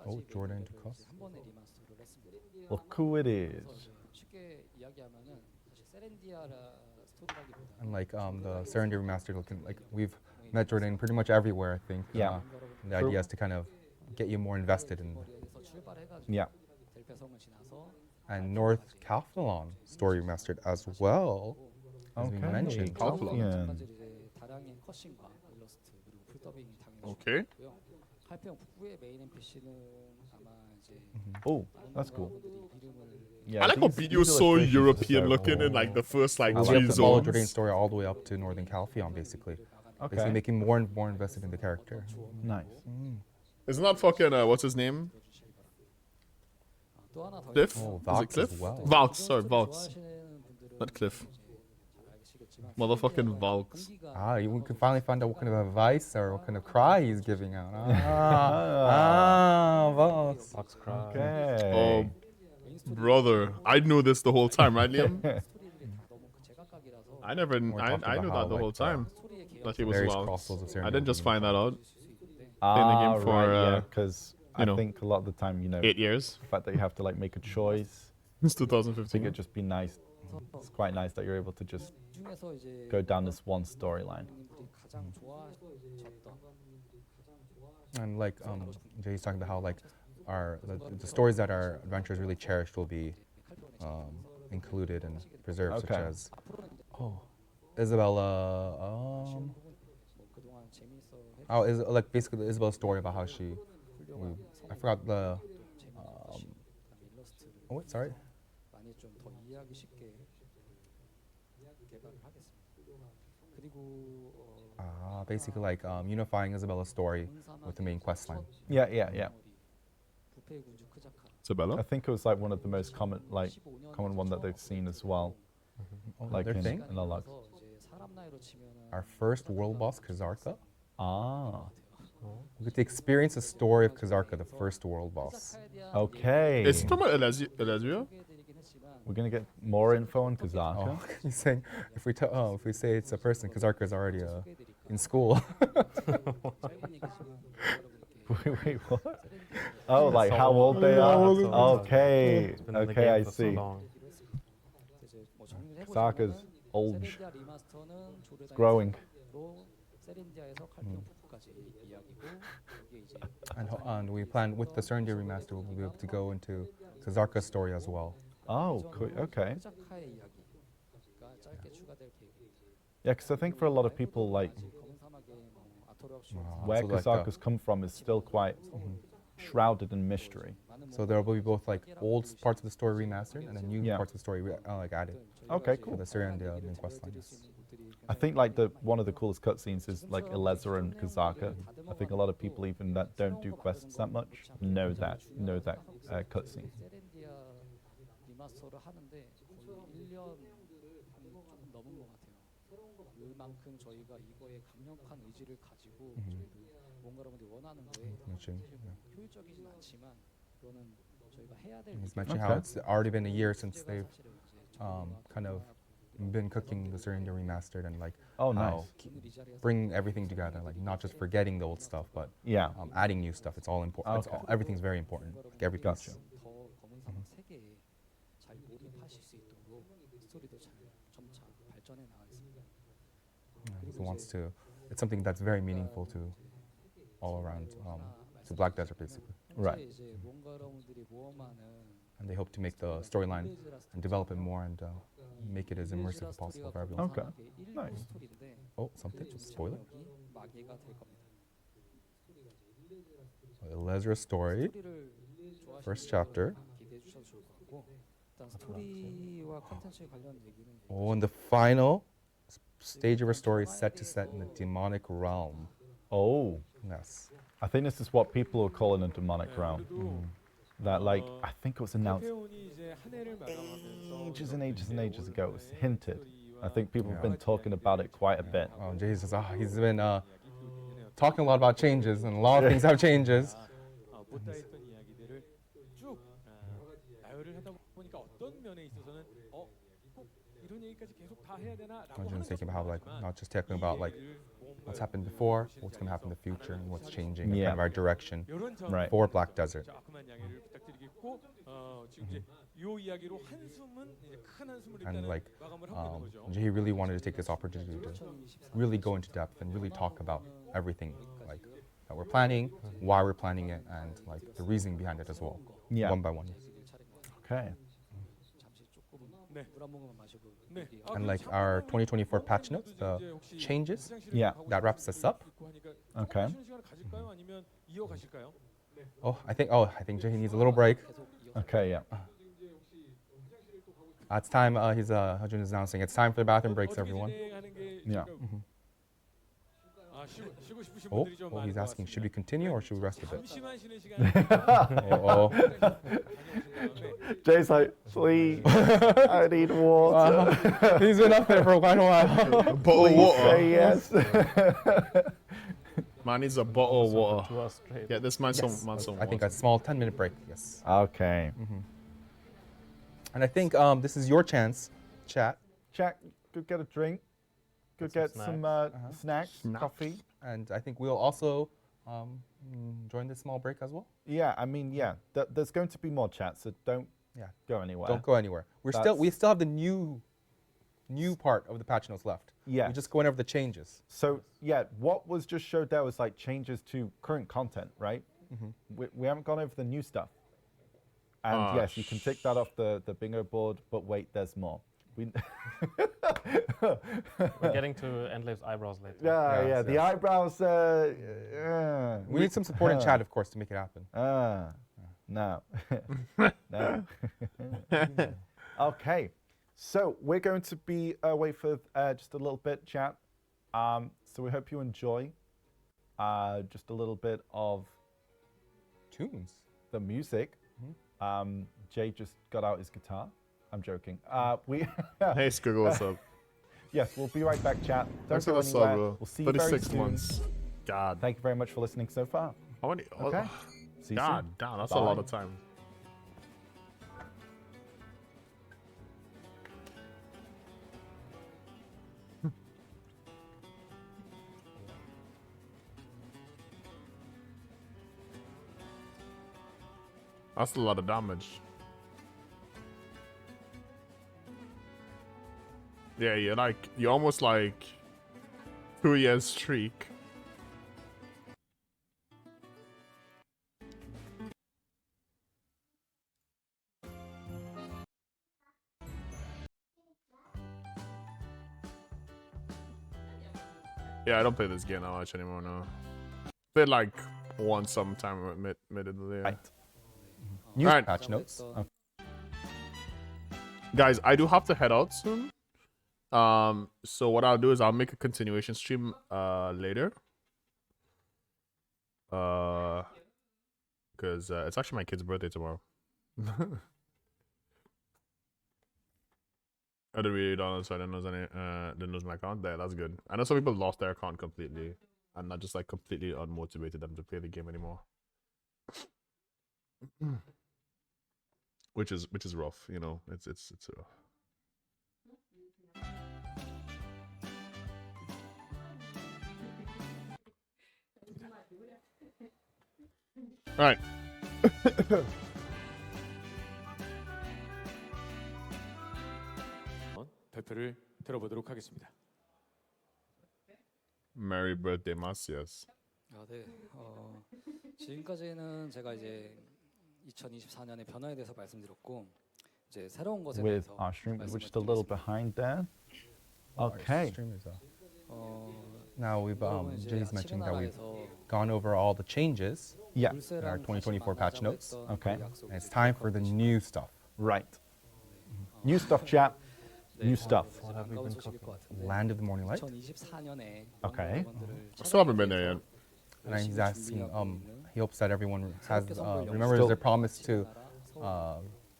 Oh, Jordan Ducos. Look who it is. And like the Serenity Remastered, looking like we've met Jordan pretty much everywhere, I think. Yeah. And the True. idea is to kind of get you more invested in. Yeah. And North Calphalon story remastered as well, as we Okay. mentioned. Calphalon. Okay. Oh, that's cool. Yeah, I like how these video's so illustrations are European so looking cool. in like the first like We'll be three able to follow zones. Jordan's story all the way up to Northern Calphalon, basically. Basically Okay. making more and more invested in the character. Nice. Isn't that fucking what's his name? Cliff? Oh, Is it Valks Cliff? as well. Valks, sorry, Valks. Not Cliff. Motherfucking Valks. You can finally find out what kind of advice or what kind of cry he's giving out. Valks. Fox Cry. Okay. Oh, brother. I knew this the whole time, right, Liam? I never, We're I talking knew about how, that the whole like, time. That he was various Valks. crossroads of I Serenity didn't just being find that out. Ah, game for, right, yeah, because I know, think a lot of the time, 8 years. the fact that you have to like make a choice, It's I think 2015. it'd just be nice. It's quite nice that you're able to just go down this one storyline. And like Jay's talking about how like the stories that our adventurers really cherished will be included and preserved, such Okay. as Isabella. Is like basically Isabella's story about how I forgot the Oh, wait, sorry. 많이 좀 더 이해하기 쉽게 개발을 하겠습니다. 그리고 Basically like unifying Isabella's story with the main quest line. Yeah, yeah, yeah. 부패의 군주 크자카. Isabella? I think it was like one of the most common one that they've seen as well. Oh, Like another thing. in the logs. Our first world boss, Kazarka. Ah, We get to experience the story of Kazarka, the first world boss. okay. Is it talking about Elasria? We're gonna get more info on Kazaka. Oh, he's saying if we say it's a person, Kazarka is already in school. Wait, what? Oh, like how old they are? Okay, It's been in the okay, game I for so see. long. Kazaka's old, it's growing. And we plan with the Serenity Remaster, we'll be able to go into Kazarka's story as well. Oh, cool. Okay. Yeah, because I think for a lot of people, like where so like, Kazaka's come from is still quite shrouded in mystery. So there will be both like old parts of the story remastered and then new Yeah. parts of the story like added Okay, for cool. the Syria and the main quest line. Yes. I think like one of the coolest cutscenes is like Elezra and Kazaka. I think a lot of people even that don't do quests that much know that cutscene. 리마스터를 하는데 거의 1년 조금 넘은 것 같아요. 그만큼 저희가 이거에 강력한 의지를 가지고 저희도 뭔가 여러분들이 원하는 거에 Mentioning, 효율적이진 않지만 그거는 저희가 해야 될 He's 일이고 mentioning how it's already been a year since they've kind of been cooking the Syria Remastered and like Oh, nice. bring everything together, like not just forgetting the old stuff, but Yeah. adding new stuff. It's all important. Okay. Everything's very important. Like every piece. Gotcha. 더 검은 사막 세계에 잘 몰입하실 수 있도록 스토리도 잘 점차 발전해 나가겠습니다. He wants to. It's something that's very meaningful to all around to Black Desert basically. Right. 현재 이제 뭔가 여러분들이 모험하는 And they hope to make the storyline and develop it more and make it as immersive as possible for everyone. Okay. Nice. 스토리인데 Oh, something? Spoiler? 저녁이 마개가 될 겁니다. Elezra's story, 스토리를 first chapter. 기대해 주셔도 좋을 것 같고 일단 스토리와 컨텐츠에 관련 얘기는 Oh, and the final stage of her story is set to set in the demonic realm. Oh, Yes. I think this is what people are calling a demonic realm. That like I think it was announced 태훈이 이제 한 해를 마감하면서 ages and ages and ages ago. It was hinted. I think people have Yeah. been talking about it quite a bit. Oh, Jesus. He's been talking a lot about changes, and a lot of things have changes. 못다 했던 이야기들을 쭉 나열을 하다 보니까 어떤 면에 있어서는 꼭 이런 얘기까지 계속 다 해야 되나라고 I'm 하는 just thinking about how, like, 것도 not just talking about, like, what's happened before, what's going to happen in the future, and what's changing, and Yeah. kind of our direction 이런 점 Right. for Black Desert. 자꾸만 이야기를 부탁드리겠고 지금 이제 이 이야기로 한숨은 이제 큰 한숨을 And, 일단은 like, 마감을 하고 있는 거죠. he really wanted to take this opportunity to really go into depth and really talk about everything, like, that we're planning, why we're planning it, and, like, the reasoning behind it as well, Yeah. one by one. Okay. 잠시 조금 네. 물 한 모금 마시고 네. And, like, our 2024 patch notes, the changes, Yeah. that wraps us up. Okay. 쉬는 시간을 가질까요? 아니면 이어가실까요? I think Jahi needs a little break. Okay. Yeah. It's time. Hajun is announcing it's time for the bathroom breaks, 어떻게 everyone. 진행하는 게 Yeah. 지금 쉬고 싶으신 Oh, 분들이 좀 oh, 많은 he's 것 asking, should we 같습니다. continue or should we rest a bit? 잠시만 쉬는 시간 Oh, Jay's like, please, I need water. he's been up there for quite a while. Bottle of Please water. say yes. Man needs a bottle of water. 2 hours straight. Get this man Yes. some I think water. a small 10-minute break. Yes. Okay. And I think this is your chance, chat. Jack, go get a drink. Go Get get some some snacks, coffee. And I think we'll also join this small break as well. Yeah, I mean, yeah. There's going to be more chats, so don't Yeah. go anywhere. Don't go anywhere. We still have the new part of the patch notes left. Yes. We're just going over the changes. So yeah, what was just showed there was like changes to current content, right? We haven't gone over the new stuff. And Ah, yes, you can tick that off the bingo board, but wait, there's more. We We're getting to Endlave's eyebrows later. yeah, Yes, the yes. eyebrows. We need some support in chat, of course, to make it happen. No. No. Okay. So we're going to be away for just a little bit, chat. So we hope you enjoy just a little bit of Tunes. the music. Jay just got out his guitar. I'm joking. We Hey, Squiggle, what's up? Yes, we'll be right back, chat. Don't Thanks for go the anywhere. sub, bro. We'll see you very 36 soon. months. God. Thank you very much for listening so far. How many? Okay. See you God soon. damn, that's Bye. a lot of time. That's a lot of damage. Yeah, you're almost like 2 years streak. Yeah, I don't play this game that much anymore now. Played like once sometime admittedly. Right. News Alright. patch notes. Guys, I do have to head out soon. So what I'll do is I'll make a continuation stream later. Because it's actually my kid's birthday tomorrow. I didn't really don't know, so I didn't lose my account. There, that's good. I know some people lost their account completely, and not just like completely unmotivated them to play the game anymore. which is rough, you know. It's rough. All right. 발표를 들어보도록 하겠습니다. Merry birthday, Masias. 네. 지금까지는 제가 이제 2024년의 변화에 대해서 말씀드렸고 이제 새로운 것에 With 대해서 our stream, we're 말씀을 just a little 드리겠습니다. behind there. Our Okay. stream is up. now Now we've 이제 Jay's mentioned that we've 치르나라에서 gone over all the changes. Yeah. in our 2024 patch notes. Okay. And it's time for the new stuff. Right. New stuff, chat. New stuff. What have we been cooking? Land of the Morning Light. 2024년에 Okay. I still haven't been there yet. And he's asking, he hopes that everyone has remembers their promise to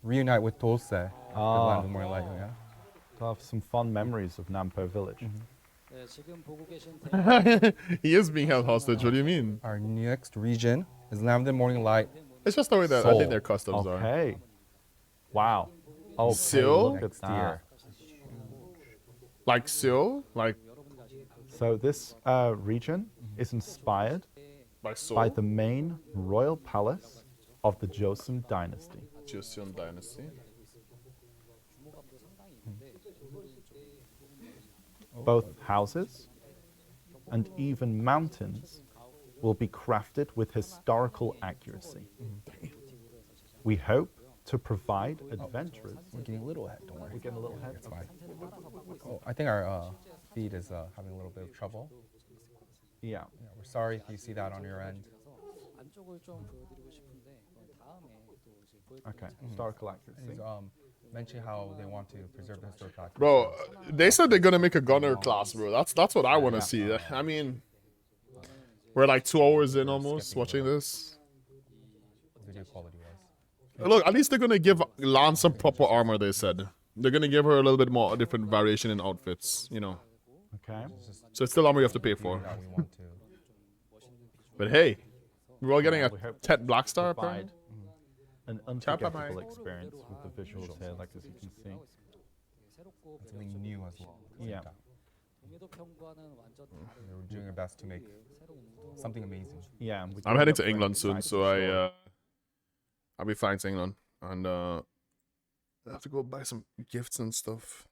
reunite with Dulce for the Land of the Morning Light. Yeah. I'll have some fun memories of Nampo Village. 네, 지금 보고 계신 He is being held hostage. What do you mean? Our next region is Land of the Morning Light. It's just the way that I Seoul. think their customs are. Okay. Wow. Okay, Seoul? look at Next year. that. Like Seoul? Like So this region is inspired by Seoul? by the main royal palace of the Joseon dynasty. Joseon Dynasty. Both houses and even mountains will be crafted with historical accuracy. We hope to provide adventurers. We're getting a little ahead. Don't worry. We're getting a little ahead. It's fine. Oh, I think our feed is having a little bit of trouble. Yeah. Yeah, we're sorry if you see that on your end. 안쪽을 좀 보여드리고 싶은데 다음에 또 이제 보여드리고 Okay. Historical accuracy. He's mentioning how they want to preserve the historical accuracy. Bro, they said they're gonna make a gunner class, bro. That's what I wanna see. I mean, we're like 2 hours in almost watching this. Video quality wise. Look, at least they're gonna give Lance some proper armor, they said. They're gonna give her a little bit more a different variation in outfits, you know. Okay. So it's still armor you have to pay for. That we want to. But hey, we're all getting a we hope Tet Black Star Provide apparently. an unforgettable experience with the visuals here, like as you can see. 새롭고 Something new as well. Yeah. 동해도 평과는 완전 다른 We're doing our best to make 새로운 something amazing. Yeah. and we I'm can heading look to very England soon, excited so for sure. I'll be flying to England and I have to go buy some gifts and stuff.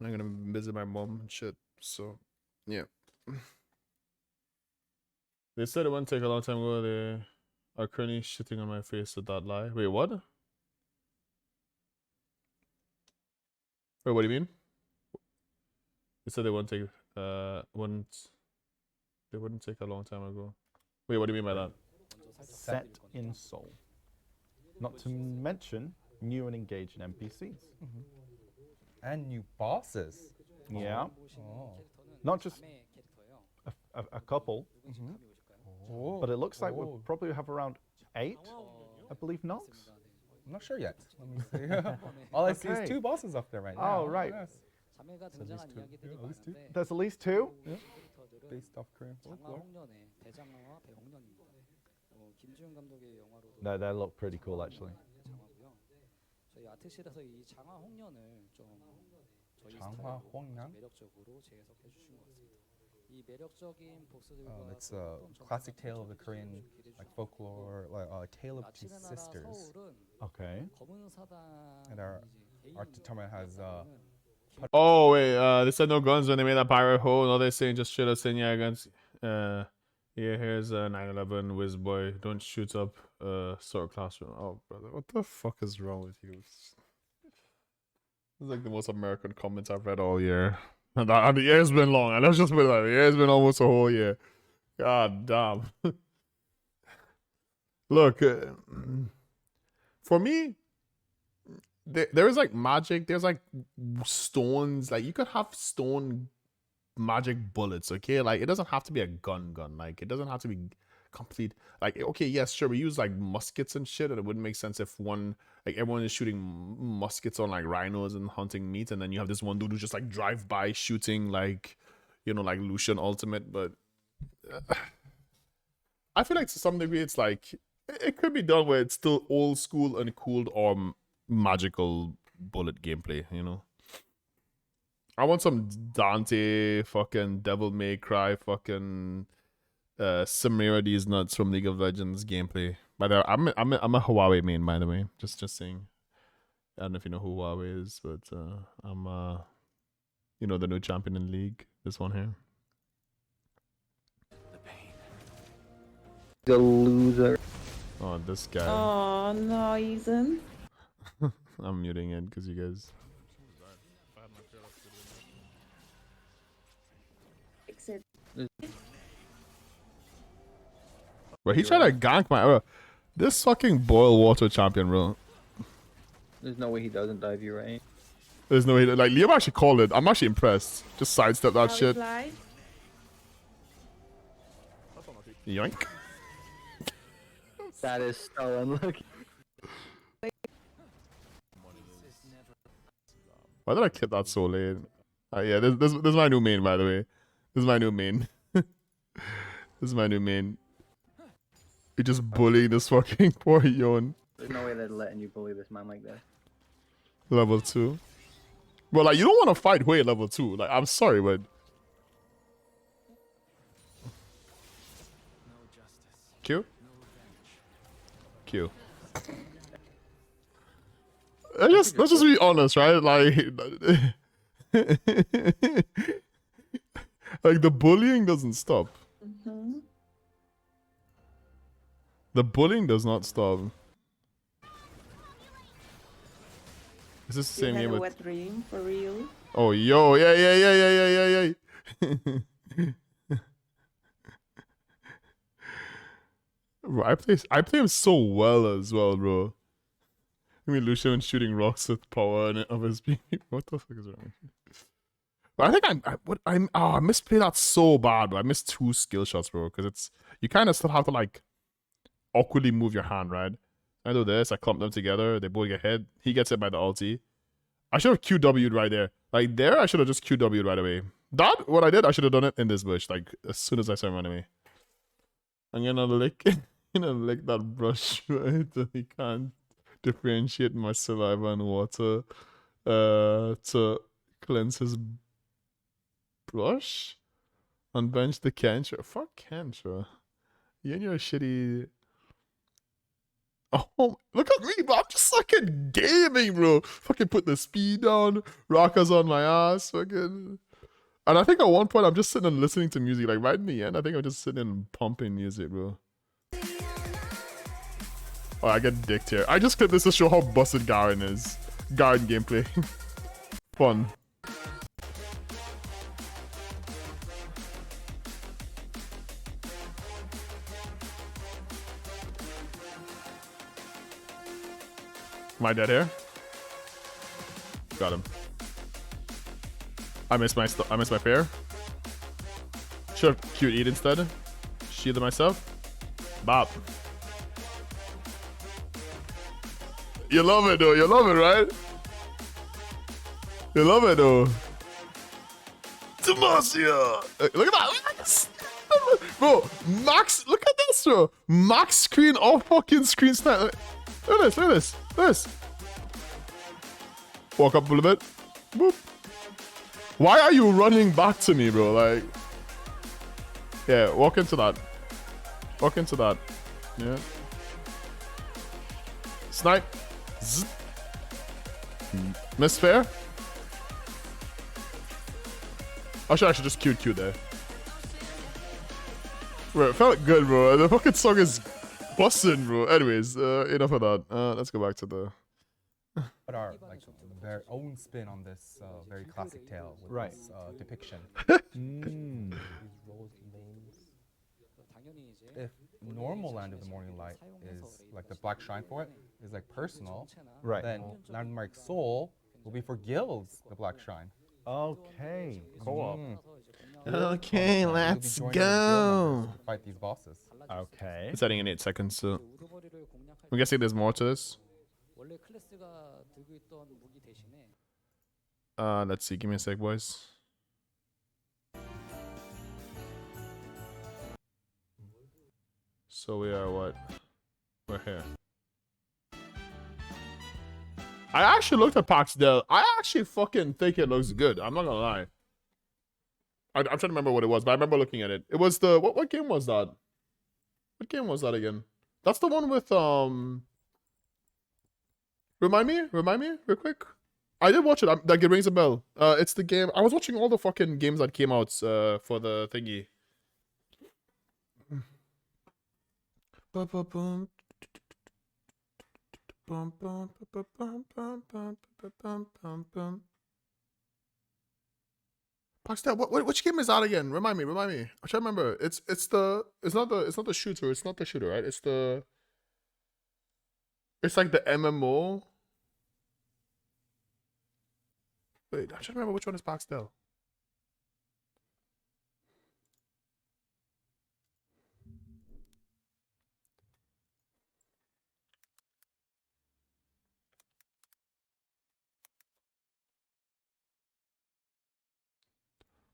I'm gonna visit my mom and shit. So yeah. They said it wouldn't take a long time ago. They are currently shitting on my face with that lie. Wait, what? Wait, what do you mean? They said they wouldn't take wouldn't take a long time ago. Wait, what do you mean by that? set in Seoul. Not to mention new and engaging NPCs. And new bosses. Yeah, Oh. not just a couple, Oh. but it looks like we'll Oh. probably have around 8, I believe, Nox. I'm not sure yet. Let me see. All I see Okay. is 2 bosses up there right now. Oh, right. Yes. 자매가 So these 등장한 two. 이야기들이 Yeah, these two. 많은데 There's at least 2. 캐릭터들은 Based off Korean 장하 folklore. 홍련의 대장하와 배홍련입니다. 김지훈 감독의 영화로도 No, they look pretty cool actually. 장하고요. 저희 아트실에서 이 장하 홍련을 좀 저희 장하 스타일로 홍련? 좀 매력적으로 재해석해 주신 것 같습니다. 이 매력적인 보스들과 It's a classic tale of the Korean like folklore, like a tale of 2 아침의 나라 sisters. 서울은 Okay. 검은 사당 And our Tournament has Oh wait, they said no guns when they made that pirate hole. No, they're saying just straight up saying yeah guns. Yeah, here's a 911 whiz boy. Don't shoot up sort of classroom. Oh brother, what the fuck is wrong with you? This is like the most American comments I've read all year. And the year's been long. And let's just put it like the year's been almost a whole year. God damn. Look, for me, there is like magic. There's like stones. Like you could have stone magic bullets. Okay, like it doesn't have to be a gun. Like it doesn't have to be complete. Like okay, yes, sure, we use like muskets and shit, and it wouldn't make sense if everyone is shooting muskets on like rhinos and hunting meat, and then you have this one dude who just like drive by shooting like, like Lucian Ultimate. But I feel like to some degree it's like it could be done where it's still old school and cool or magical bullet gameplay, I want some Dante fucking Devil May Cry fucking Samira these nuts from League of Legends gameplay. By the way, I'm a Huawei main, by the way. Just saying. I don't know if you know who Huawei is, but I'm the new champion in League. This one here. The loser. Oh, this guy. Oh no, Ethan. I'm muting it because you guys. Except Bro, he tried to gank my. This fucking boil water champion, bro. There's no way he doesn't dive you, right? There's no way. Like Liam actually called it. I'm actually impressed. Just sidestep that how shit. is life? Yoink. That is so unlucky. Why did I clip that so late? Yeah, this is my new main, by the way. This is my new main. This is my new main. You just bullying this fucking poor Yon. There's no way they're letting you bully this man like that. Level 2. Well, like, you don't want to fight Hui level 2. Like, I'm sorry, but... Q? Q. Let's just be honest, right? Like... like, the bullying doesn't stop. The bullying does not stop. Is this the You same had game a with... wet dream for real? Oh, yo, yeah. Bro, I play him so well as well, bro. I mean, Lucian shooting rocks with power and of his beam. What the fuck is wrong with you? But I think I misplayed that so bad, bro. I missed 2 skill shots, bro, because it's you kind of still have to like awkwardly move your hand, right? I do this, I clump them together, they both get hit. He gets hit by the ulti. I should have QW'd right there. Like there, I should have just QW'd right away. That, what I did, I should have done it in this bush, like as soon as I saw him run away. I'm gonna lick that brush, right? He can't differentiate my saliva and water to cleanse his brush. Unbench the Kensha. Fuck Kensha. You and your shitty... Oh, look at me, bro. I'm just fucking gaming, bro. Fucking put the speed down. Rocker's on my ass. Fucking. And I think at one point I'm just sitting and listening to music. Like right in the end, I think I'm just sitting and pumping music, bro. Oh, I get dicked here. I just clipped this to show how busted Garen is. Garen gameplay. Fun. Am I dead here? Got him. I missed my pair. Should have cute eat instead. Shielded myself. Bop. You love it though. You love it, right? You love it though. Demacia! Look at that! Look at this! Bro, max, look at this, bro! Max screen, all fucking screen snipe. Look at this, look at this, look at this. Walk up a little bit. Boop. Why are you running back to me, bro? Like, yeah, walk into that. Walk into that. Yeah. Snipe. Zzz. Miss fair. I should actually just Q there. Bro, it felt good, bro. The fucking song is busting, bro. Anyways, enough of that. Let's go back to the... But our like their own spin on this very classic tale with Right. this depiction. Mm. If normal Land of the Morning Light is like the black shrine for it is like personal, Right. then Landmark Soul will be for guilds, the black shrine. Okay. Co-op. Okay, You'll be let's joining guild members go. to fight these bosses. Okay. It's ending in 8 seconds, so... I'm guessing there's more to this. 원래 클래스가 들고 있던 무기 대신에 Let's see. Give me a sec, boys. So we are what? We're here. I actually looked at Paxdale. I actually fucking think it looks good. I'm not gonna lie. I'm trying to remember what it was, but I remember looking at it. It was the what game was that? What game was that again? That's the one with Remind me real quick. I did watch it. Like it rings a bell. It's the game. I was watching all the fucking games that came out for the thingy. Paxdale, which game is that again? Remind me. I'm trying to remember. It's not the shooter. It's not the shooter, right? It's like the MMO. Wait, I'm trying to remember which one is Paxdale.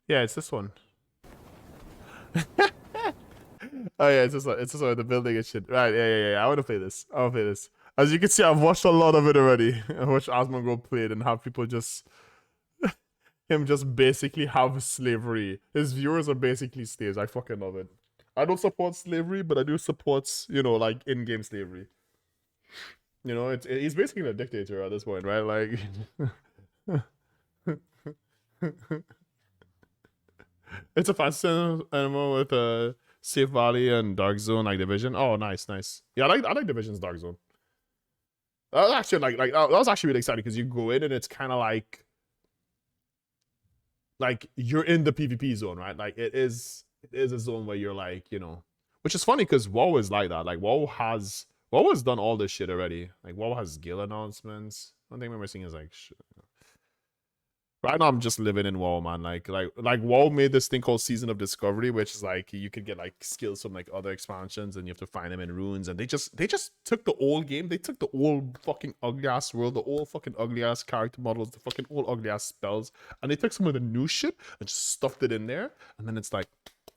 Yeah, it's this one. Oh yeah, it's this one. It's this one, the building and shit. Right, yeah. I want to play this. As you can see, I've watched a lot of it already. I watched Asmongold play it and have people just... him just basically have slavery. His viewers are basically slaves. I fucking love it. I don't support slavery, but I do support, you know, like, in-game slavery. You know, he's basically a dictator at this point, right? Like... It's a fantasy animal with a Safe Valley and Dark Zone, like Division. Oh, nice. Yeah, I like Division's Dark Zone. That was actually that was actually really exciting because you go in and it's kind of like you're in the PvP zone, right? Like it is a zone where you're like, you know, which is funny because WoW is like that. Like WoW has done all this shit already. Like WoW has guild announcements. One thing we're missing is like shit. Right now, I'm just living in WoW, man. Like WoW made this thing called Season of Discovery, which is like you could get like skills from like other expansions, and you have to find them in runes. And they just took the old game, they took the old fucking ugly ass world, the old fucking ugly ass character models, the fucking old ugly ass spells, and they took some of the new shit and just stuffed it in there. And then it's like,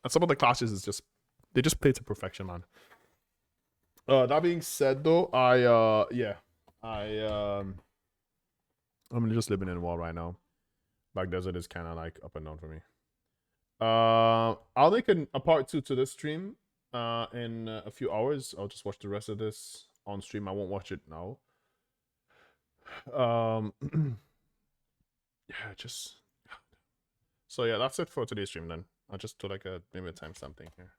and some of the classes is just they just play to perfection, man. That being said, though, I'm just living in WoW right now. Black Desert is kind of like up and down for me. I'll make a part 2 to this stream in a few hours. I'll just watch the rest of this on stream. I won't watch it now. Yeah, just... So yeah, that's it for today's stream then. I'll just do like maybe a timestamp thing here.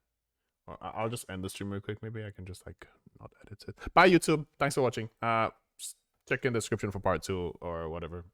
Or I'll just end the stream real quick. Maybe I can just like not edit it. Bye YouTube. Thanks for watching. Check in the description for part 2 or whatever.